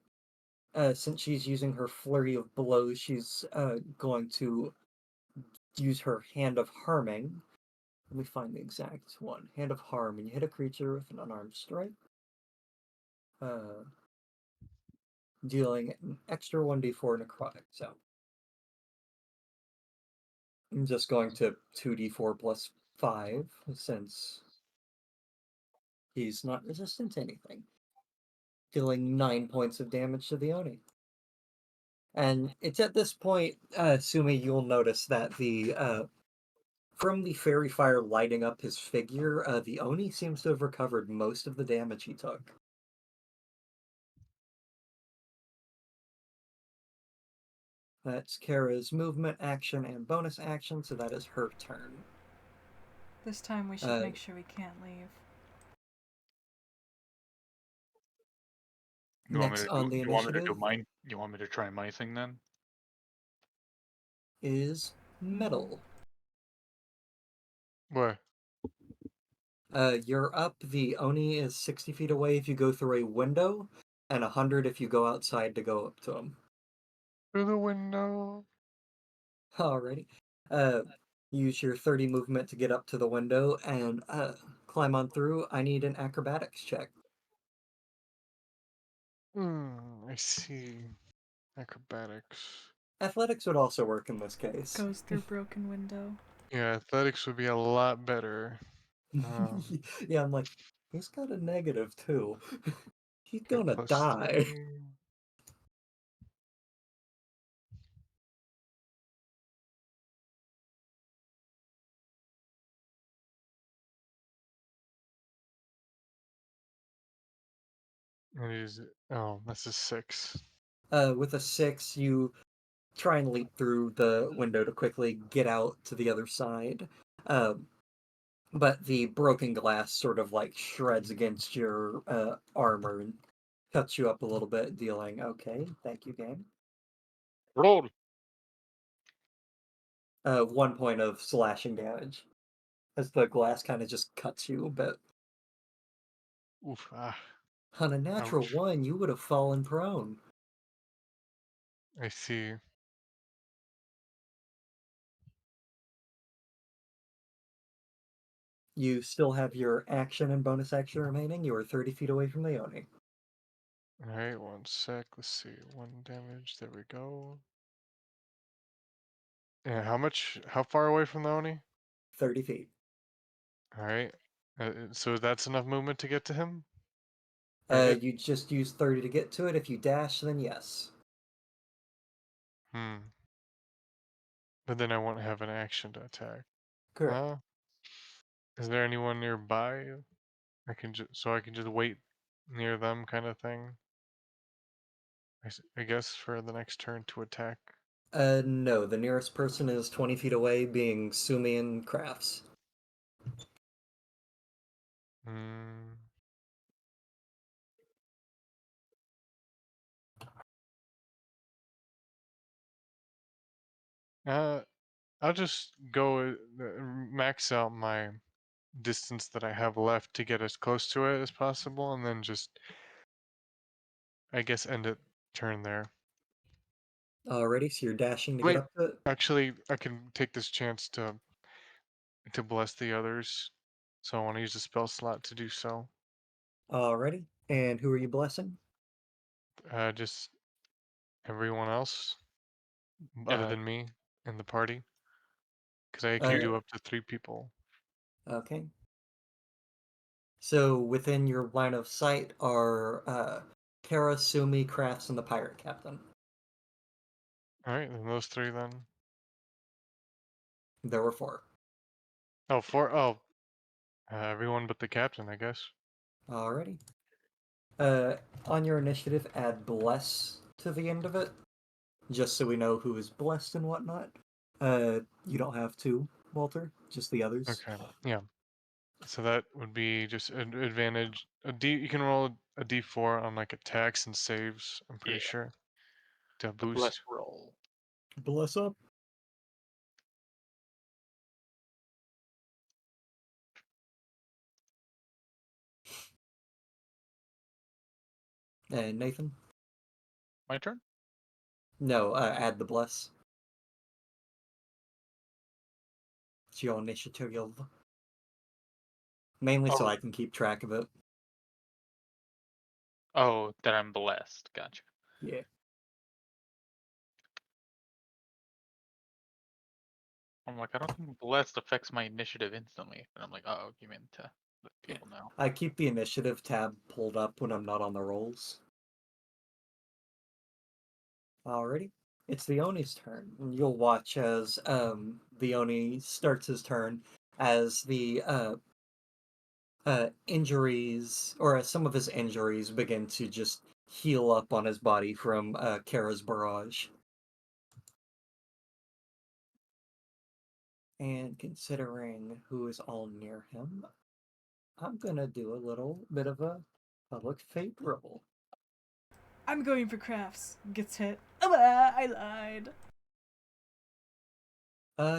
Since she's using her flurry of blows, she's going to use her Hand of Harming. Let me find the exact one. Hand of Harm, and you hit a creature with an unarmed strike. Dealing an extra 1d4 necrotic. So I'm just going to 2d4 plus 5, since he's not resistant to anything. Dealing 9 points of damage to the Oni. And it's at this point, Sumi, you'll notice that the from the fairy fire lighting up his figure, the Oni seems to have recovered most of the damage he took. That's Kara's movement, action, and bonus action, so that is her turn. This time we should make sure we can't leave. Next on the You want me to do initiative mine? You want me to try my thing then? is Metal. Where? You're up. The Oni is 60 feet away if you go through a window, and 100 if you go outside to go up to him. Through the window. Alrighty. Use your 30 movement to get up to the window and climb on through. I need an acrobatics check. I see. Acrobatics. Athletics would also work in this case. Goes through broken window. Yeah, athletics would be a lot better. Yeah, I'm like, he's got a negative too. He's Okay, gonna plus die. 3. And is oh, that's a 6. With a 6, you try and leap through the window to quickly get out to the other side. But the broken glass sort of like shreds against your armor and cuts you up a little bit, dealing, okay, thank you, game. Roll. 1 point of slashing damage. As the glass kind of just cuts you a bit. Oof, ah, On a natural ouch. 1, you would have fallen prone. I see. You still have your action and bonus action remaining. You are 30 feet away from the Oni. Alright, 1 sec. Let's see. 1 damage. There we go. Yeah, how far away from the Oni? 30 feet. Alright. So that's enough movement to get to him? Or hit? You just use 30 to get to it. If you dash, then yes. Hmm. But then I won't have an action to attack. Correct. Is there anyone nearby? I can just wait near them, kind of thing. I guess for the next turn to attack. No, the nearest person is 20 feet away, being Sumian Crafts. Hmm. I'll just go max out my distance that I have left to get as close to it as possible, and then just, I guess, end it turn there. Alrighty, so you're dashing to get Wait, up to it? actually, I can take this chance to bless the others, so I want to use a spell slot to do so. Alrighty. And who are you blessing? Just everyone else other than me in the party, because I can Uh, do up to 3 people. okay. So within your line of sight are Kara, Sumi, Crafts, and the pirate captain. All right, then those 3 then. There were 4. Oh, 4. Oh, everyone but the captain, I guess. Alrighty. On your initiative, add bless to the end of it, just so we know who is blessed and whatnot. You don't have to, Walter, just the others. Okay, yeah. So that would be just an advantage. You can roll a D4 on like attacks and saves. I'm pretty sure to The bless boost. roll. Bless up. And Nathan? My turn? No, add the bless. It's your initiative. Mainly so Oh, I can keep track of it. oh, that I'm blessed. Gotcha. Yeah. I'm like, I don't think blessed affects my initiative instantly. And I'm like, oh, you mean to let Yeah. people know. I keep the initiative tab pulled up when I'm not on the rolls. Alrighty. It's the Oni's turn. And you'll watch as the Oni starts his turn as the injuries, or as some of his injuries begin to just heal up on his body from Kara's barrage. And considering who is all near him, I'm gonna do a little bit of a public fate roll. I'm going for Crafts. Gets hit. Ah, I lied.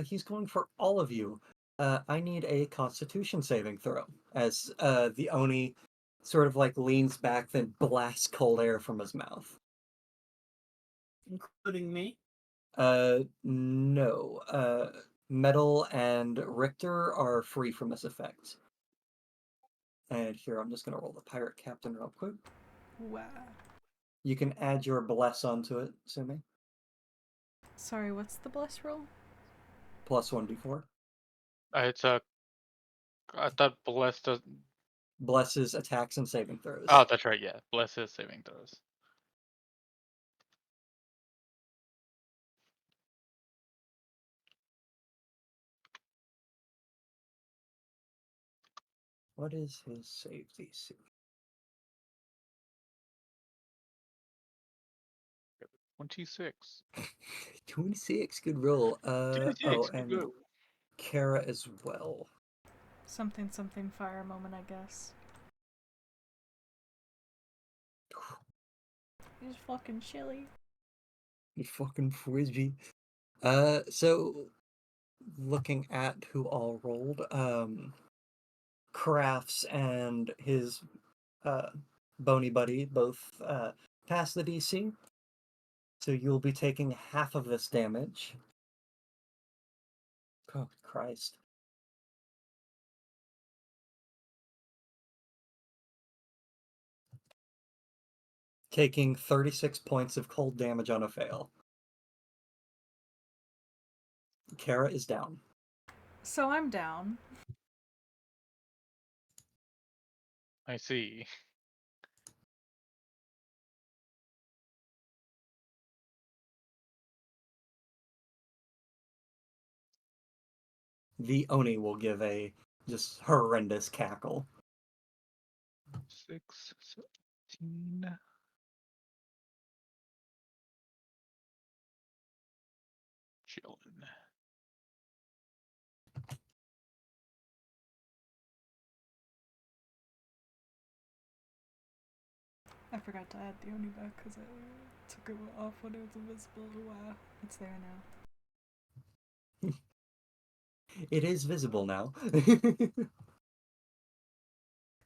He's going for all of you. I need a Constitution saving throw as the Oni sort of like leans back, then blasts cold air from his mouth. Including me. No. Metal and Richter are free from this effect. And here, I'm just gonna roll the pirate captain real quick. Wow. You can add your bless onto it, Sumi. Sorry, what's the bless roll? Plus 1d4. It's a. I thought blessed does. Blesses attacks and saving throws. Oh, that's right. Yeah, bless is saving throws. What is his save DC? 26. 26, good roll. 26. Good And go. Kara as well. Something something fire moment, I guess. He's fucking chilly. You fucking frisbee. So looking at who all rolled, Crafts and his uh bony buddy both passed the DC. So you'll be taking half of this damage. Oh Christ. Taking 36 points of cold damage on a fail. Kara is down. So I'm down. I see. The Oni will give a just horrendous cackle. 6, 17. Chillin'. I forgot to add the Oni back because I took it off when it was invisible. Wow, it's there now. It is visible now.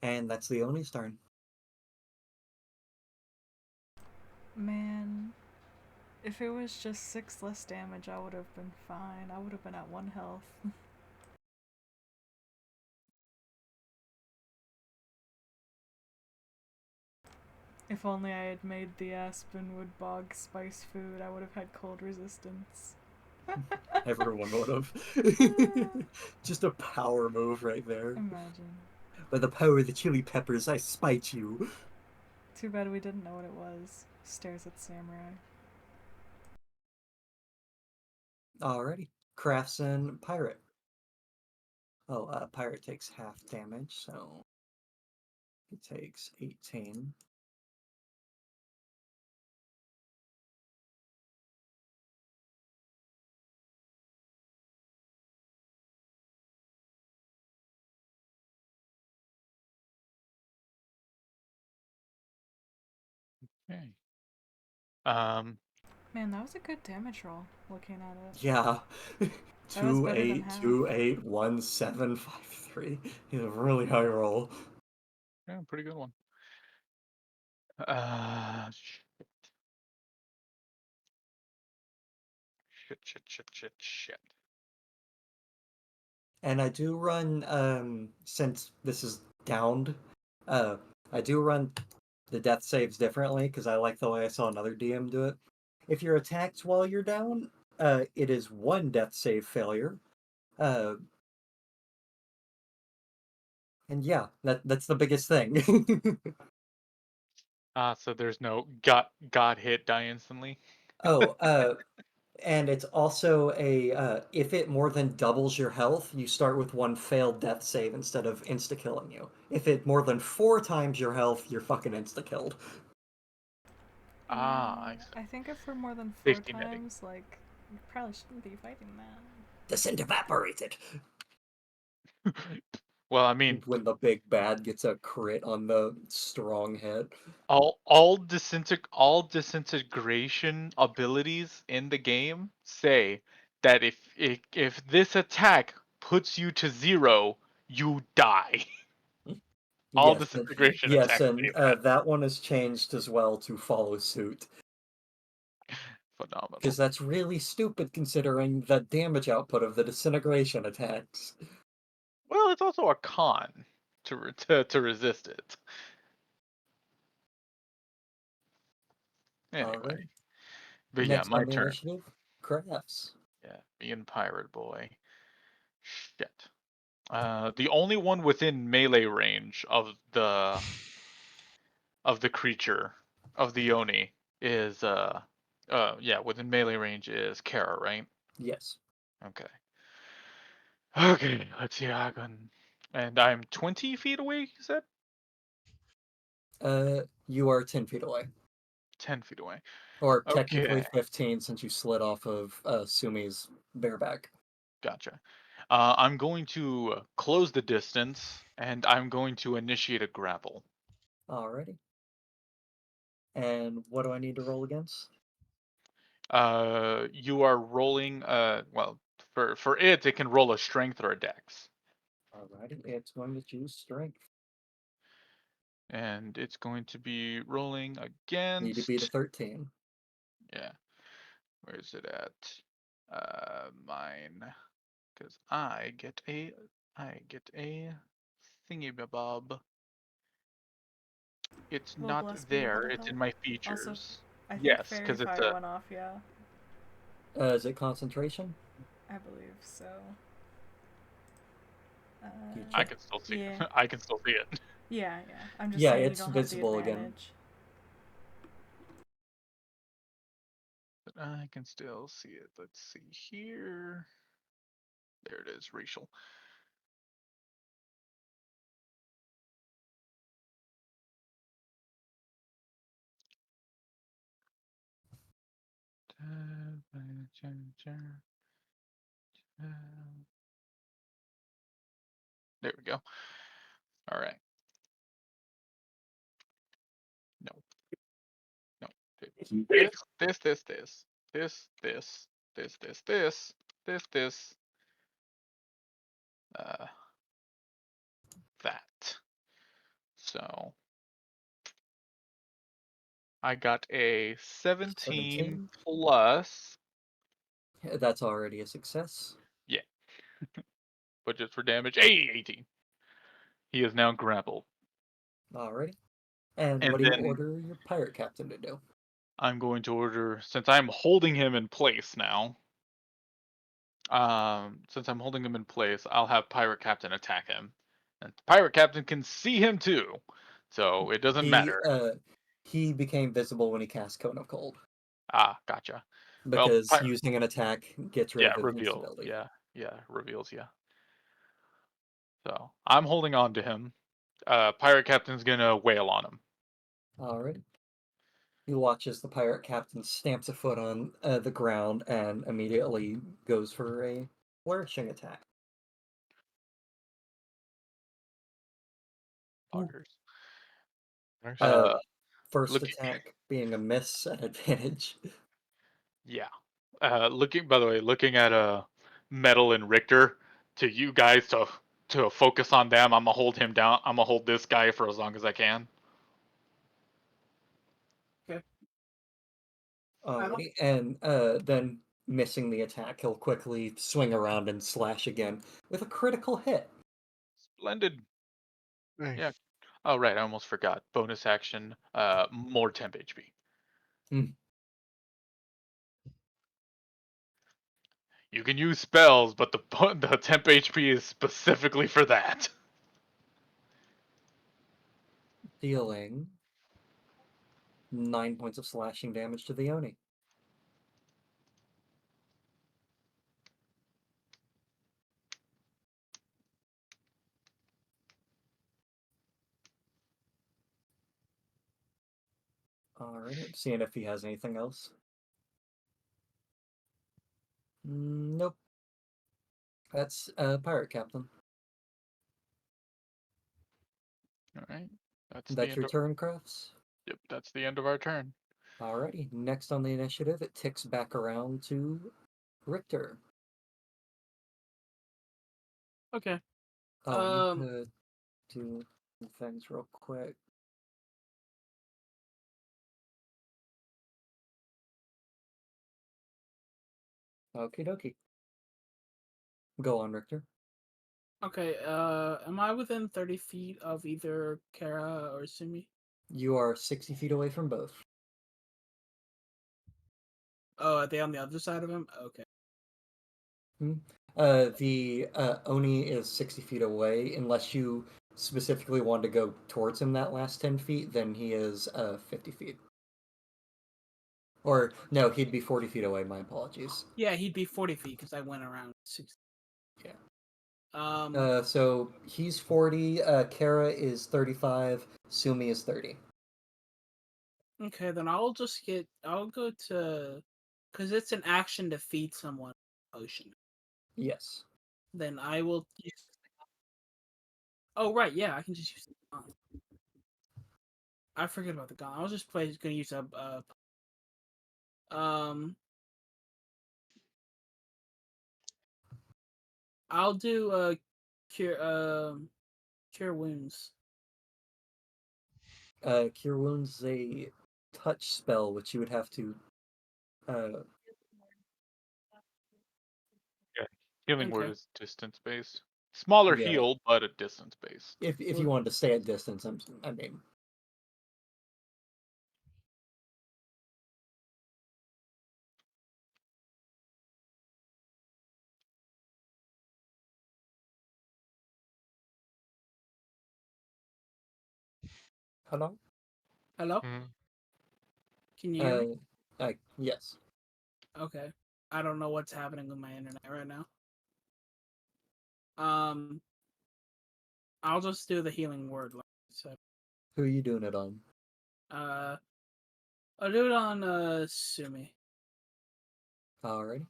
And that's the Oni's turn. Man, if it was just 6 less damage, I would have been fine. I would have been at 1 health. If only I had made the Aspenwood Bog spice food, I would have had cold resistance. Everyone would have. Just a power move right there. Imagine. By the power of the chili peppers, I spite you. Too bad we didn't know what it was. Stares at Samurai. Alrighty. Craftsman Pirate. Oh, Pirate takes half damage, so he takes 18. Okay. Man, that was a good damage roll, looking at it. Yeah. That was better than 2, 8, half. 2, 8, 1, 7, 5, 3. He's a really high roll. Yeah, pretty good one. Shit. And I do run, since this is downed, I do run the death saves differently because I like the way I saw another DM do it. If you're attacked while you're down, it is 1 death save failure. And yeah, that's the biggest thing. So there's no got hit, die instantly. Oh, and it's also if it more than doubles your health, you start with 1 failed death save instead of insta killing you. If it more than 4 times your health, you're fucking insta killed. I see. I think if we're more than 4 Safety netting. times, like, you probably shouldn't be fighting that. Disintevaporated. Well, I mean, When the big bad gets a crit on the strong hit. all disintegration abilities in the game say that if this attack puts you to 0, you die. All Yes, disintegration yes, attacks and say that. that one has changed as well to follow suit. Phenomenal. Because that's really stupid considering the damage output of the disintegration attacks. Well, it's also a con to resist it. Anyway, Alright. but yeah, Next on my the turn. initiative, Crafts. Yeah, being pirate boy. Shit. The only one within melee range of the creature of the Oni is yeah, within melee range is Kara, right? Yes. Okay. Okay, let's see how I can. And I'm 20 feet away, you said? You are 10 feet away. 10 feet away. Or technically Okay, 15 since you slid off of Sumi's bareback. gotcha. I'm going to close the distance and I'm going to initiate a grapple. Alrighty. And what do I need to roll against? You are rolling, well, for it can roll a strength or a dex. Alrighty, it's going to choose strength. And it's going to be rolling Need to beat a against. 13. Yeah. Where is it at? Mine. Because I get a thingy bob. It's Will not Bless be able there. to It's help? in my Also, features. I think Yes, Fairy because it's Fire a. went off, yeah. Is it concentration? I believe so. You I check. can still see Yeah. it. I can still see it. Yeah. I'm just Yeah, saying you it's don't have the visible again. advantage. But I can still see it. Let's see here. There it is, racial. There we go. All right. No. No. This. Uh, that. So I got a 17 17. plus. That's already a success. Yeah. But just for damage. Hey, 18. He is now grappled. Alrighty. And And what do you then order your pirate captain to do? I'm going to order, since I'm holding him in place now, since I'm holding him in place, I'll have Pirate Captain attack him. And Pirate Captain can see him too. So it doesn't He matter. he became visible when he cast Cone of Cold Ah, gotcha. Well, because using an attack gets rid yeah, of reveal. invincibility. Yeah, reveals, yeah. So I'm holding on to him. Pirate Captain's gonna wail on him. Alrighty. He watches the pirate captain stamps a foot on the ground and immediately goes for a flourishing attack. Buggers. Nice. First Looking, attack being a miss at advantage. yeah. By the way, looking at Metal and Richter, to you guys to focus on them, I'm gonna hold him down. I'm gonna hold this guy for as long as I can. Okay. Alrighty, and then missing the attack, he'll quickly swing around and slash again with a critical hit. Splendid. Nice. Yeah. Oh right, I almost forgot. Bonus action. More temp HP. Hmm. You can use spells, but the temp HP is specifically for that. Dealing 9 points of slashing damage to the Oni. Alright, seeing if he has anything else. Nope. That's Pirate Captain. All right. That's the That's end your of. turn, Crafts? Yep, that's the end of our turn. Alrighty, next on the initiative, it ticks back around to Richter. Okay. Oh, I need to do some things real quick. Okie dokie. Go on, Richter. Okay. Am I within 30 feet of either Kara or Sumi? You are 60 feet away from both. Oh, are they on the other side of him? Okay. The Oni is 60 feet away. Unless you specifically want to go towards him that last 10 feet, then he is 50 feet. Or, no, he'd be 40 feet away. My apologies. Yeah, he'd be 40 feet because I went around 60. Yeah. Um. So he's 40, Kara is 35, Sumi is 30. Okay, then I'll just get. I'll go to, because it's an action to feed someone potion. Yes. Then I will use. Oh right, yeah, I can just use the gun. I forget about the gun. I was just gonna use a. Um. I'll do cure cure wounds. Cure Wounds is a touch spell, which you would have to. Uh, Yeah. Healing word Okay. is distance based. Smaller yeah. heal, but a distance based. If you wanted to stay at distance, I mean. Hello? Hello? Mhm. Can you hear me? Yes. Okay. I don't know what's happening with my internet right now. Um, I'll just do the healing word. So, Who are you doing it on? uh, I'll do it on Sumi. Alrighty.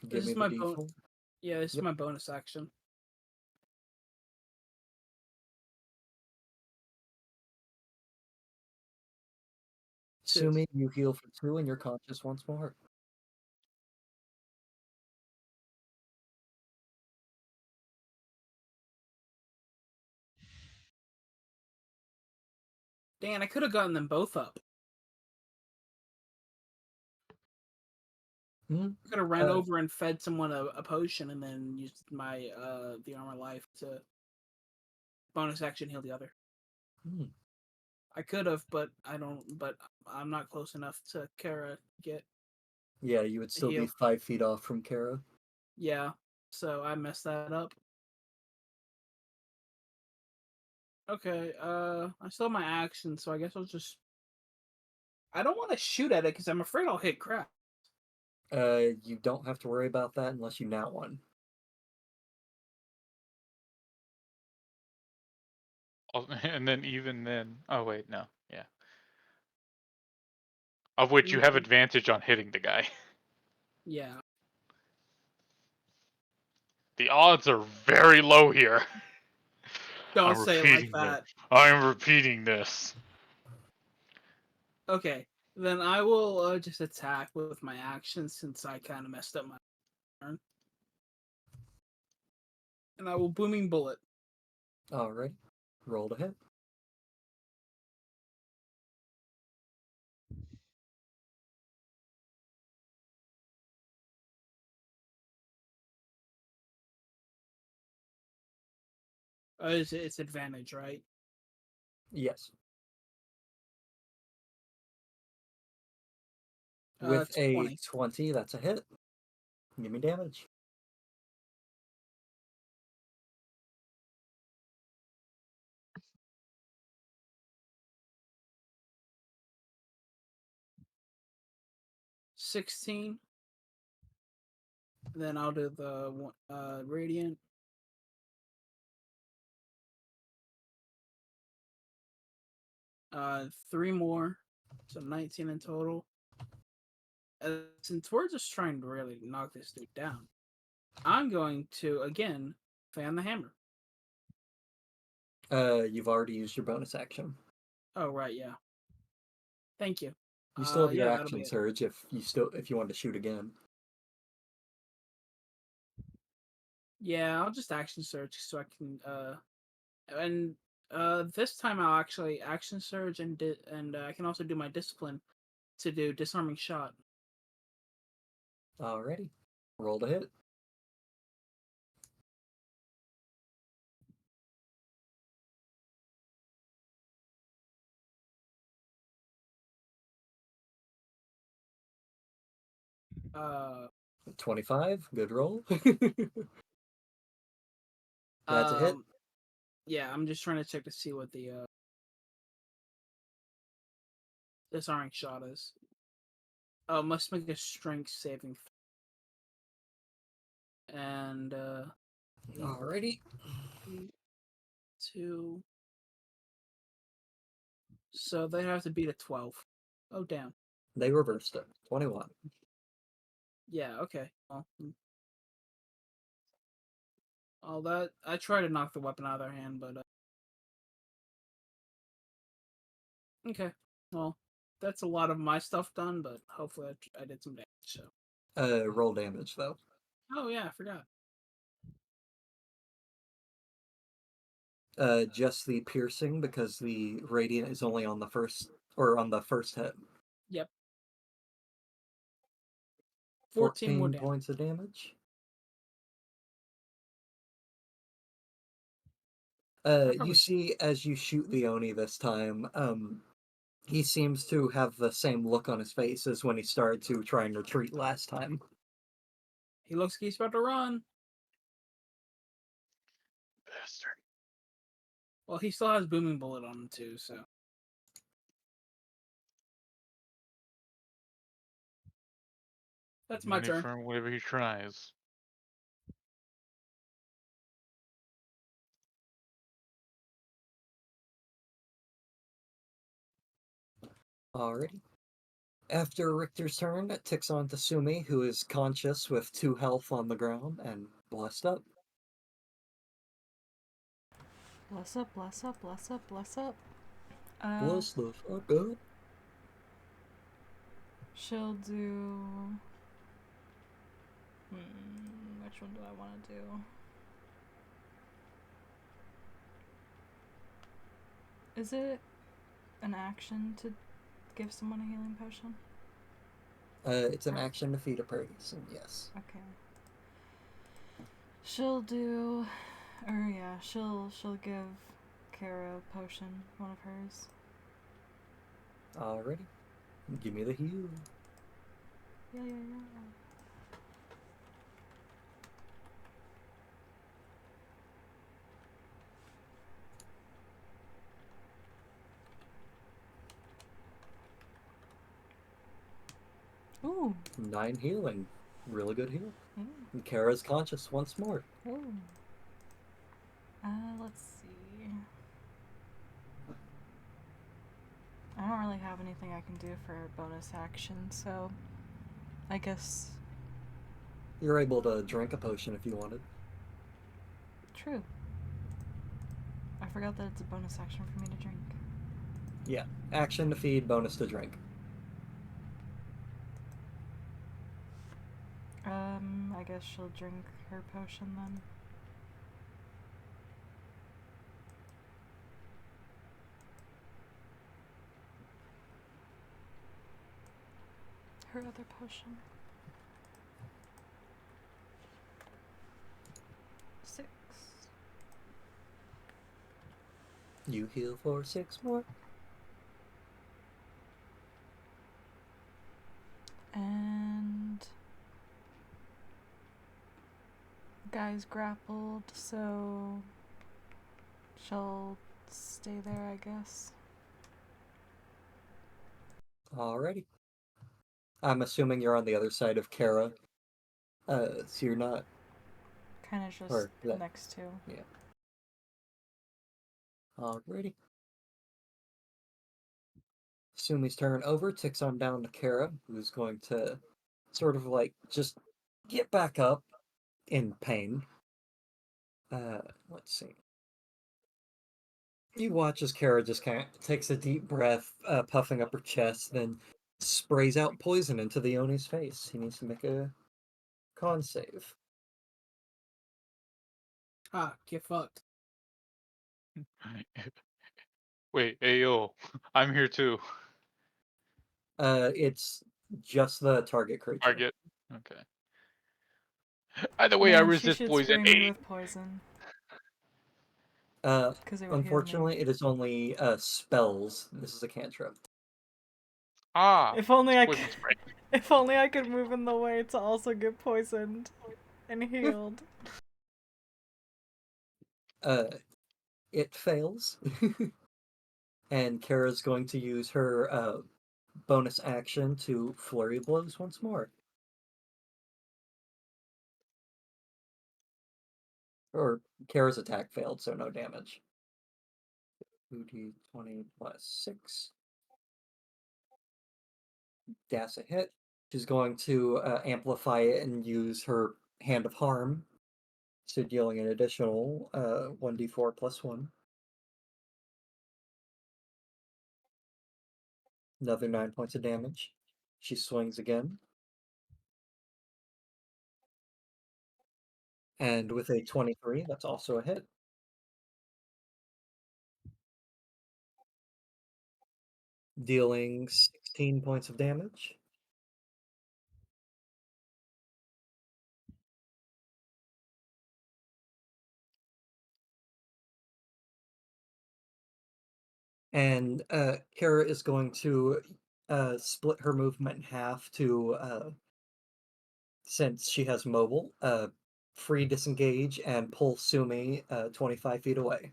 Give This me is the my bon. default. Yeah, this is Yep. my bonus action. Two. Sumi, you heal for 2 and you're conscious once more. Dan, I could have gotten them both up. Hmm? I could have ran over and fed someone a potion and then used my the armor life to bonus action heal the other. Hmm. I could have, but I don't. But I'm not close enough to Kara get Yeah, you would the still be heal. 5 feet off from Kara. Yeah, so I messed that up. Okay, I still have my action, so I guess I'll just. I don't want to shoot at it because I'm afraid I'll hit crap. You don't have to worry about that unless you nat one. And then even then, oh wait, no, yeah. Of which you have Mm, advantage on hitting the guy. yeah. The odds are very low here. Don't I'm say it like repeating this. that. I'm repeating this. Okay, then I will just attack with my action since I kind of messed up my turn, and I will booming bullet. Alright. Roll to hit. It's advantage, right? Yes. With a 20. 20, that's a hit. Give me damage. $16. Then I'll do the radiant. Three more, so 19 in total. Since we're just trying to really knock this dude down, I'm going to again fan the hammer. You've already used your bonus action. Oh right, yeah. Thank you. You still have your Yeah, that'll be action it. surge if you want to shoot again. Yeah, I'll just action search so I can and this time I'll actually action surge and I can also do my discipline to do disarming shot. Alrighty. Roll to hit. Uh 25. Good roll. That's a hit. yeah, I'm just trying to check to see what the disarming shot is. Oh, must make a strength saving and Alrighty. 2. So they have to beat a 12. Oh damn. They reversed it. 21. Yeah. Okay. Well, all that I try to knock the weapon out of their hand, but okay. Well, that's a lot of my stuff done, but hopefully I did some damage. So. Roll damage though. Oh yeah, I forgot. Just the piercing because the radiant is only on the first hit. Yep. 14 more 14 damage. points of damage. You see as you shoot the Oni this time, he seems to have the same look on his face as when he started to try and retreat last time. He looks like he's about to run. Bastard. Well, he still has booming bullet on him too, so. That's my Ready turn. for whatever he tries. Alrighty. After Richter's turn, it ticks on to Sumi, who is conscious with 2 health on the ground and blessed up. Bless up, bless up, bless up, bless up. Bless the fuck up. She'll do. Which one do I want to do? Is it an action to give someone a healing potion? It's an action to feed a person, yes. Okay. She'll do, she'll give Kara a potion, one of hers. Alrighty. Give me the heal. Yeah. Ooh. 9 healing. Really good heal. Ooh. And Kara's conscious once more. Ooh. Let's see. I don't really have anything I can do for a bonus action, so I guess You're able to drink a potion if you wanted. true. I forgot that it's a bonus action for me to drink. Yeah. Action to feed, bonus to drink. I guess she'll drink her potion then. Her other potion. 6. You heal for 6 more. And guy's grappled, so she'll stay there, I guess. Alrighty. I'm assuming you're on the other side of Kara. So you're not... Kind of just Or that. next to. Yeah. Alrighty. Sumi's turn over, ticks on down to Kara, who's going to sort of like just get back up in pain. Let's see. You watch as Kara just kind of takes a deep breath, puffing up her chest, then sprays out poison into the Oni's face. He needs to make a con save. Get fucked. Wait, Ayo, I'm here too. It's just the target creature. Target. Okay. Either way, I Man, she resist should poison. spray me with poison. Because it would Unfortunately, heal me. it is only spells. This is a cantrip. Ah. If only I Poison could. spray. If only I could move in the way to also get poisoned and healed. It fails. And Kara's going to use her bonus action to flurry blows once more. Or Kara's attack failed, so no damage. 2d20 plus 6. That's a hit. She's going to amplify it and use her Hand of Harm, so dealing an additional 1d4 plus 1. Another 9 points of damage. She swings again. And with a 23, that's also a hit. Dealing 16 points of damage. And Kara is going to split her movement in half to, since she has mobile, free disengage and pull Sumi 25 feet away.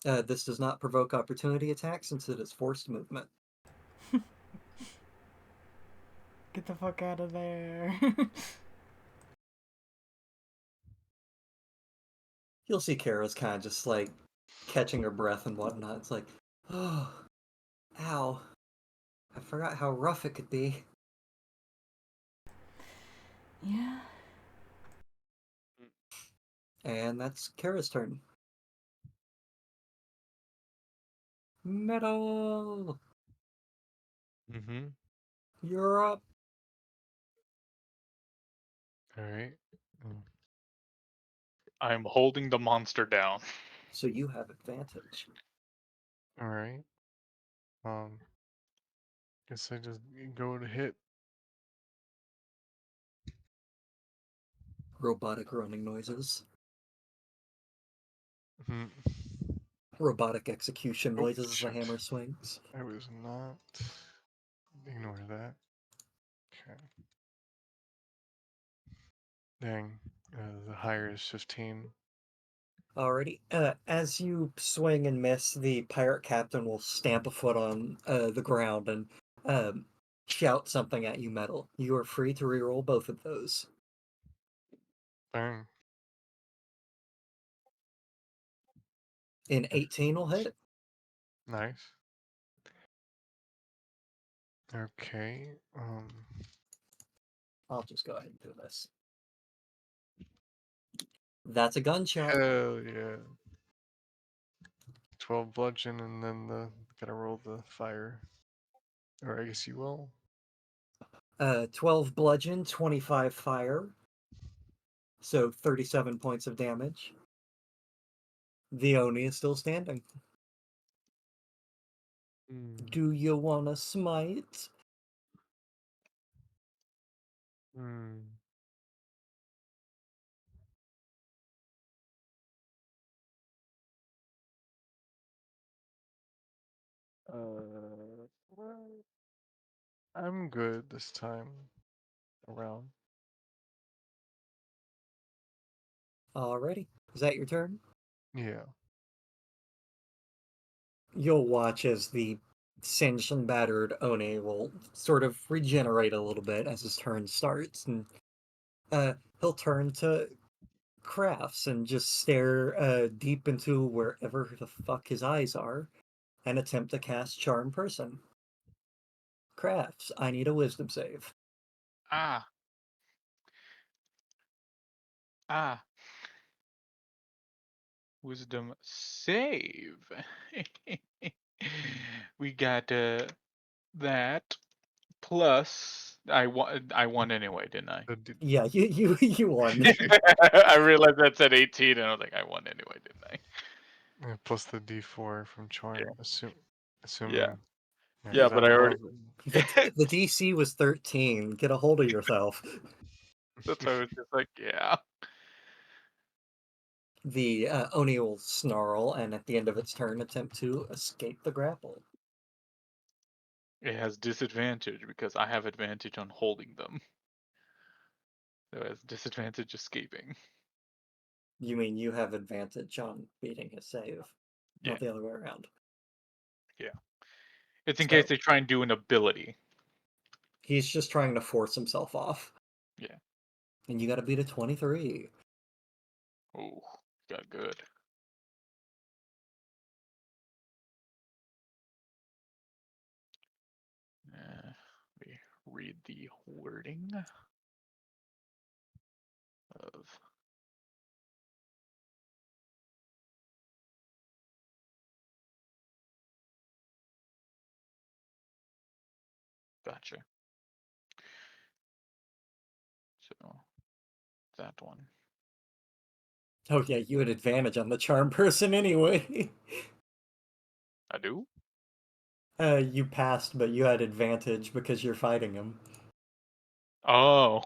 This does not provoke opportunity attacks since it is forced movement. Get the fuck out of there. You'll see Kara's kind of just like catching her breath and whatnot. It's like, oh, ow. I forgot how rough it could be. Yeah. And that's Kara's turn. Metal! Mm-hmm. You're up. Alright. I'm holding the monster down. So you have advantage. Alright. Guess I just go to hit. Robotic running noises. Mhm. Robotic execution Oh, noises as the shit. hammer swings. I was not. Ignore that. Okay. Dang. The higher is 15. Alrighty. As you swing and miss, the pirate captain will stamp a foot on the ground and um, shout something at you, Metal. You are free to reroll both of those. Bang. In 18 will hit. Nice. Okay. I'll just go ahead and do this. That's a gunshot. Hell yeah. 12 bludgeon and then gotta roll the fire. Or I guess you will. 12 bludgeon, 25 fire. So 37 points of damage. The Oni is still standing. Mm. Do you want to smite? Mm. Well, I'm good this time around. Alrighty. Is that your turn? Yeah. You'll watch as the singed and battered Oni will sort of regenerate a little bit as his turn starts, and he'll turn to Crafts and just stare deep into wherever the fuck his eyes are and attempt to cast Charm Person. Crafts, I need a wisdom save. Ah. Ah. Wisdom save. We got that plus I won anyway, didn't I? Yeah, you won. I realized that said 18 and I was like, I won anyway, didn't I? Plus the D4 from Charm. Assuming. Yeah, 'Cause but I already The DC was 13. Get a hold of yourself. that's why I was just like, yeah. The Oni will snarl and at the end of its turn attempt to escape the grapple. It has disadvantage because I have advantage on holding them. So it has disadvantage escaping. You mean you have advantage on beating his save, Yeah, not the other way around. yeah. It's in So case they try and do an ability. he's just trying to force himself off. Yeah. And you gotta beat a 23. Oh, got good. Let me read the wording of gotcha. So that one. Oh yeah, you had advantage on the charm person anyway. I do? You passed, but you had advantage because you're fighting him. Oh.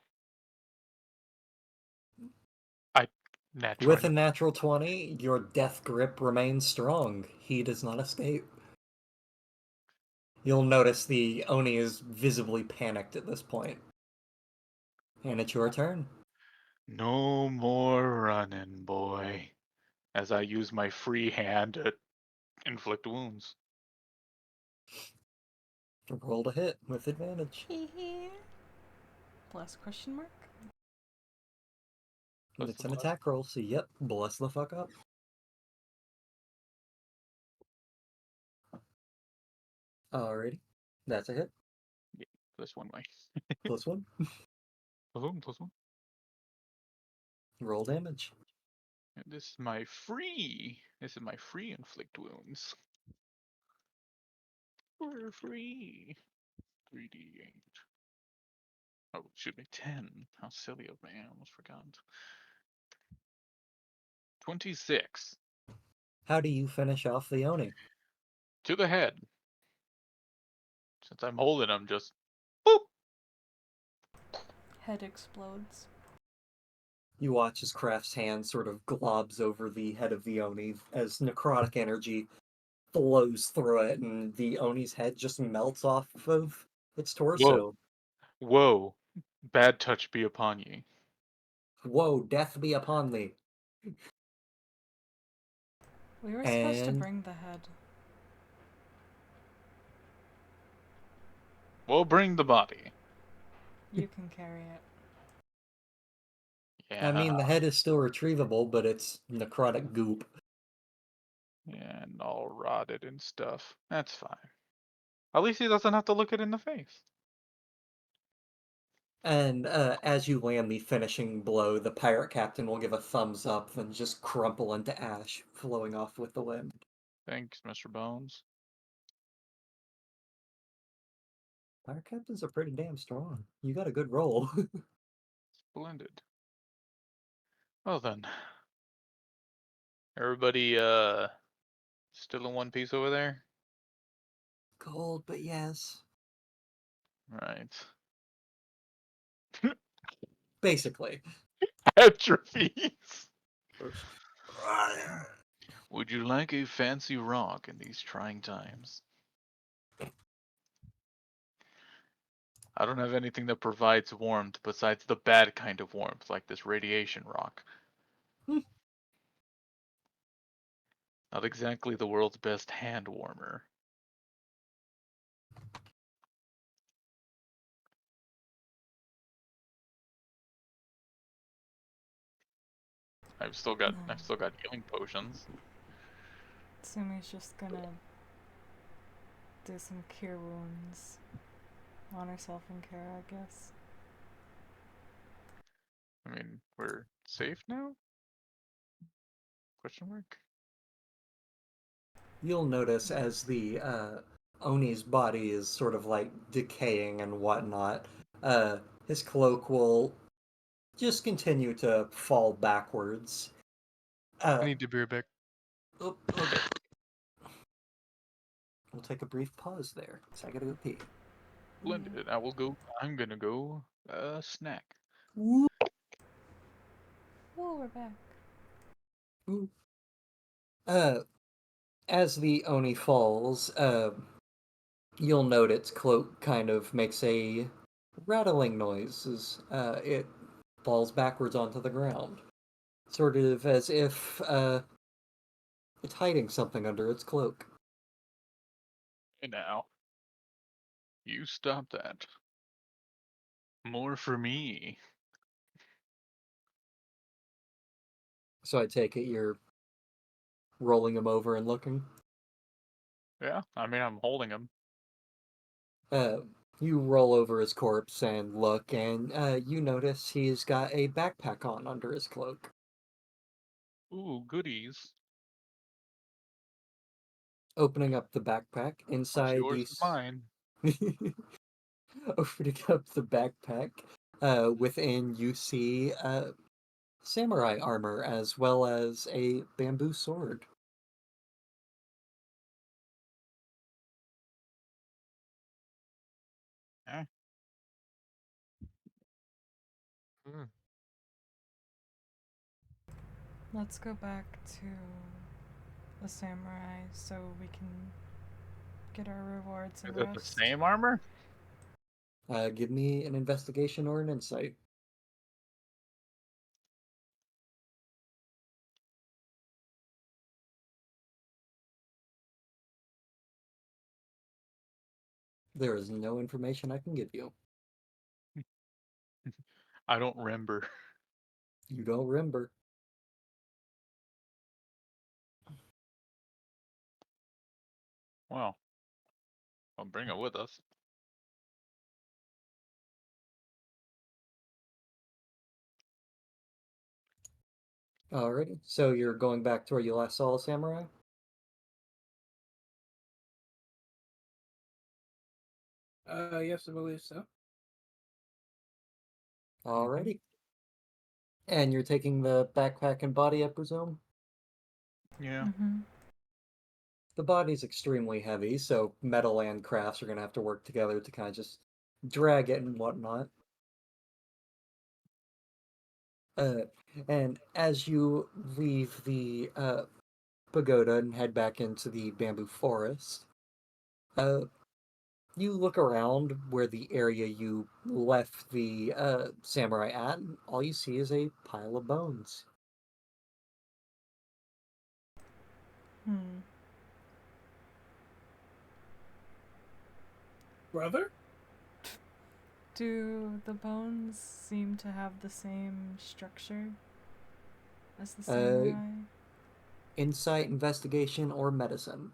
I nat With a 20. natural 20, your death grip remains strong. He does not escape. You'll notice the Oni is visibly panicked at this point. And it's your turn. No more running, boy. As I use my free hand to inflict wounds. Roll to hit with advantage. Plus question mark? Plus It's the an bless. attack roll, so yep, bless the fuck up. Alrighty. That's a hit. Yeah, plus one way. Plus one. Plus one. Roll damage. And this is my free. This is my free inflict wounds. For free. 3d8. Oh, should be 10. How silly of me. I almost forgot. 26. How do you finish off the Oni? To the head. Since I'm holding him, just boop. Head explodes. You watch as Kraft's hand sort of globs over the head of the Oni as necrotic energy flows through it, and the Oni's head just melts off of its torso. Whoa. Bad touch be upon ye. Whoa, death be upon thee. We were supposed to And bring the head. We'll bring the body. You can carry it. Yeah. I mean, the head is still retrievable, but it's necrotic goop. Yeah, and all rotted and stuff. That's fine. At least he doesn't have to look it in the face. And as you land the finishing blow, the pirate captain will give a thumbs up, then just crumple into ash, flowing off with the wind. Thanks, Mr. Bones. Pirate captains are pretty damn strong. You got a good roll. Splendid. Well then. Everybody still in one piece over there? Cold, but yes. Right. Basically. Atrophies. Would you like a fancy rock in these trying times? I don't have anything that provides warmth besides the bad kind of warmth, like this radiation rock. Not exactly the world's best hand warmer. I've still got healing potions. Sumi's just gonna do some cure wounds on herself and Kara, I guess. I mean, we're safe now? Question mark? You'll notice as the Oni's body is sort of like decaying and whatnot, his cloak will just continue to fall backwards. I need to be right back. Okay. We'll take a brief pause there, so I gotta go pee. Splendid. I'm gonna go snack. Oh, we're back. As the Oni falls, you'll note its cloak kind of makes a rattling noise as it falls backwards onto the ground. Sort of as if it's hiding something under its cloak. Hey now. You stop that. More for me. So I take it you're rolling him over and looking. Yeah, I mean, I'm holding him. Uh, you roll over his corpse and look, and you notice he's got a backpack on under his cloak. Ooh, goodies. Opening up the backpack, What's inside yours is mine. opening up the backpack, within you see samurai armor as well as a bamboo sword. Eh? Hmm. Let's go back to the samurai so we can get our rewards and Is it the rest. same armor? Give me an investigation or an insight. There is no information I can give you. I don't remember. You don't remember. Well, I'll bring it with us. Alrighty. So you're going back to where you last saw a samurai? Yes, I believe so. Alrighty. And you're taking the backpack and body, I presume? Yeah. Mm-hmm. The body's extremely heavy, so metal and crafts are going to have to work together to kind of just drag it and whatnot. Uh, and as you leave the pagoda and head back into the bamboo forest, uh, you look around where the area you left the samurai at, and all you see is a pile of bones. Hmm. Brother? Do the bones seem to have the same structure as the Uh, samurai? Insight, investigation, or medicine.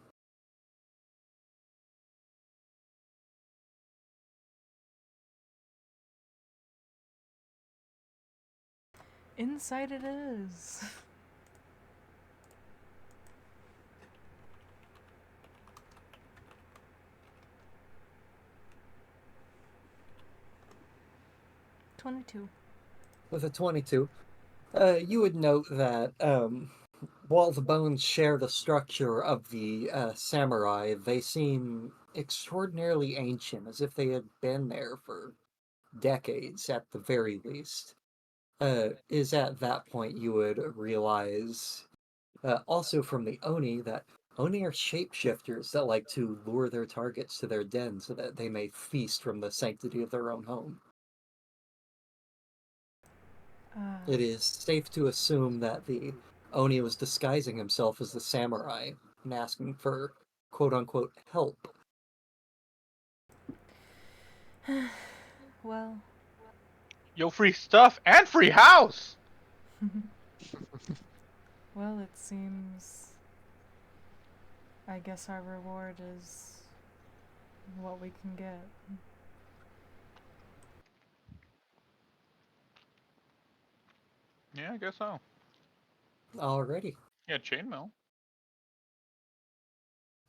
Inside it is. 22. With a 22, you would note that while the bones share the structure of the samurai, they seem extraordinarily ancient, as if they had been there for decades at the very least. Is at that point you would realize, also from the Oni, that Oni are shapeshifters that like to lure their targets to their den so that they may feast from the sanctity of their own home. It is safe to assume that the Oni was disguising himself as the samurai and asking for quote unquote help. Well. Yo, free stuff and free house! Well, it seems. I guess our reward is what we can get. Yeah, I guess so. Alrighty. Yeah, chainmail.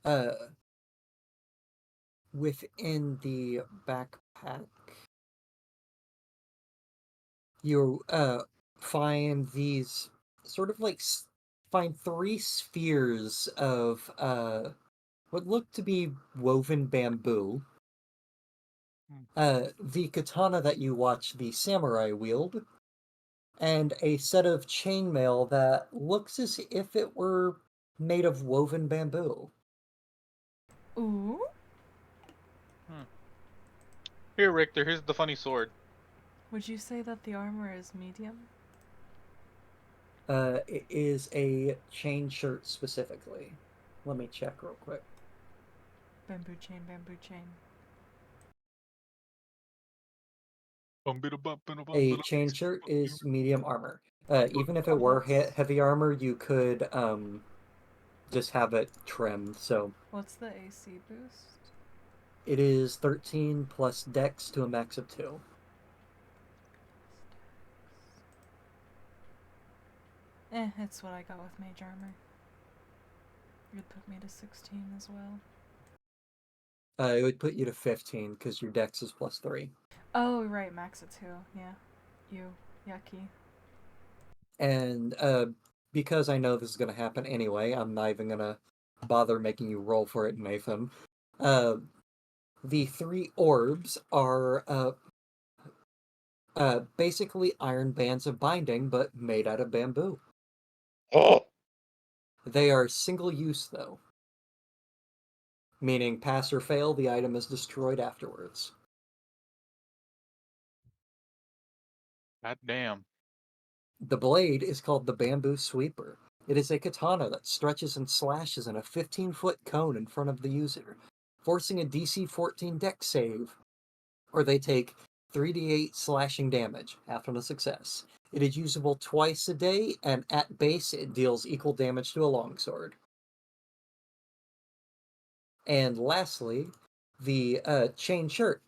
Uh, Within the backpack, you find these sort of like find three spheres of what look to be woven bamboo. The katana that you watch the samurai wield, and a set of chainmail that looks as if it were made of woven bamboo. Ooh? Here, Richter, here's the funny sword. Would you say that the armor is medium? It is a chain shirt specifically. Let me check real quick. Bamboo chain, bamboo chain. A chain shirt is medium armor. Even if it were What's- heavy armor, you could just have it trimmed. So What's the AC boost? it is 13 plus dex to a max of 2. It's what I got with mage armor. You'd put me to 16 as well. It would put you to 15 because your dex is plus 3. Oh, right, max at 2. Yeah. Yucky. And because I know this is going to happen anyway, I'm not even going to bother making you roll for it, Nathan. The three orbs are basically iron bands of binding, but made out of bamboo. Oh! They are single use, though, meaning pass or fail, the item is destroyed afterwards. God damn. The blade is called the Bamboo Sweeper. It is a katana that stretches and slashes in a 15-foot cone in front of the user. forcing a DC 14 dex save, or they take 3d8 slashing damage, half on a success. It is usable twice a day, and at base, it deals equal damage to a longsword. And lastly, the chain shirt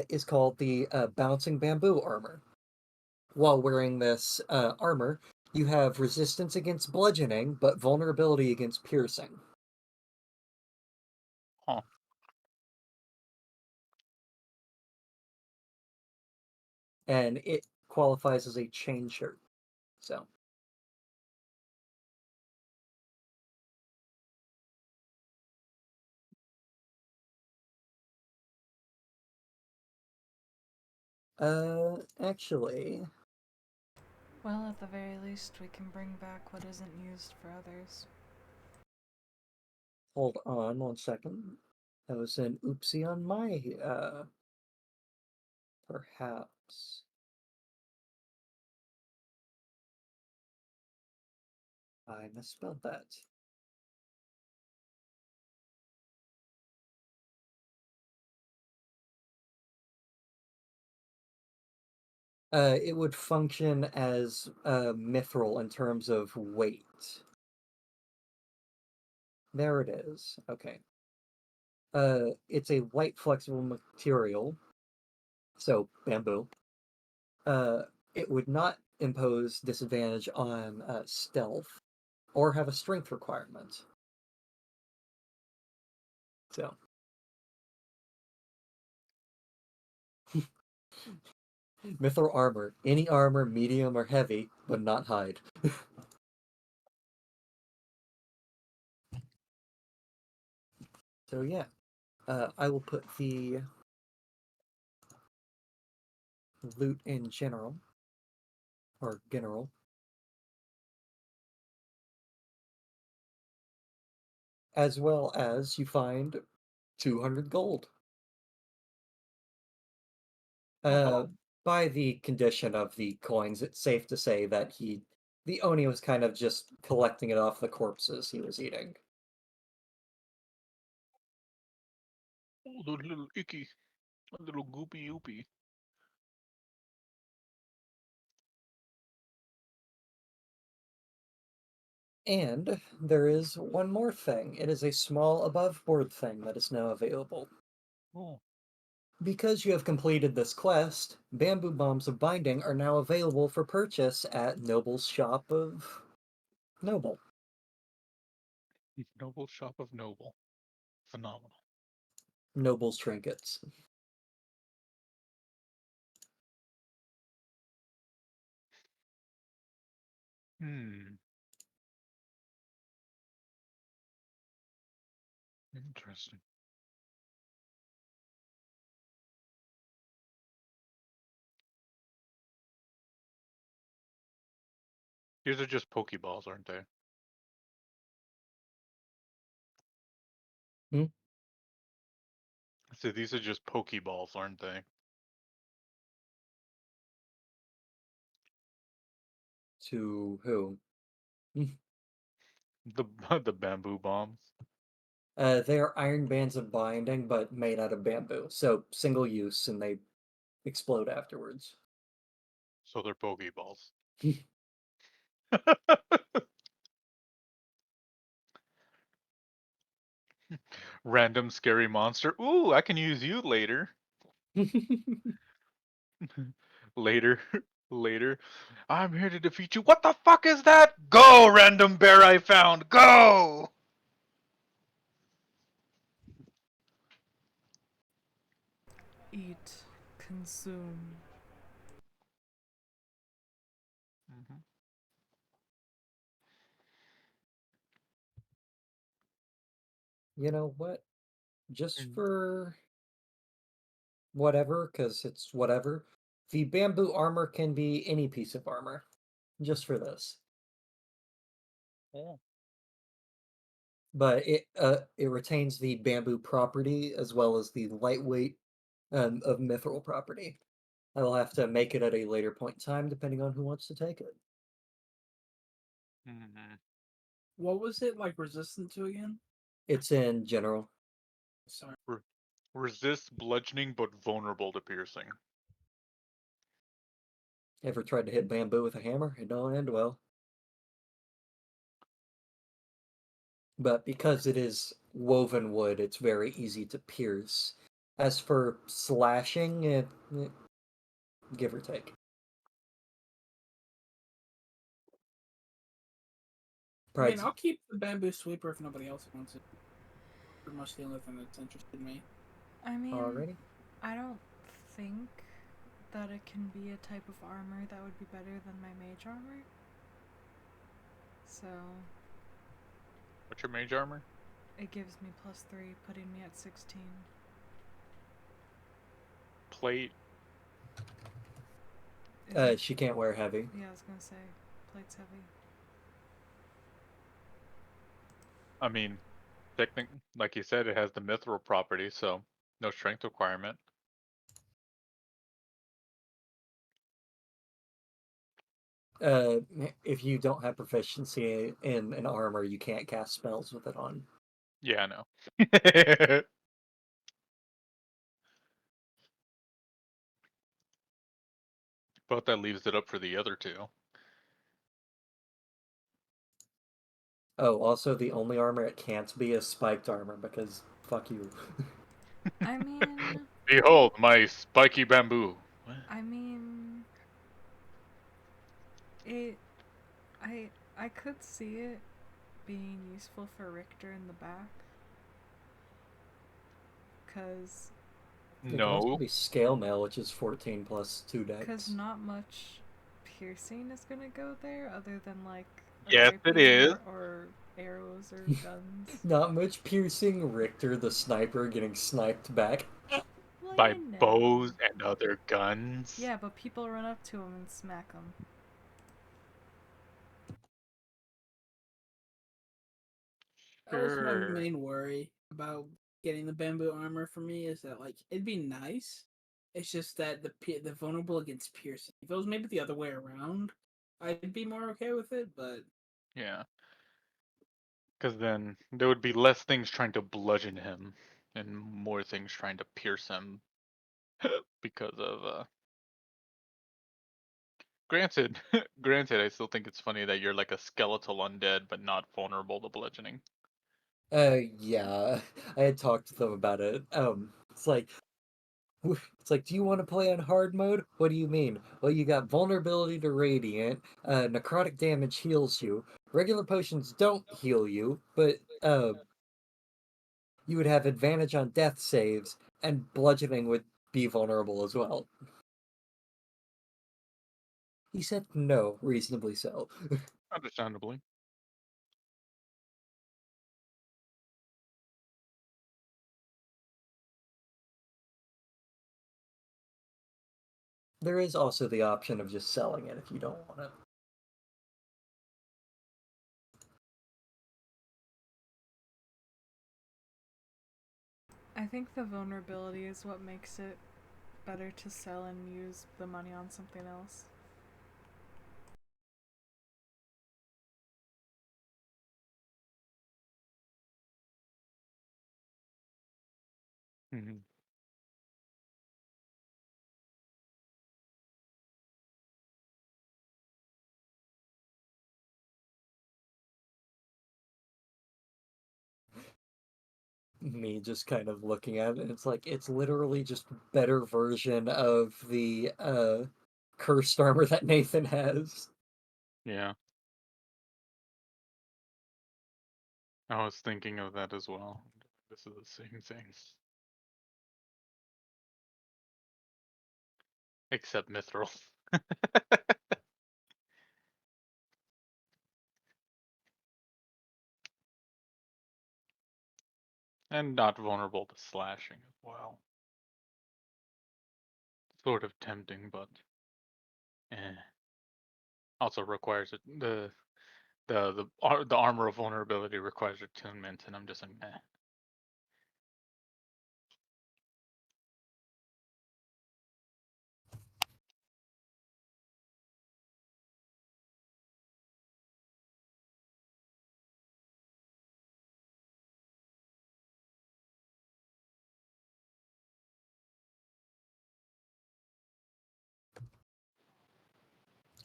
is called the Bouncing Bamboo Armor. While wearing this armor, you have resistance against bludgeoning, but vulnerability against piercing. Huh. And it qualifies as a chain shirt. So. Actually, Well, at the very least, we can bring back what isn't used for others. hold on 1 second. That was an oopsie on my, perhaps. I misspelled that. It would function as mithril in terms of weight. There it is. Okay. It's a light, flexible material, so bamboo. It would not impose disadvantage on stealth or have a strength requirement. So. Mithril armor. Any armor, medium or heavy, but not hide. So yeah, I will put the loot in general, or general, as well as you find 200 gold. Oh. By the condition of the coins, it's safe to say that the Oni was kind of just collecting it off the corpses he was eating. Oh, the little icky. A little goopy oopy. And there is one more thing. It is a small above board thing that is now available. Oh. Because you have completed this quest, bamboo bombs of binding are now available for purchase at Noble's Shop of Noble. Noble Shop of Noble. Phenomenal. Noble's Trinkets. Hmm. Interesting. These are just Pokeballs, aren't they? Hmm? So these are just Pokeballs, aren't they? To who? The the bamboo bombs. They are iron bands of binding, but made out of bamboo. So single use, and they explode afterwards. So they're Pokeballs. Random scary monster. Ooh, I can use you later. Later. Later. I'm here to defeat you. What the fuck is that? Go, random bear I found. Go! Eat, consume. Mhm. You know what? Just Mm. for whatever, because it's whatever, the bamboo armor can be any piece of armor. Just for this. Oh. But it retains the bamboo property as well as the lightweight of mithril property. I will have to make it at a later point in time, depending on who wants to take it. Mhm. What was it like resistant to again? It's in general. Sorry. Resist bludgeoning, but vulnerable to piercing. Ever tried to hit bamboo with a hammer? It don't end well. But because it is woven wood, it's very easy to pierce. As for slashing, give or take. I mean, Pride's I'll keep the bamboo sweeper if nobody else wants it. Pretty much the only thing that's interested me. I mean, already. I don't think that it can be a type of armor that would be better than my mage armor. So What's your mage armor? it gives me +3, putting me at 16. Plate. She can't wear heavy. Yeah, I was gonna say, plate's heavy. I mean, technically, like you said, it has the mithril property, so no strength requirement. If you don't have proficiency in an armor, you can't cast spells with it on. Yeah, I know. But that leaves it up for the other two. Oh, also the only armor it can't be is spiked armor because fuck you. I mean, Behold, my spiky bamboo. What? I mean, it. I could see it being useful for Richter in the back, cause It can also No. be scale mail, which is 14 plus 2 dex. not much piercing is gonna go there other than like a Yes, it rapier is. or arrows or guns. Not much piercing. Richter, the sniper, getting sniped back. Well, By you know. bows and other guns. Yeah, but people run up to him and smack him. That was my Sure. main worry about getting the bamboo armor for me is that like it'd be nice. It's just that the vulnerable against piercing. If it was maybe the other way around, I'd be more okay with it. But Yeah. Because then there would be less things trying to bludgeon him and more things trying to pierce him because of granted granted I still think it's funny that you're like a skeletal undead but not vulnerable to bludgeoning. Yeah, I had talked to them about it. It's like, do you want to play on hard mode? What do you mean? Well, you got vulnerability to radiant, necrotic damage heals you, regular potions don't heal you, but, you would have advantage on death saves, and bludgeoning would be vulnerable as well. He said no, reasonably so. Understandably. There is also the option of just selling it if you don't want it. I think the vulnerability is what makes it better to sell and use the money on something else. Mhm. Me just kind of looking at it, it's like it's literally just better version of the cursed armor that Nathan has. Yeah. I was thinking of that as well. This is the same thing. Except mithril. And not vulnerable to slashing as well. Sort of tempting, but eh. Also requires it the armor of vulnerability requires attunement, and I'm just like, meh.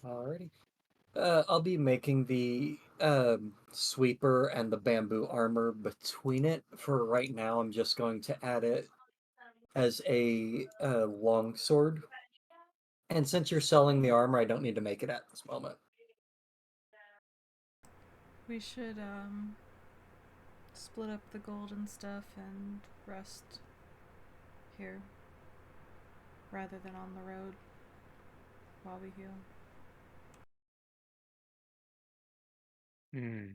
Alrighty. I'll be making the sweeper and the bamboo armor between it. For right now, I'm just going to add it as a long sword. And since you're selling the armor, I don't need to make it at this moment. We should split up the gold and stuff and rest here rather than on the road while we heal. Hmm.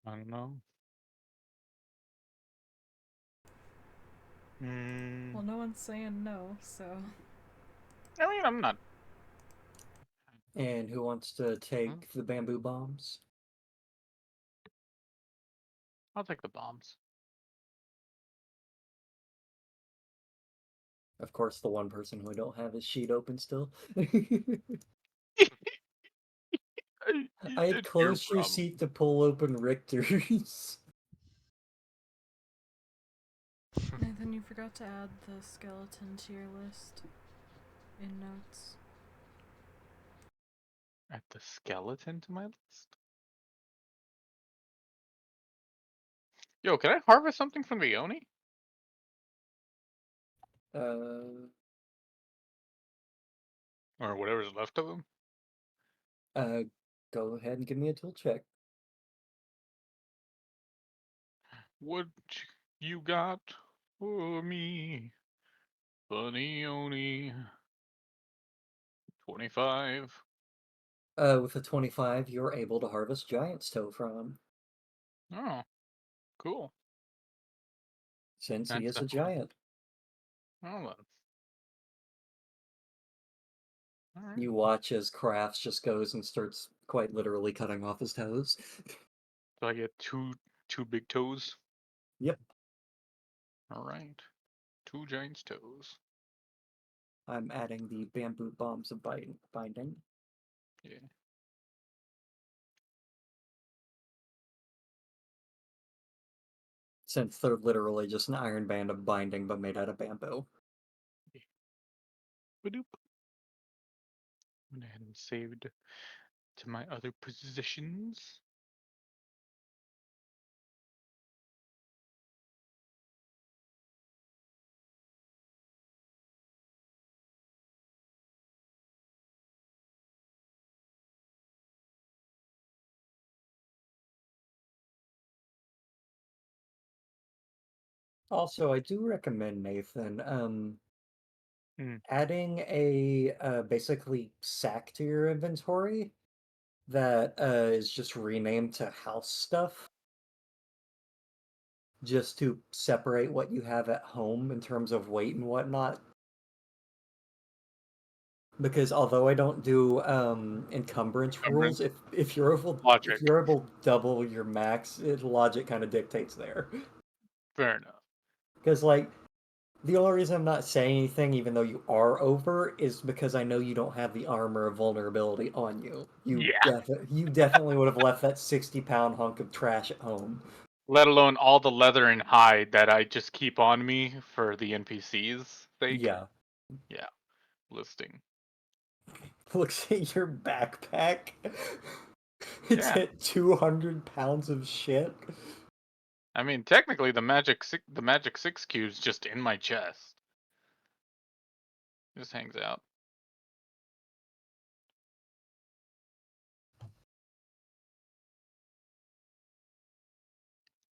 I don't know. Hmm. Well, no one's saying no, so. I mean, I'm not. And who wants to take the bamboo bombs? I'll take the bombs. Of course, the one person who I don't have his sheet open still. I had closed your seat to pull open Richter's. Nathan, you forgot to add the skeleton to your list in notes. Add the skeleton to my list. Yo, can I harvest something from the Oni? Or whatever's left of them? Go ahead and give me a tool check. What you got for me, Bunny Oni? 25. With a 25, you're able to harvest giant's toe from him, Oh, cool. since he That's is a giant. Oh, then. All right. You watch as Crafts just goes and starts quite literally cutting off his toes. So I get two big toes. Yep. All right. 2 giant's toes. I'm adding the bamboo bombs of binding. Yeah. Since they're literally just an iron band of binding but made out of bamboo. Badoop. Went ahead and saved to my other positions. Also, I do recommend, Nathan, Hmm. adding a basically sack to your inventory that is just renamed to house stuff, just to separate what you have at home in terms of weight and whatnot. Because although I don't do encumbrance rules, if you're able Logic. to double your max, logic kind of dictates there. Fair enough. Because like the only reason I'm not saying anything, even though you are over, is because I know you don't have the armor of vulnerability on you. Yeah. You definitely would have left that 60-pound hunk of trash at home. Let alone all the leather and hide that I just keep on me for the NPCs' sake. Yeah. Yeah. Listing. Looks at your backpack. It's Yeah. at 200 pounds of shit. I mean, technically, the magic 6 cube's just in my chest. It just hangs out.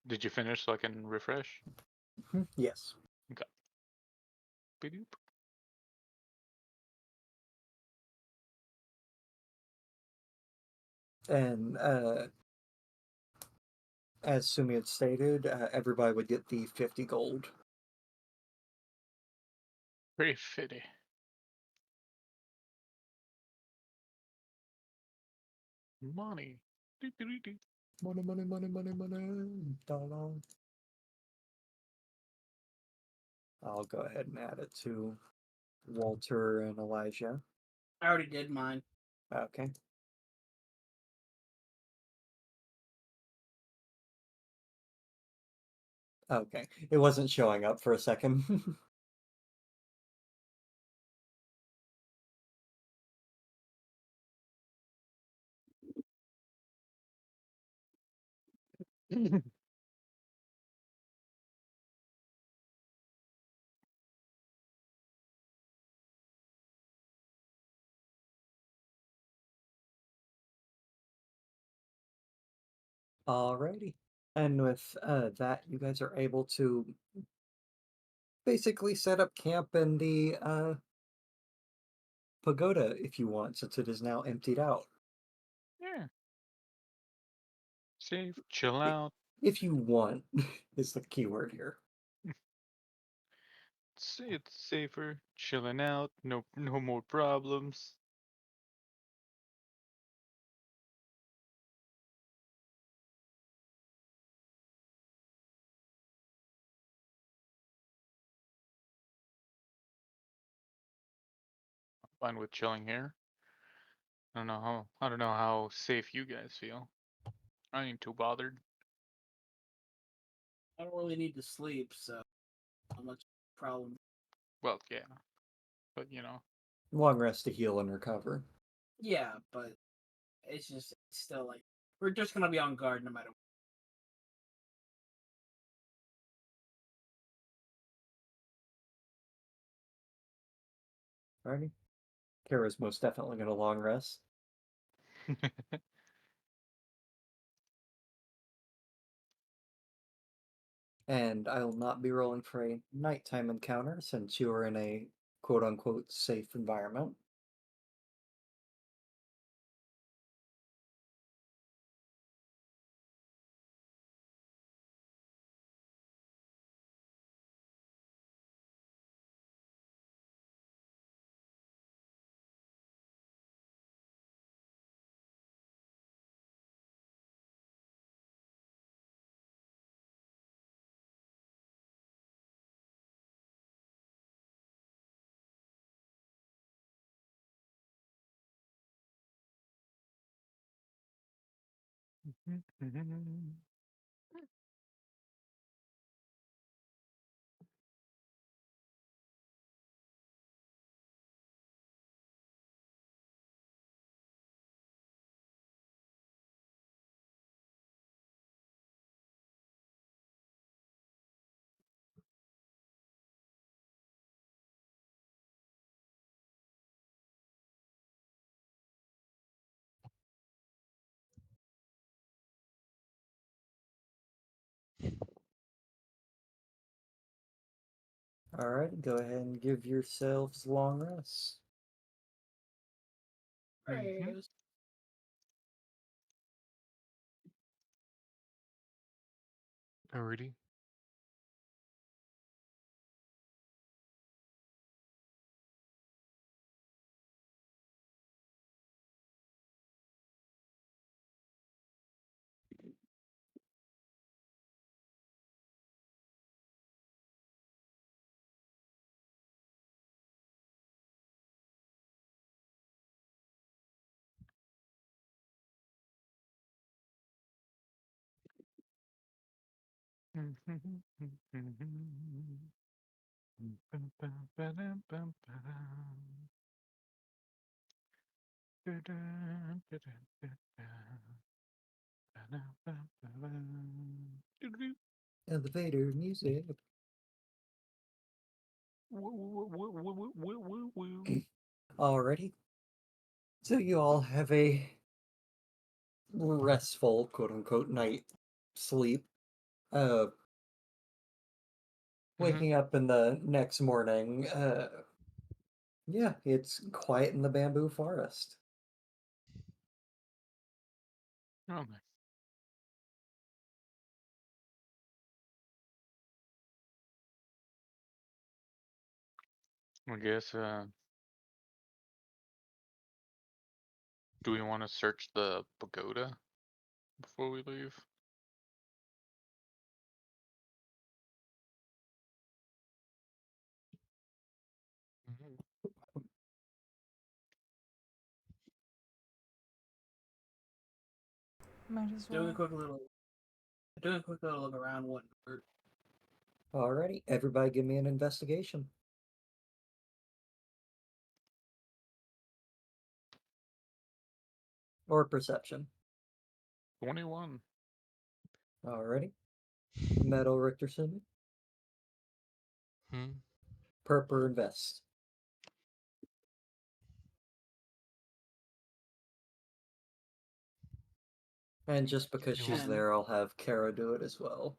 Did you finish so I can refresh? Yes. Okay. Badoop. And as Sumi had stated, everybody would get the 50 gold. Pretty fitty. Money. Money, money, money, money, money. Dollar. I'll go ahead and add it to Walter and Elijah. I already did mine. Okay. Okay. It wasn't showing up for a second. Alrighty. And with that, you guys are able to basically set up camp in the pagoda if you want, since it is now emptied out. Yeah. Safe, chill I- out. If you want, is the key word here. It's safer, chilling out. No more problems. Fine with chilling here. I don't know how safe you guys feel. I ain't too bothered. I don't really need to sleep, so not much problem. Well, yeah, but you know. Long rest to heal and recover. Yeah, but it's just still like we're just gonna be on guard no matter what. Alrighty. Kara's most definitely going to long rest. And I'll not be rolling for a nighttime encounter since you are in a quote unquote safe environment. Alright, go ahead and give yourselves long rest. Praise. Alrighty. Elevator music. Alrighty. So you all have a restful quote unquote night sleep. Uh Waking up in the next morning, yeah, it's quiet in the bamboo forest. Oh, I guess. Do we want to search the pagoda before we leave? Might as Doing a well. quick little, look around. What? Alrighty, everybody give me an investigation. Or perception. 21. Alrighty. Metal Richardson. Hmm. Purper Invest. And just because she's 10. there, I'll have Kara do it as well.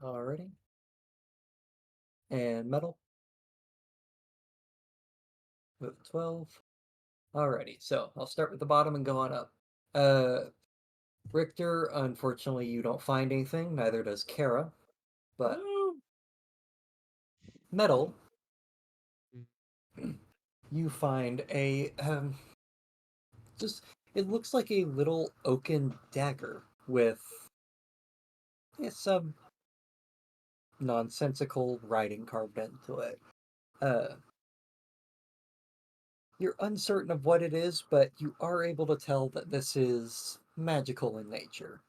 Alrighty. And metal. With 12. Alrighty, so I'll start with the bottom and go on up. Richter, unfortunately, you don't find anything, neither does Kara. But Woo! metal, you find a just it looks like a little oaken dagger with some nonsensical writing carved into it. Uh, you're uncertain of what it is, but you are able to tell that this is magical in nature.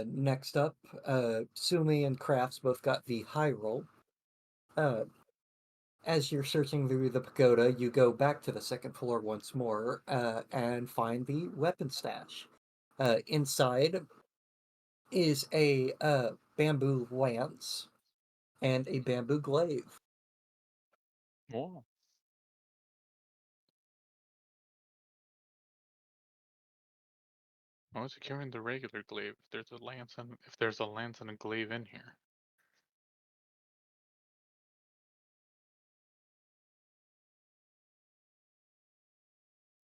Next up, Sumi and Crafts both got the high roll. Uh, as you're searching through the pagoda, you go back to the second floor once more and find the weapon stash. Inside is a bamboo lance and a bamboo glaive. Whoa. Why was he carrying the regular glaive? If there's a lance and a glaive in here.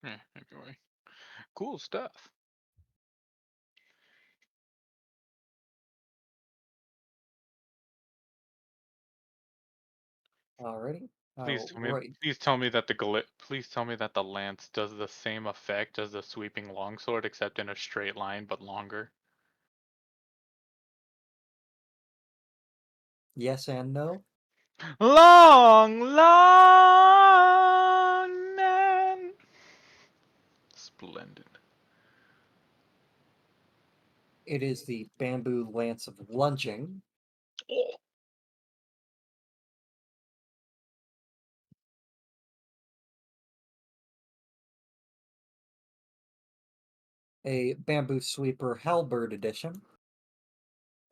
Yeah, anyway. Cool stuff. Alrighty. Right. Please tell me that please tell me that the lance does the same effect as the sweeping longsword, except in a straight line but longer. Yes and no. Long, long man. Splendid. It is the bamboo lance of lunging. Oh. A bamboo sweeper halberd edition.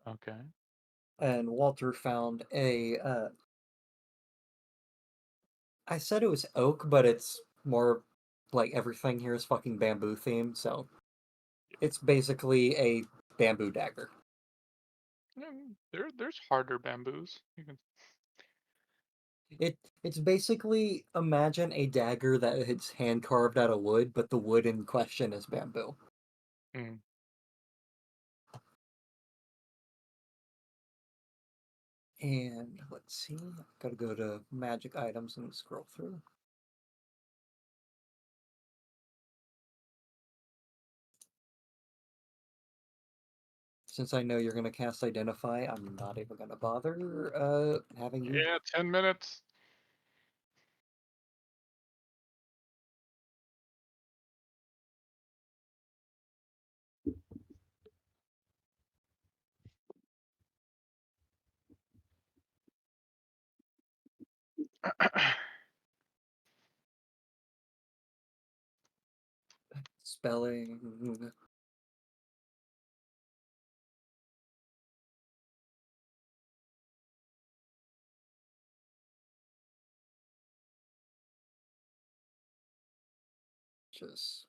Okay. And Walter found a I said it was oak, but it's more like everything here is fucking bamboo themed, so it's basically a bamboo dagger. There's harder bamboos. You can. It's basically imagine a dagger that is hand carved out of wood, but the wood in question is bamboo. Mm. And let's see, gotta go to magic items and scroll through. Since I know you're gonna cast Identify, I'm not even gonna bother having you. Yeah, 10 minutes. Spelling. Just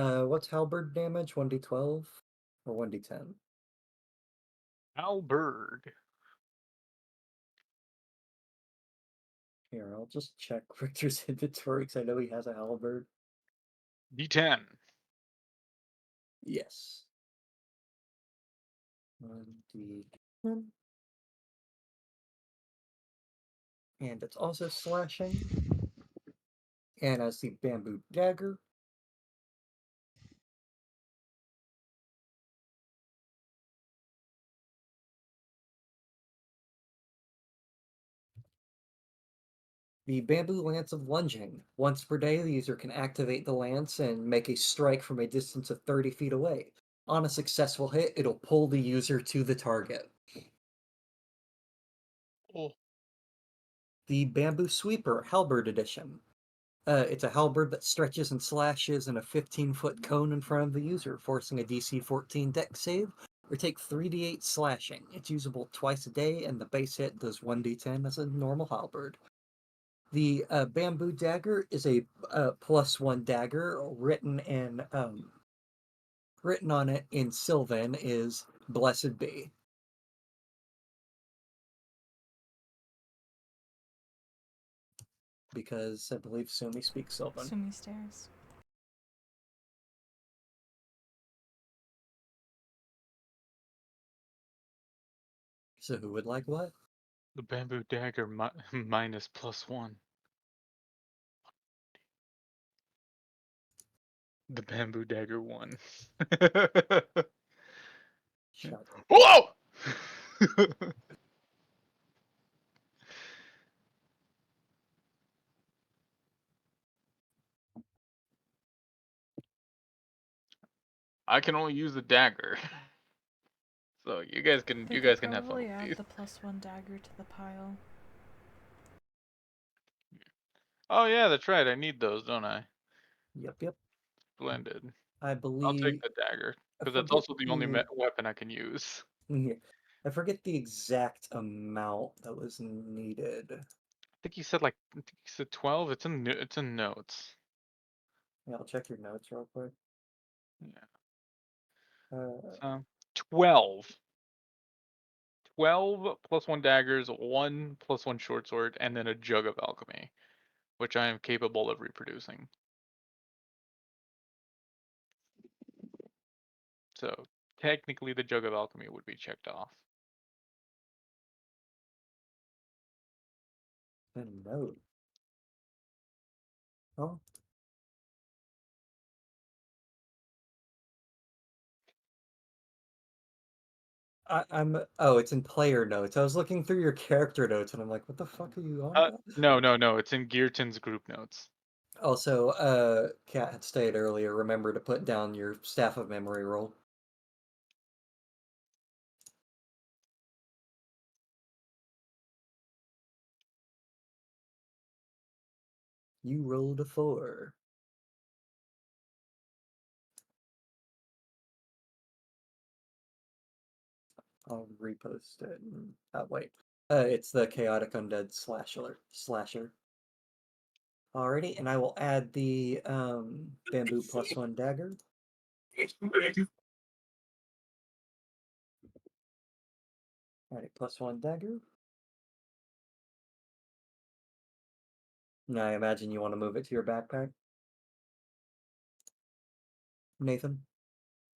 what's halberd damage? 1d12 or 1d10? Albert. Here, I'll just check Richter's inventory because I know he has a halberd. D10. Yes. 1d10. and it's also slashing. And as the bamboo dagger, the bamboo lance of lunging. Once per day, the user can activate the lance and make a strike from a distance of 30 feet away. On a successful hit, it'll pull the user to the target. Oh. The bamboo sweeper, halberd edition. It's a halberd that stretches and slashes in a 15-foot cone in front of the user, forcing a DC 14 dex save, or take 3d8 slashing. It's usable twice a day, and the base hit does 1d10 as a normal halberd. The bamboo dagger is a +1 dagger. Written on it in Sylvan is "Blessed be," because I believe Sumi speaks Sylvan. Sumi stares. So who would like what? The bamboo dagger minus +1. The bamboo dagger 1. Shut. Whoa! I can only use the dagger. So you guys can We you could guys can have fun probably with add these. the +1 dagger to the pile. Oh yeah, that's right. I need those, don't I? Yep. Splendid. I I'll take believe the dagger I because that's forget also the only the weapon I can use. yeah, I forget the exact amount that was needed. I think you said 12. It's in notes. Yeah, I'll check your notes real quick. Yeah. Uh, So 12. 12 +1 daggers, 1 +1 short sword, and then a jug of alchemy, which I am capable of reproducing. So technically the jug of alchemy would be checked off. a note. Oh, I'm. Oh, it's in player notes. I was looking through your character notes, and I'm like, what the fuck are you on about? No, it's in Gearton's group notes. Also, Kat had stated earlier, remember to put down your staff of memory roll. You rolled a 4. I'll repost it. Oh, wait. It's the chaotic undead slasher. Alrighty, and I will add the bamboo +1 dagger. Alright, +1 dagger. Now I imagine you want to move it to your backpack, Nathan.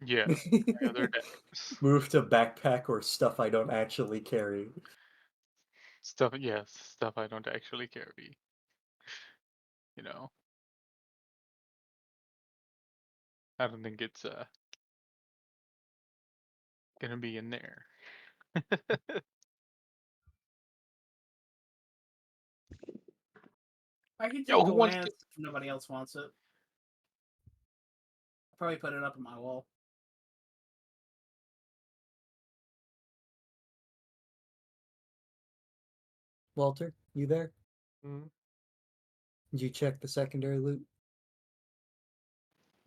Yes, my other daggers. Move to backpack or stuff I don't actually carry. Stuff I don't actually carry. You know, I don't think it's gonna be in there. I can Yo, take who the wants to? lance if nobody else wants it. I'll probably put it up on my wall. Walter, you there? Mm, Did you check the secondary loot?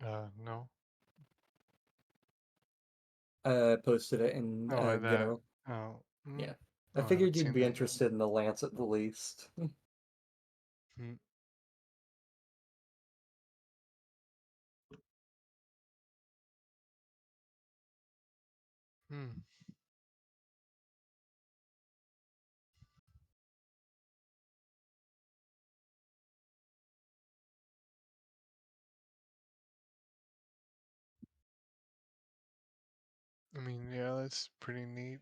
no. Posted it in Oh, that. general. Oh. Yeah. I Oh, I haven't figured you'd seen be that yet. interested in the lance at the least. Hmm. Hmm. I mean, yeah, that's pretty neat.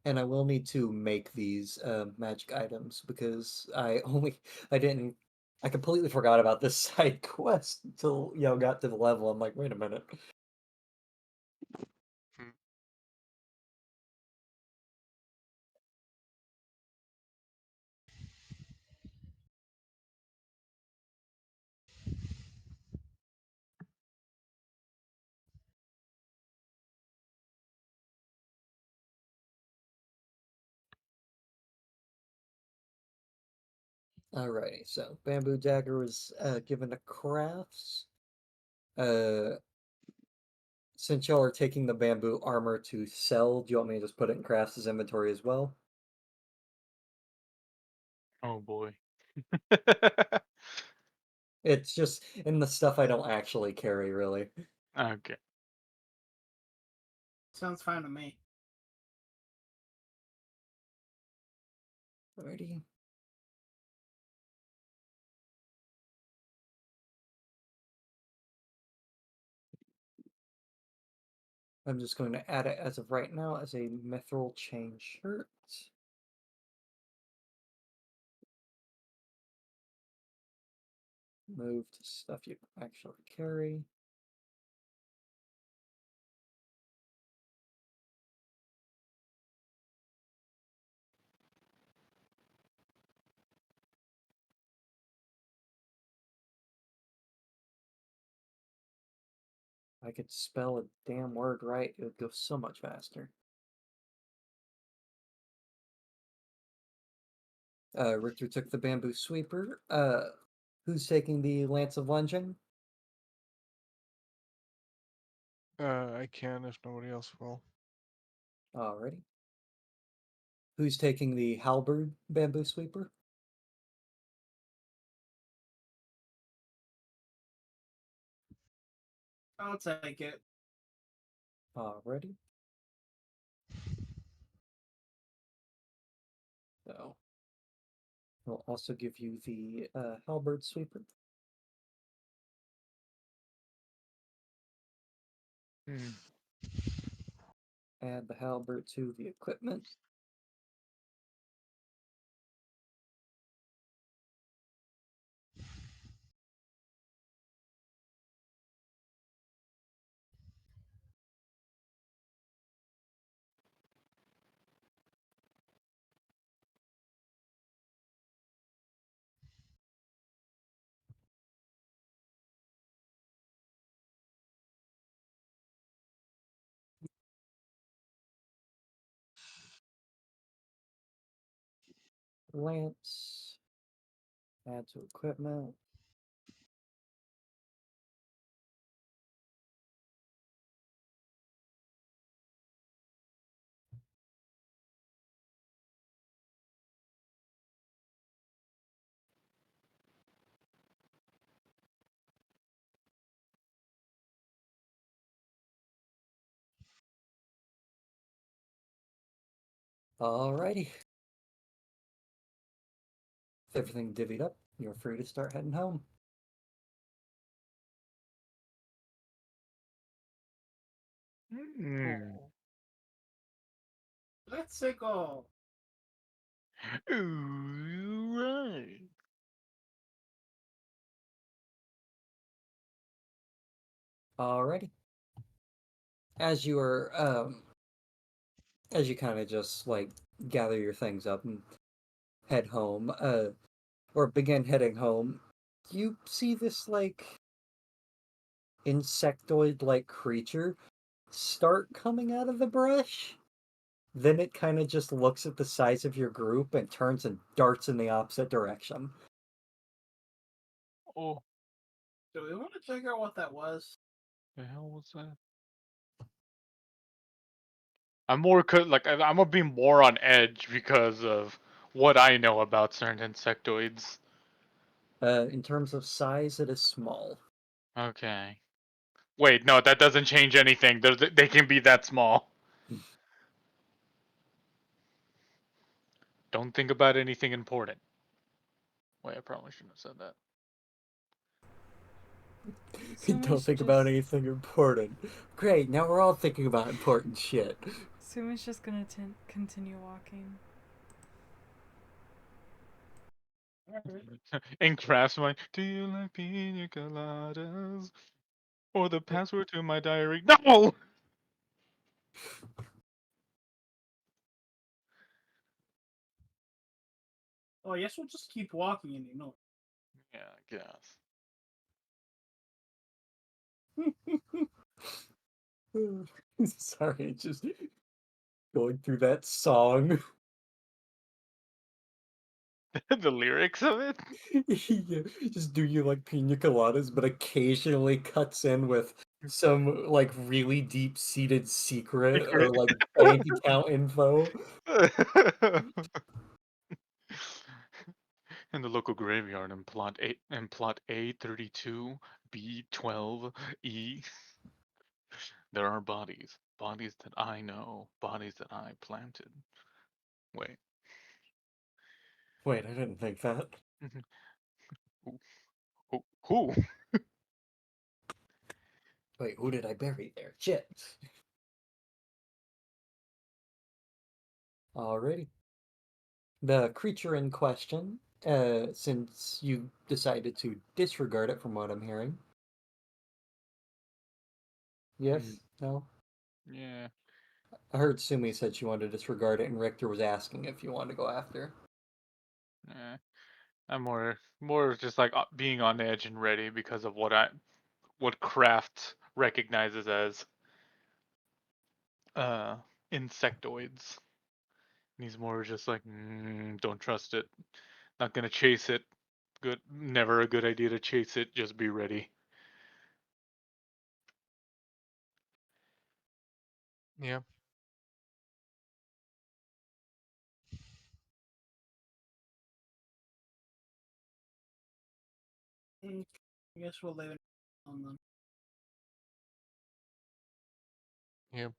And I will need to make these magic items because I completely forgot about this side quest until got to the level. I'm like, wait a minute. Alrighty, so bamboo dagger was given to crafts. Uh, since y'all are taking the bamboo armor to sell, do you want me to just put it in crafts' inventory as well? Oh boy. It's just in the stuff I don't actually carry, really. Okay. Sounds fine to me. Alrighty. I'm just going to add it as of right now as a mithril chain shirt. Move to stuff you actually carry. If I could spell a damn word right, it would go so much faster. Richter took the bamboo sweeper. Who's taking the lance of lunging? I can if nobody else will. Alrighty. Who's taking the halberd bamboo sweeper? I'll take it. Alrighty. So we'll also give you the halberd sweeper. Add the halberd to the equipment. Lance. Add to equipment. Alrighty. With everything divvied up, you're free to start heading home. Mm. Let's go. Ooh, right. Alrighty. As you are, as you kind of just like gather your things up and head home, or begin heading home, you see this like insectoid like creature start coming out of the brush. Then it kind of just looks at the size of your group and turns and darts in the opposite direction. Oh, Do we want to figure out what that was? the hell was that? I'm more like I'm gonna be more on edge because of what I know about certain insectoids. In terms of size, it is small. Okay. Wait, no, that doesn't change anything. They can be that small. Don't think about anything important. Wait, I probably shouldn't have said that. So we Don't should think about just anything important. Great, now we're all thinking about important shit. Sumi's just gonna continue walking. In Craftsman, do you like pina coladas? Or the password to my diary? No! Oh, I guess we'll just keep walking and ignore. Yeah, I guess. Sorry, just going through that song. The lyrics of it? Yeah, just do you like pina coladas, but occasionally cuts in with some like really deep-seated secret or like bank account info. In the local graveyard in plot A32 B12 E, there are bodies. Bodies that I know. Bodies that I planted. Wait. Wait, I didn't think that. Who? Who? Wait, who did I bury there? Shit. Alrighty. The creature in question, since you decided to disregard it from what I'm hearing. Yes? No? Yeah. I heard Sumi said she wanted to disregard it, and Richter was asking if you wanted to go after. Eh. I'm more just like being on edge and ready because of what Kraft recognizes as uh insectoids. He's more just like, don't trust it. Not gonna chase it. Good, never a good idea to chase it. Just be ready. Yeah. I guess we'll leave it on them. Yeah.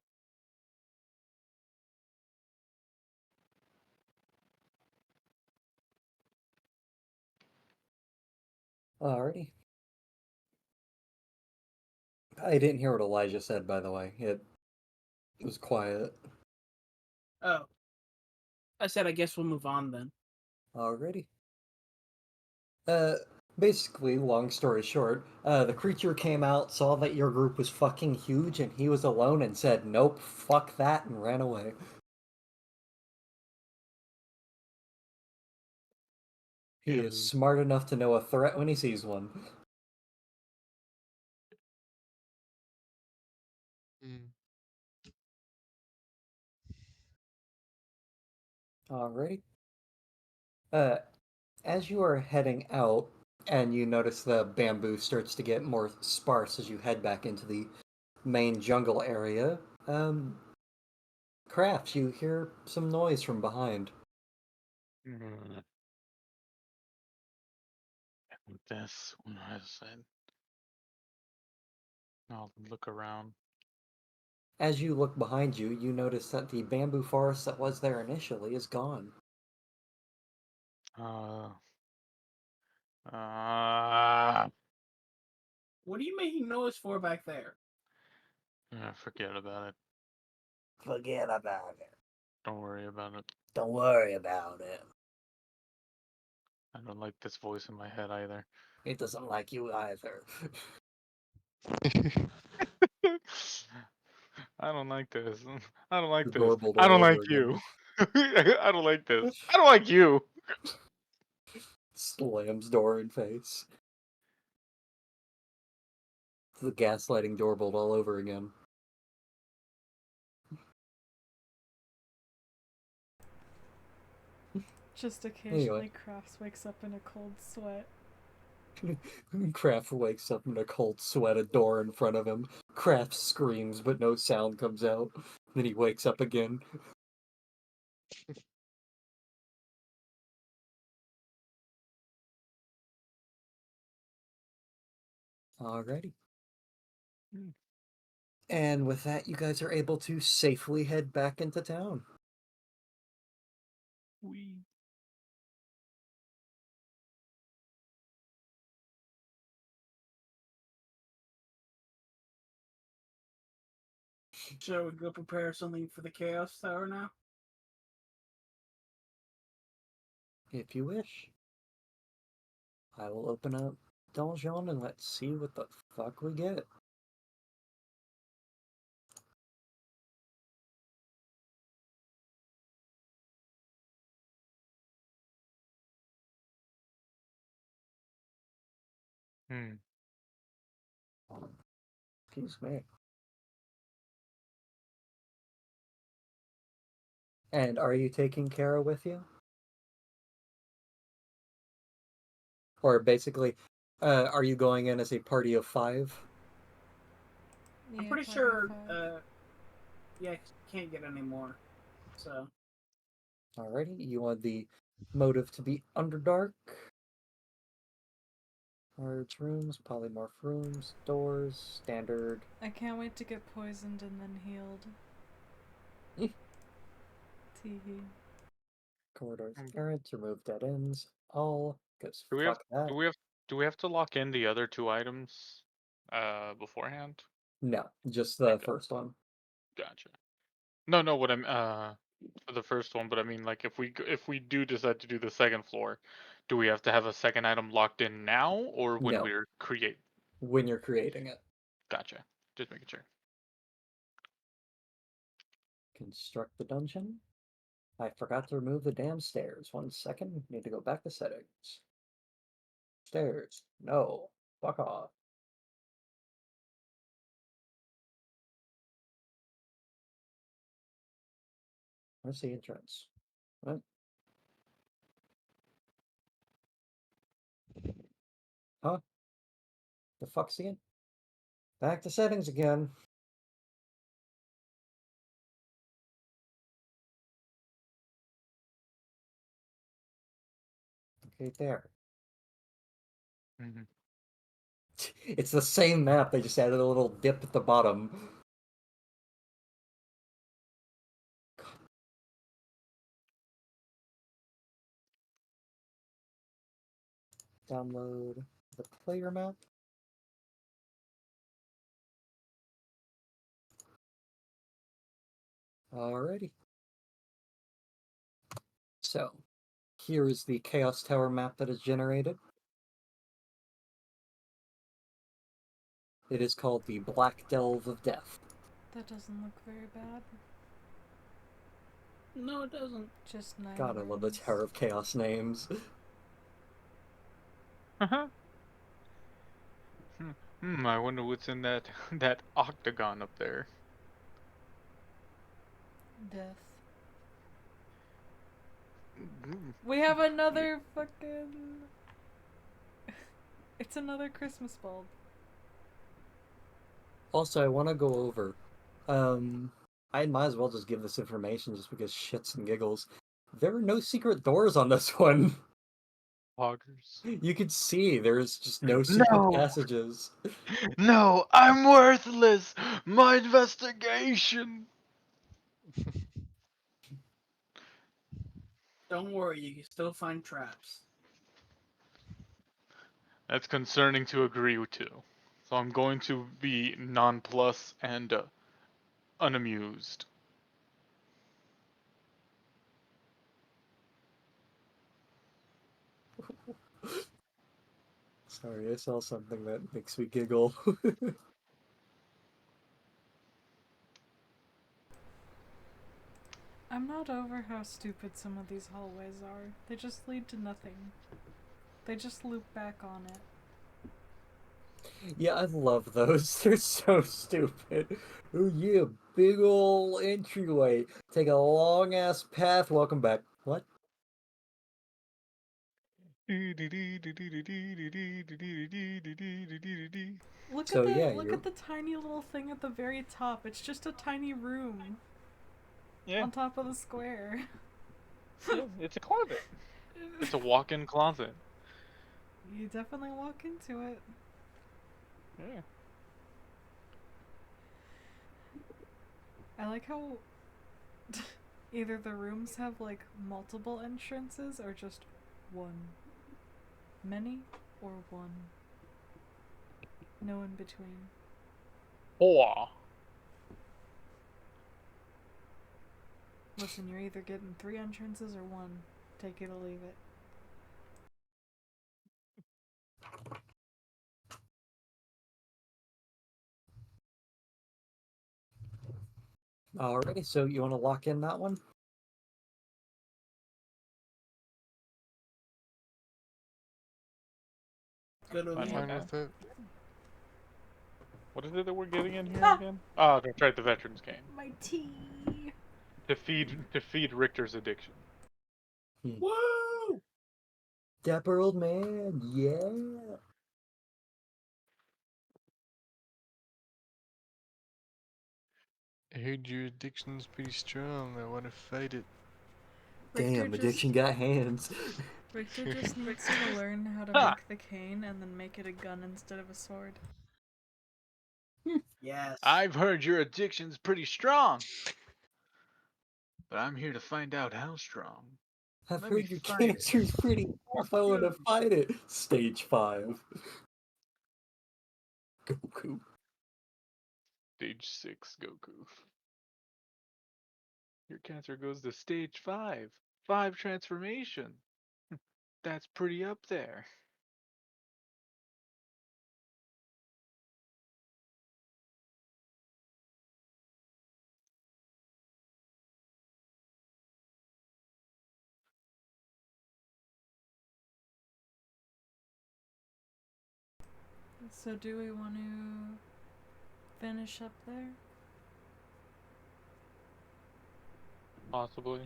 Alrighty. I didn't hear what Elijah said, by the way. It was quiet. Oh, I said I guess we'll move on then. Alrighty. Uh, Basically, long story short, the creature came out, saw that your group was fucking huge, and he was alone, and said, "Nope, fuck that," and ran away. He is And smart enough to know a threat when he sees one. Mm. Alrighty. Uh, as you are heading out, and you notice the bamboo starts to get more sparse as you head back into the main jungle area, Crafts, you hear some noise from behind. this one has said. I'll look around. As you look behind you, you notice that the bamboo forest that was there initially is gone. Uh, uh, What are you making noise for back there? forget about it. Forget about it. Don't worry about it. Don't worry about it. I don't like this voice in my head either. It doesn't like you either. I don't like this. I don't like The this. doorbell I all don't like over again. you. I don't like this. I don't like you. Slams door in face. The gaslighting doorbell all over again. Just Anyway. occasionally Crafts wakes up in a cold sweat. Kraft wakes up in a cold sweat, a door in front of him. Kraft screams, but no sound comes out. Then he wakes up again. Alrighty. And with that, you guys are able to safely head back into town. We. Shall we go prepare something for the Chaos Tower now? If you wish, I will open up Donjon and let's see what the fuck we get. Hmm. Excuse me. And are you taking Kara with you? Or basically, are you going in as a party of 5? Yeah, I'm pretty party sure. five. Yeah, can't get any more. So Alrighty, you want the motive to be Underdark. Large rooms, polymorph rooms, doors, standard. I can't wait to get poisoned and then healed. Teehee. Corridors, currents, remove dead ends. All, because Do we have fuck that. do we have to lock in the other 2 items beforehand? No, just We the don't. first one. Gotcha. No, what I'm for the first one, but I mean like if we do decide to do the second floor, do we have to have a second item locked in now or when No, we're create? when you're creating it. Gotcha. Just making sure. Construct the dungeon. I forgot to remove the damn stairs. 1 second. Need to go back to settings. Stairs. No. Fuck off. Where's the entrance? What? Huh? The fuck's the Back to settings again. Okay, there. Mm-hmm. It's the same map, they just added a little dip at the bottom. Download the player map. Alrighty. So, here is the Chaos Tower map that is generated. It is called the Black Delve of Death. That doesn't look very bad. no, it doesn't. Just 9 God, I love the rooms. Tower of Chaos names. Uh-huh. I wonder what's in that that octagon up there. Death. Mm. We have another fucking... It's another Christmas bulb. Also, I want to go over. I might as well just give this information just because shits and giggles. There are no secret doors on this one. Poggers. You can see there's just no secret No! passages. No, I'm worthless! My investigation! Don't worry, you can still find traps. That's concerning to agree to. So I'm going to be nonplussed and unamused. Sorry, I saw something that makes me giggle. I'm not over how stupid some of these hallways are. They just lead to nothing. They just loop back on it. Yeah, I love those. They're so stupid. Oh yeah, big ol' entryway. Take a long ass path. Welcome back. What? Look So at the yeah, look you're at the tiny little thing at the very top. It's just a tiny room Yeah, on top of the square. yeah, it's a closet. It's a walk-in closet. You definitely walk into it. Yeah. I like how either the rooms have like multiple entrances or just one. Many or one. No in between. Hoa. Listen, you're either getting 3 entrances or 1. Take it or leave it. Alrighty, so you want to lock in that one? Good with Fine me. Fine with with it. What is it that we're getting in here Ah! again? Oh, that's right, the veterans game. My tea. To feed Richter's addiction. Woo! Dapper old man, yeah. I heard your addiction's pretty strong. I want to fight it. Damn, addiction got hands. Richter just needs to learn how to Ha! make the cane and then make it a gun instead of a sword. Yes. I've heard your addiction's pretty strong. But I'm here to find out how strong. I've Let me heard your find it. cancer's pretty tough. I want to Goodness. fight it. Stage 5. Goku. Stage 6, Goku. Your cancer goes to stage 5. 5 transformation. That's pretty up there. So do we want to finish up there? Possibly.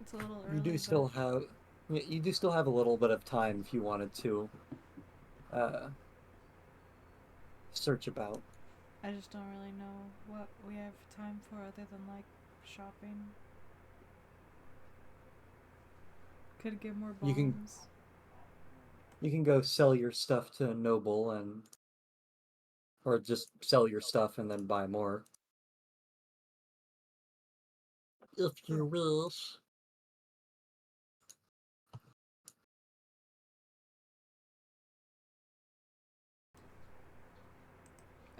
It's a little early. You do still have, you do still have a little bit of time if you wanted to search about. I just don't really know what we have time for other than like shopping. Could get more You can- bombs. You can go sell your stuff to a noble and, or just sell your stuff and then buy more. If you wish.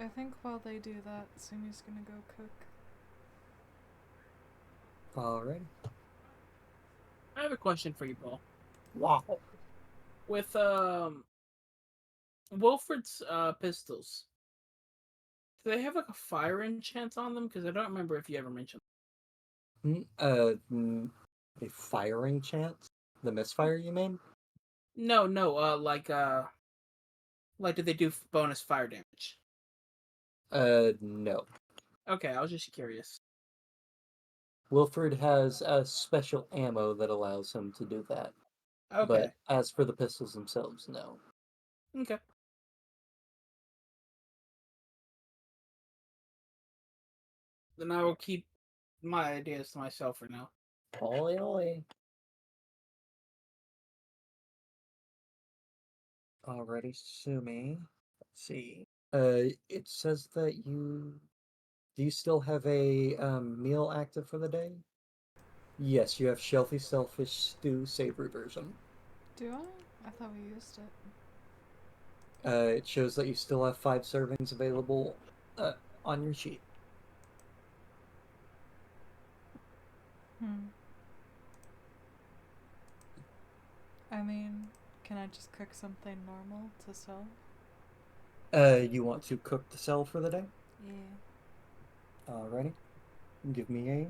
I think while they do that, Sumi's gonna go cook. Alright. I have a question for you, Paul. Wow. With Wilfred's pistols, do they have like a fire enchant on them? Because I don't remember if you ever mentioned. A firing chance? The misfire, you mean? No, like did they do bonus fire damage? No. Okay, I was just curious. Wilfred has a special ammo that allows him to do that. Okay, But as for the pistols themselves, no. okay. Then I will keep my ideas to myself for now. Oi, oi. Alrighty, Sumi. Let's see. It says that you... Do you still have a meal active for the day? Yes, you have Shelfie Selfish Stew Savory version. Do I thought we used it. It shows that you still have 5 servings available on your sheet. I mean, can I just cook something normal to sell? You want to cook to sell for the day? Yeah. Alrighty. Give me a...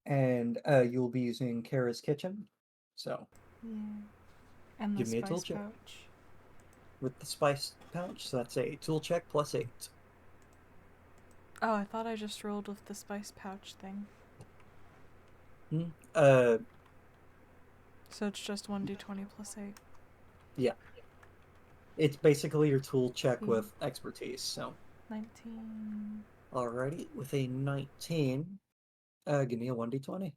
And you'll be using Kara's kitchen. So, Yeah. And the give me a tool spice check. pouch. With the spice pouch, so that's a tool check plus 8. Oh, I thought I just rolled with the spice pouch thing. Uh, So it's just 1d20 plus 8. yeah. It's basically your tool check Hmm. with expertise, so. 19. Alrighty, with a 19, give me a 1d20.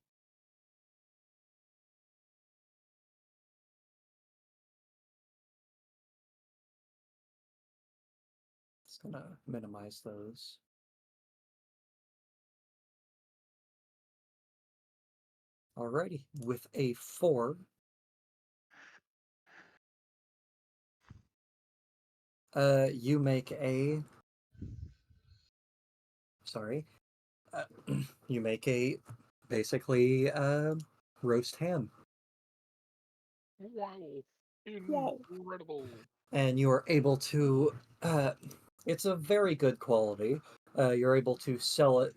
Just gonna minimize those. Alrighty, with a 4, you make a... Sorry. you make a basically roast ham. Wow. Wow. Incredible. And you are able to it's a very good quality. You're able to sell it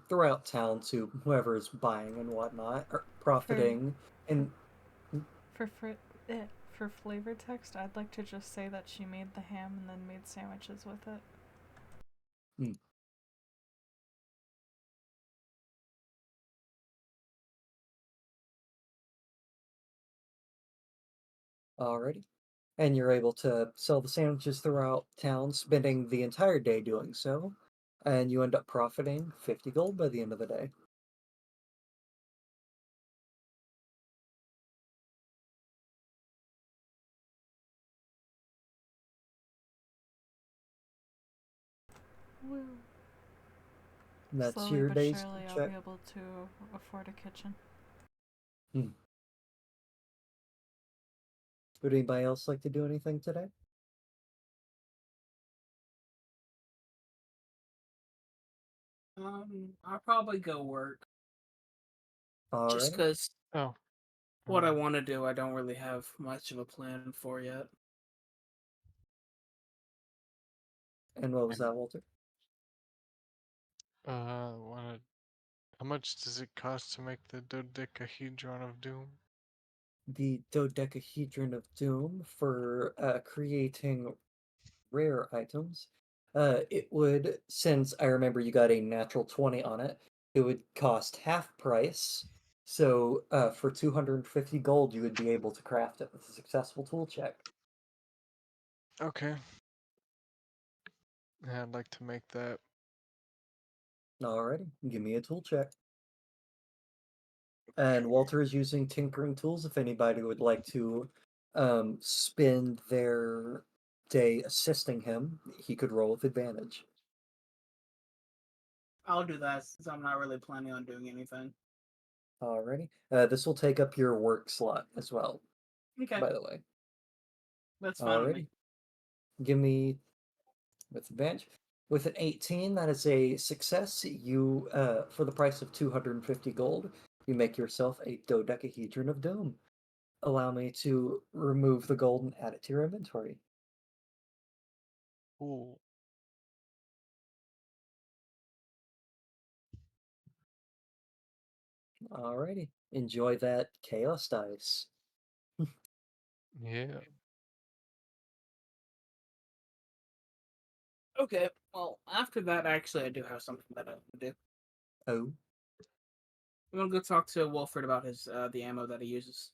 throughout town to whoever's buying and whatnot, or profiting. And For for flavor text, I'd like to just say that she made the ham and then made sandwiches with it. Hmm. Alrighty. And you're able to sell the sandwiches throughout town, spending the entire day doing so. And you end up profiting 50 gold by the end of the day. Woo. That's Slowly your but day's surely, I'll check. be able to afford a kitchen. Would anybody else like to do anything today? I'll probably go work just Alrighty. because Oh. what I want to do, I don't really have much of a plan for yet. And what was that, Walter? Wanna, how much does it cost to make the dodecahedron of doom? The dodecahedron of doom for creating rare items. It would, since I remember you got a natural 20 on it, it would cost half price. So for 250 gold, you would be able to craft it with a successful tool check. Okay. Yeah, I'd like to make that. Alrighty, give me a tool check. And Walter is using tinkering tools. If anybody would like to spend their day assisting him, he could roll with advantage. I'll do that since I'm not really planning on doing anything. Alrighty. This will take up your work slot as well, Okay, by the way. that's fine with me. Alrighty. Give me with advantage. With an 18, that is a success. You, for the price of 250 gold, you make yourself a dodecahedron of doom. Allow me to remove the gold and add it to your inventory. Cool. Alrighty. Enjoy that chaos dice. Yeah. Okay, well, after that, actually, I do have something that I want to do. Oh, I'm gonna go talk to Wilfred about his the ammo that he uses.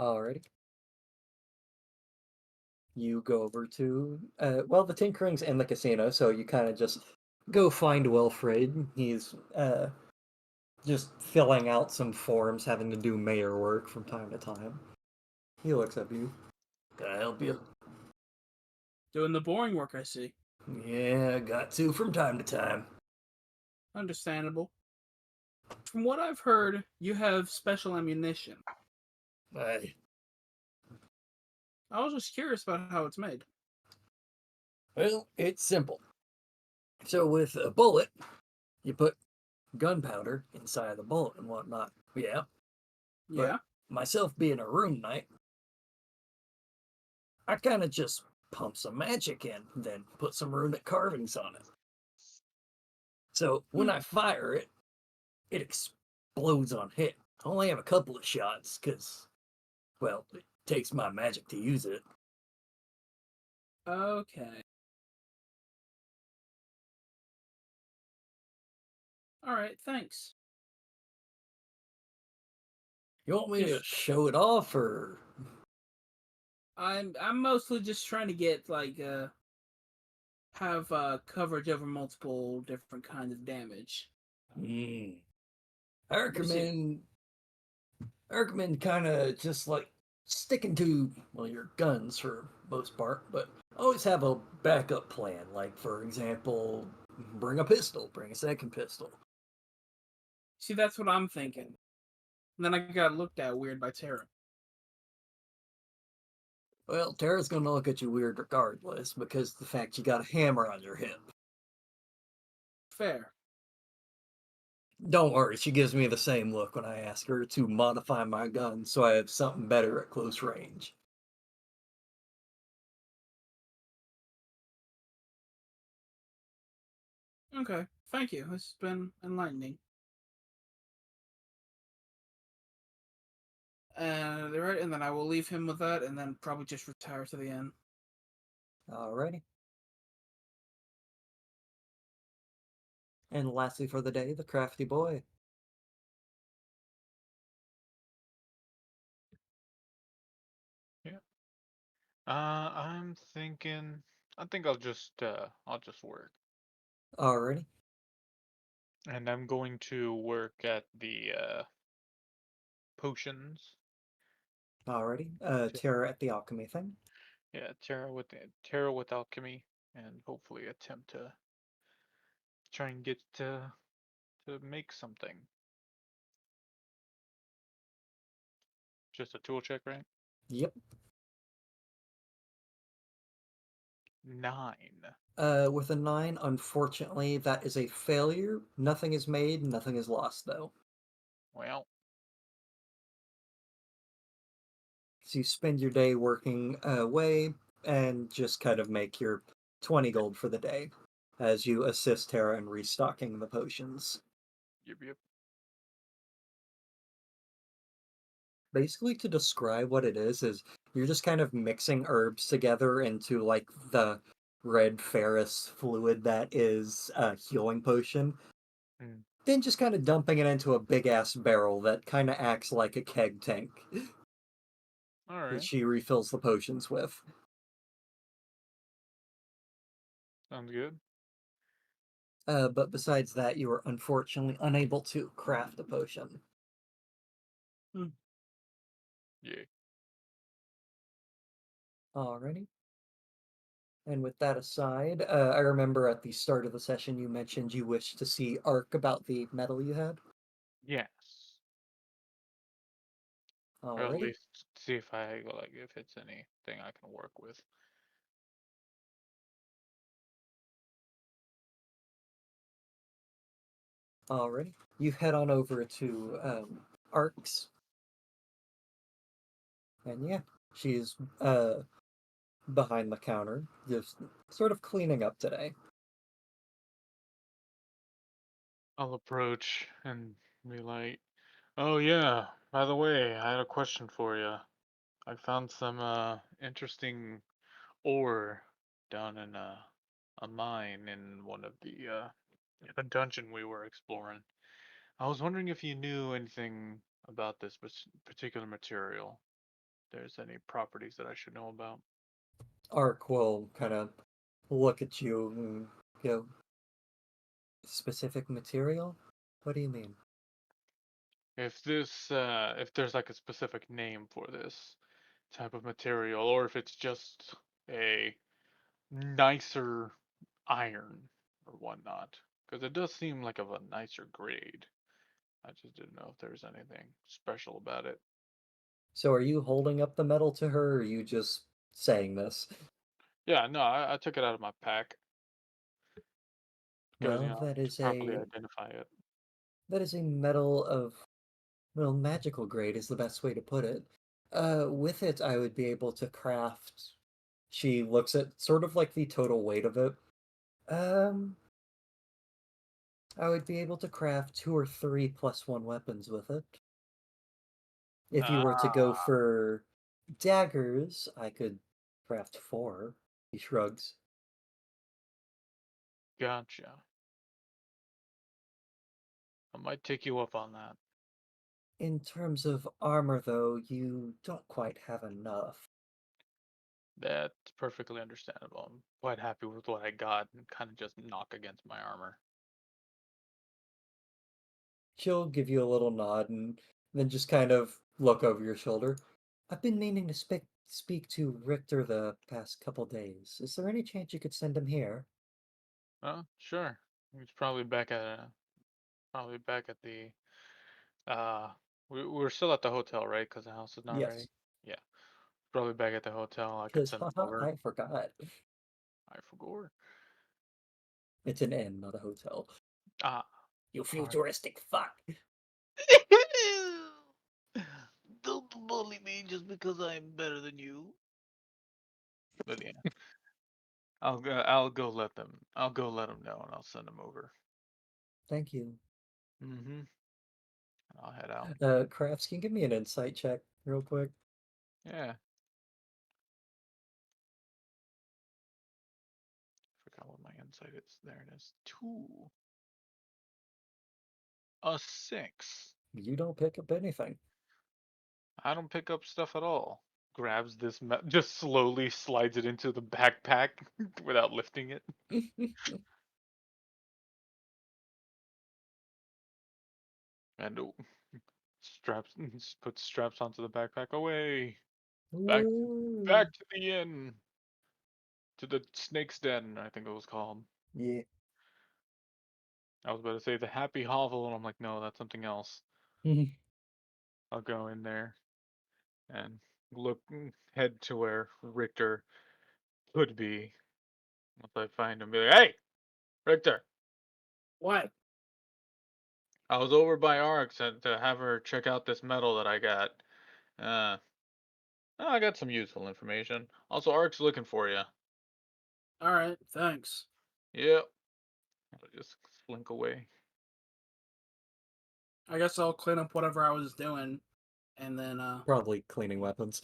alrighty. You go over to, well, the Tinkering's in the casino, so you kind of just go find Wilfred. He's just filling out some forms, having to do mayor work from time to time. He looks at you. Can I help you? Doing the boring work, I see. Yeah, got to from time to time. Understandable. From what I've heard, you have special ammunition. I, I was just curious about how it's made. well, it's simple. So with a bullet, you put gunpowder inside the bullet and whatnot. Yeah. Yeah. But myself being a room knight, I kind of just pump some magic in, then put some runic carvings on it. So when I fire it, it explodes on hit. I only have a couple of shots because, well, it takes my magic to use it. Okay. All right. Thanks. You want me to Just show it off, or I'm mostly just trying to get have coverage over multiple different kinds of damage. Hmm. I Because it, recommend kind of just like sticking to, well, your guns for most part, but always have a backup plan. Like, for example, bring a pistol, bring a second pistol. see, that's what I'm thinking. And then I got looked at weird by Tara. Well, Tara's gonna look at you weird regardless because of the fact you got a hammer on your hip. Fair. Don't worry, she gives me the same look when I ask her to modify my gun so I have something better at close range. Okay. Thank you. It's been enlightening. Right, and then I will leave him with that, and then probably just retire to the inn. Alrighty. And lastly for the day, the crafty boy. Yeah. I'm thinking. I think I'll just work, Alrighty. and I'm going to work at the potions. Alrighty. To, Tara at the alchemy thing. yeah, Terra with alchemy, and hopefully attempt to try and get to make something. Just a tool check, right? Yep. 9. With a 9, unfortunately, that is a failure. Nothing is made, nothing is lost, though. Well, So you spend your day working away and just kind of make your 20 gold for the day as you assist Tara in restocking the potions. yep. Basically, to describe what it is you're just kind of mixing herbs together into like the red ferrous fluid that is a healing potion, Hmm. then just kind of dumping it into a big ass barrel that kind of acts like a keg tank All that right. she refills the potions with. Sounds good. But besides that, you are unfortunately unable to craft a potion. Hmm. Yeah. Alrighty. And with that aside, I remember at the start of the session you mentioned you wished to see Ark about the metal you had. Yes. Or at Alrighty. least see if if it's anything I can work with. Alrighty. You head on over to Ark's, and yeah, she's behind the counter, just sort of cleaning up today. I'll approach and be like, "Oh yeah, by the way, I had a question for you. I found some interesting ore down in a mine in one of the a dungeon we were exploring. I was wondering if you knew anything about this particular material. There's any properties that I should know about. Ark will kind of look at you and go, specific material? What do you mean? If there's like a specific name for this type of material, or if it's just a nicer iron or whatnot, because it does seem like of a nicer grade. I just didn't know if there was anything special about it. So are you holding up the metal to her, or are you just saying this? Yeah, no, I took it out of my pack because Well, to properly identify it. that is a metal of, well, magical grade is the best way to put it. With it, I would be able to craft. She looks at sort of like the total weight of it. Um, I would be able to craft 2 or 3 +1 weapons with it. If you were to go Ah, for daggers, I could craft 4. He shrugs. gotcha. I might take you up on that. In terms of armor, though, you don't quite have enough. That's perfectly understandable. I'm quite happy with what I got and kind of just knock against my armor. She'll give you a little nod and then just kind of look over your shoulder. I've been meaning to speak to Richter the past couple days. Is there any chance you could send him here? Oh, sure. He's probably back at the uh we're still at the hotel, right? Because the house is not ready. Yes. Yeah. Probably back at the hotel. I could Because send them over. I forgot. I forgot. It's an inn, not a hotel. Ah. You Sorry. futuristic fuck. Don't bully me just because I'm better than you. But yeah, I'll go let them. I'll go let them know, and I'll send them over. Thank you. Mm-hmm. I'll head out. Crafts, can you give me an insight check real quick? Yeah. Forgot what my insight is. There it is. 2. A 6. You don't pick up anything. I don't pick up stuff at all. Grabs this, just slowly slides it into the backpack without lifting it. And straps, puts straps onto the backpack. Away. Back Woo. to the inn. To the snake's den, I think it was called. Yeah. I was about to say the happy hovel, and I'm like, no, that's something else. I'll go in there and look, head to where Richter could be. Once I find him, be like, hey, Richter, What? I was over by Arx to have her check out this medal that I got. Uh, I got some useful information. Also, Arx looking for you. All right, thanks. Yep. I'll just slink away. I guess I'll clean up whatever I was doing, and then Probably cleaning weapons.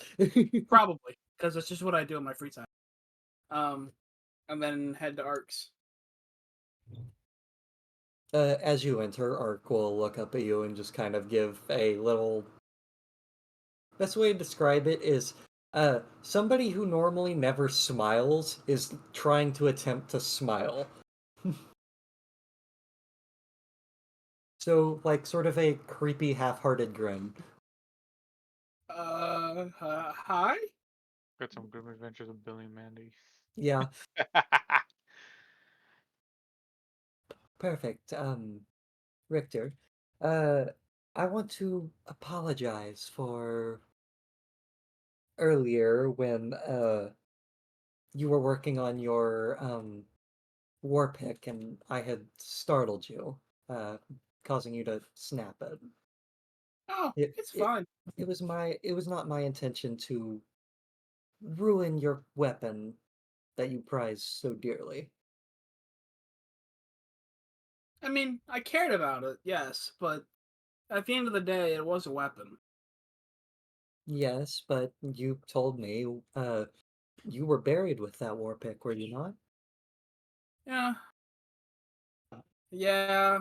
probably because it's just what I do in my free time. And then head to Arcs. As you enter, Ark will look up at you and just kind of give a little. Best way to describe it is somebody who normally never smiles is trying to attempt to smile. So, like, sort of a creepy, half-hearted grin. Hi. Got some grim adventures of Billy and Mandy. Yeah, perfect. Richter, uh, I want to apologize for earlier when you were working on your war pick and I had startled you, uh, causing you to snap it. Oh, It it's it fine. it was not my intention to ruin your weapon that you prize so dearly. I mean, I cared about it, yes, but at the end of the day, it was a weapon. Yes, but you told me you were buried with that war pick, were you not? Yeah, yeah.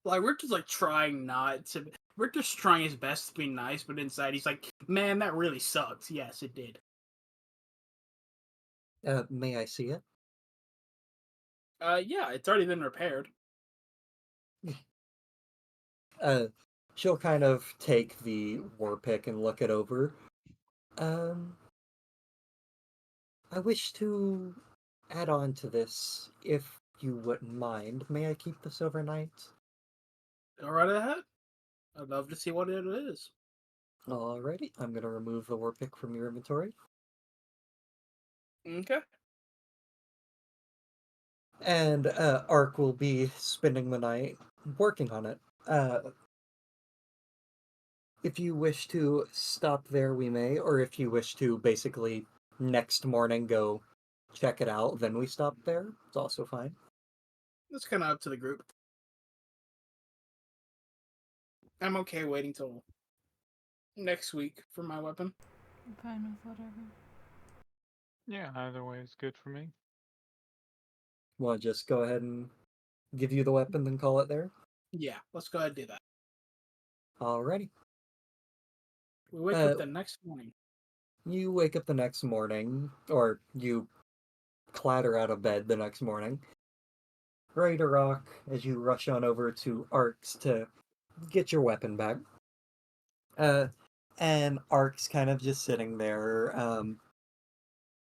Like we're just like trying not to. We're just trying his best to be nice, but inside he's like, "Man, that really sucks." Yes, it did. May I see it? Yeah, it's already been repaired. Uh, she'll kind of take the war pick and look it over. Um, I wish to add on to this, if you wouldn't mind. May I keep this overnight? Go right ahead. I'd love to see what it is. Alrighty, I'm gonna remove the war pick from your inventory. Okay. And Ark will be spending the night working on it. If you wish to stop there, we may, or if you wish to basically next morning go check it out, then we stop there. It's also fine. That's kind of up to the group. I'm okay waiting till next week for my weapon. I'm fine with whatever. Yeah, either way is good for me. Want to just go ahead and give you the weapon, then call it there? Yeah, let's go ahead and do that. Alrighty. We wake Uh, up the next morning. you wake up the next morning, or you clatter out of bed the next morning, ready to rock as you rush on over to Ark's to get your weapon back. Uh, and Ark's kind of just sitting there,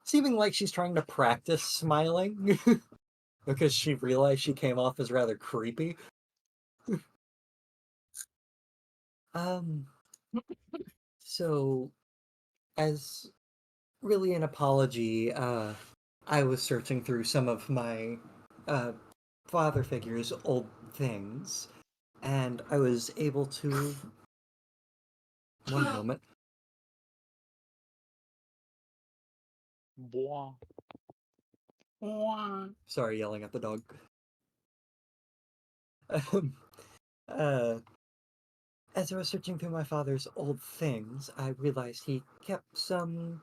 seeming like she's trying to practice smiling because she realized she came off as rather creepy. Um, so as really an apology. I was searching through some of my uh, father figure's old things, and I was able to. One moment. Boah. Sorry, yelling at the dog. Um, uh, as I was searching through my father's old things, I realized he kept some,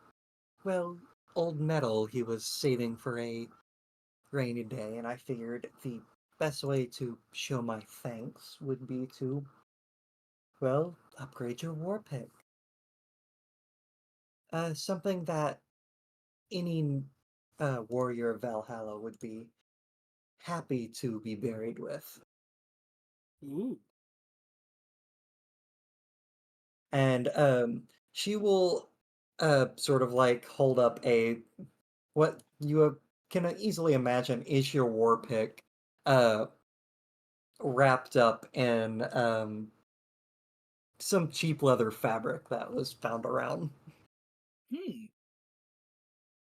well, old metal he was saving for a rainy day, and I figured the best way to show my thanks would be to, well, upgrade your war pick. Something that any warrior of Valhalla would be happy to be buried with. Ooh. And she will sort of like hold up a what you can easily imagine is your war pick uh wrapped up in some cheap leather fabric that was found around. Hmm.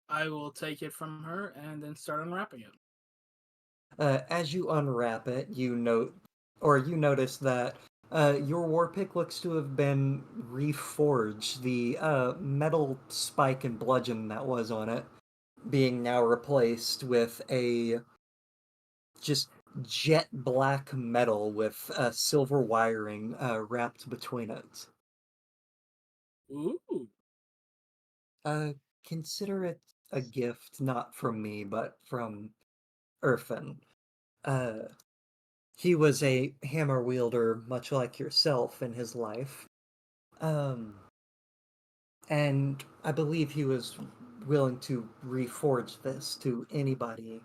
I will take it from her and then start unwrapping it. As you unwrap it, you notice that your war pick looks to have been reforged. The metal spike and bludgeon that was on it being now replaced with a just jet black metal with silver wiring wrapped between it. Ooh. Uh, Consider it a gift not from me, but from Irfin. Uh, he was a hammer wielder, much like yourself in his life. Um, and I believe he was willing to reforge this to anybody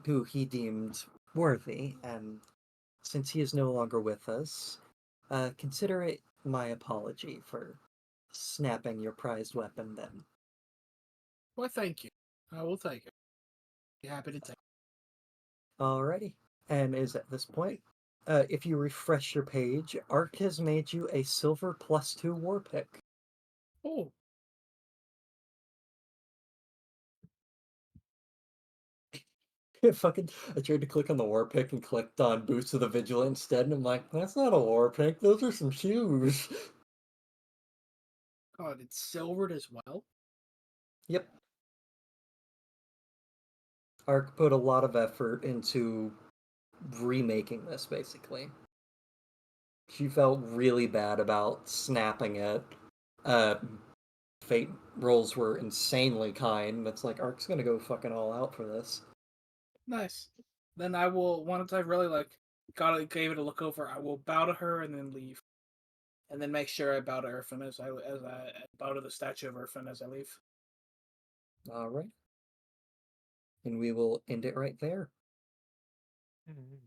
who he deemed worthy. And since he is no longer with us, consider it my apology for snapping your prized weapon then. Why, thank you. I will take it. Be happy to take Alrighty. And is at this point, if you refresh your page, Ark has made you a silver +2 war pick. it. Oh. Fucking, I tried to click on the war pick and clicked on Boots of the Vigilant instead, and I'm like, that's not a war pick, those are some shoes. God, it's silvered as well. Yep. Ark put a lot of effort into remaking this, basically. She felt really bad about snapping it. Uh, Fate rolls were insanely kind. It's like Ark's gonna go fucking all out for this. Nice. Then I will, once I've really gave it a look over, I will bow to her and then leave, and then make sure I bow to Irfin as I bow to the statue of Irfin as I leave. All right, and we will end it right there. Mhm.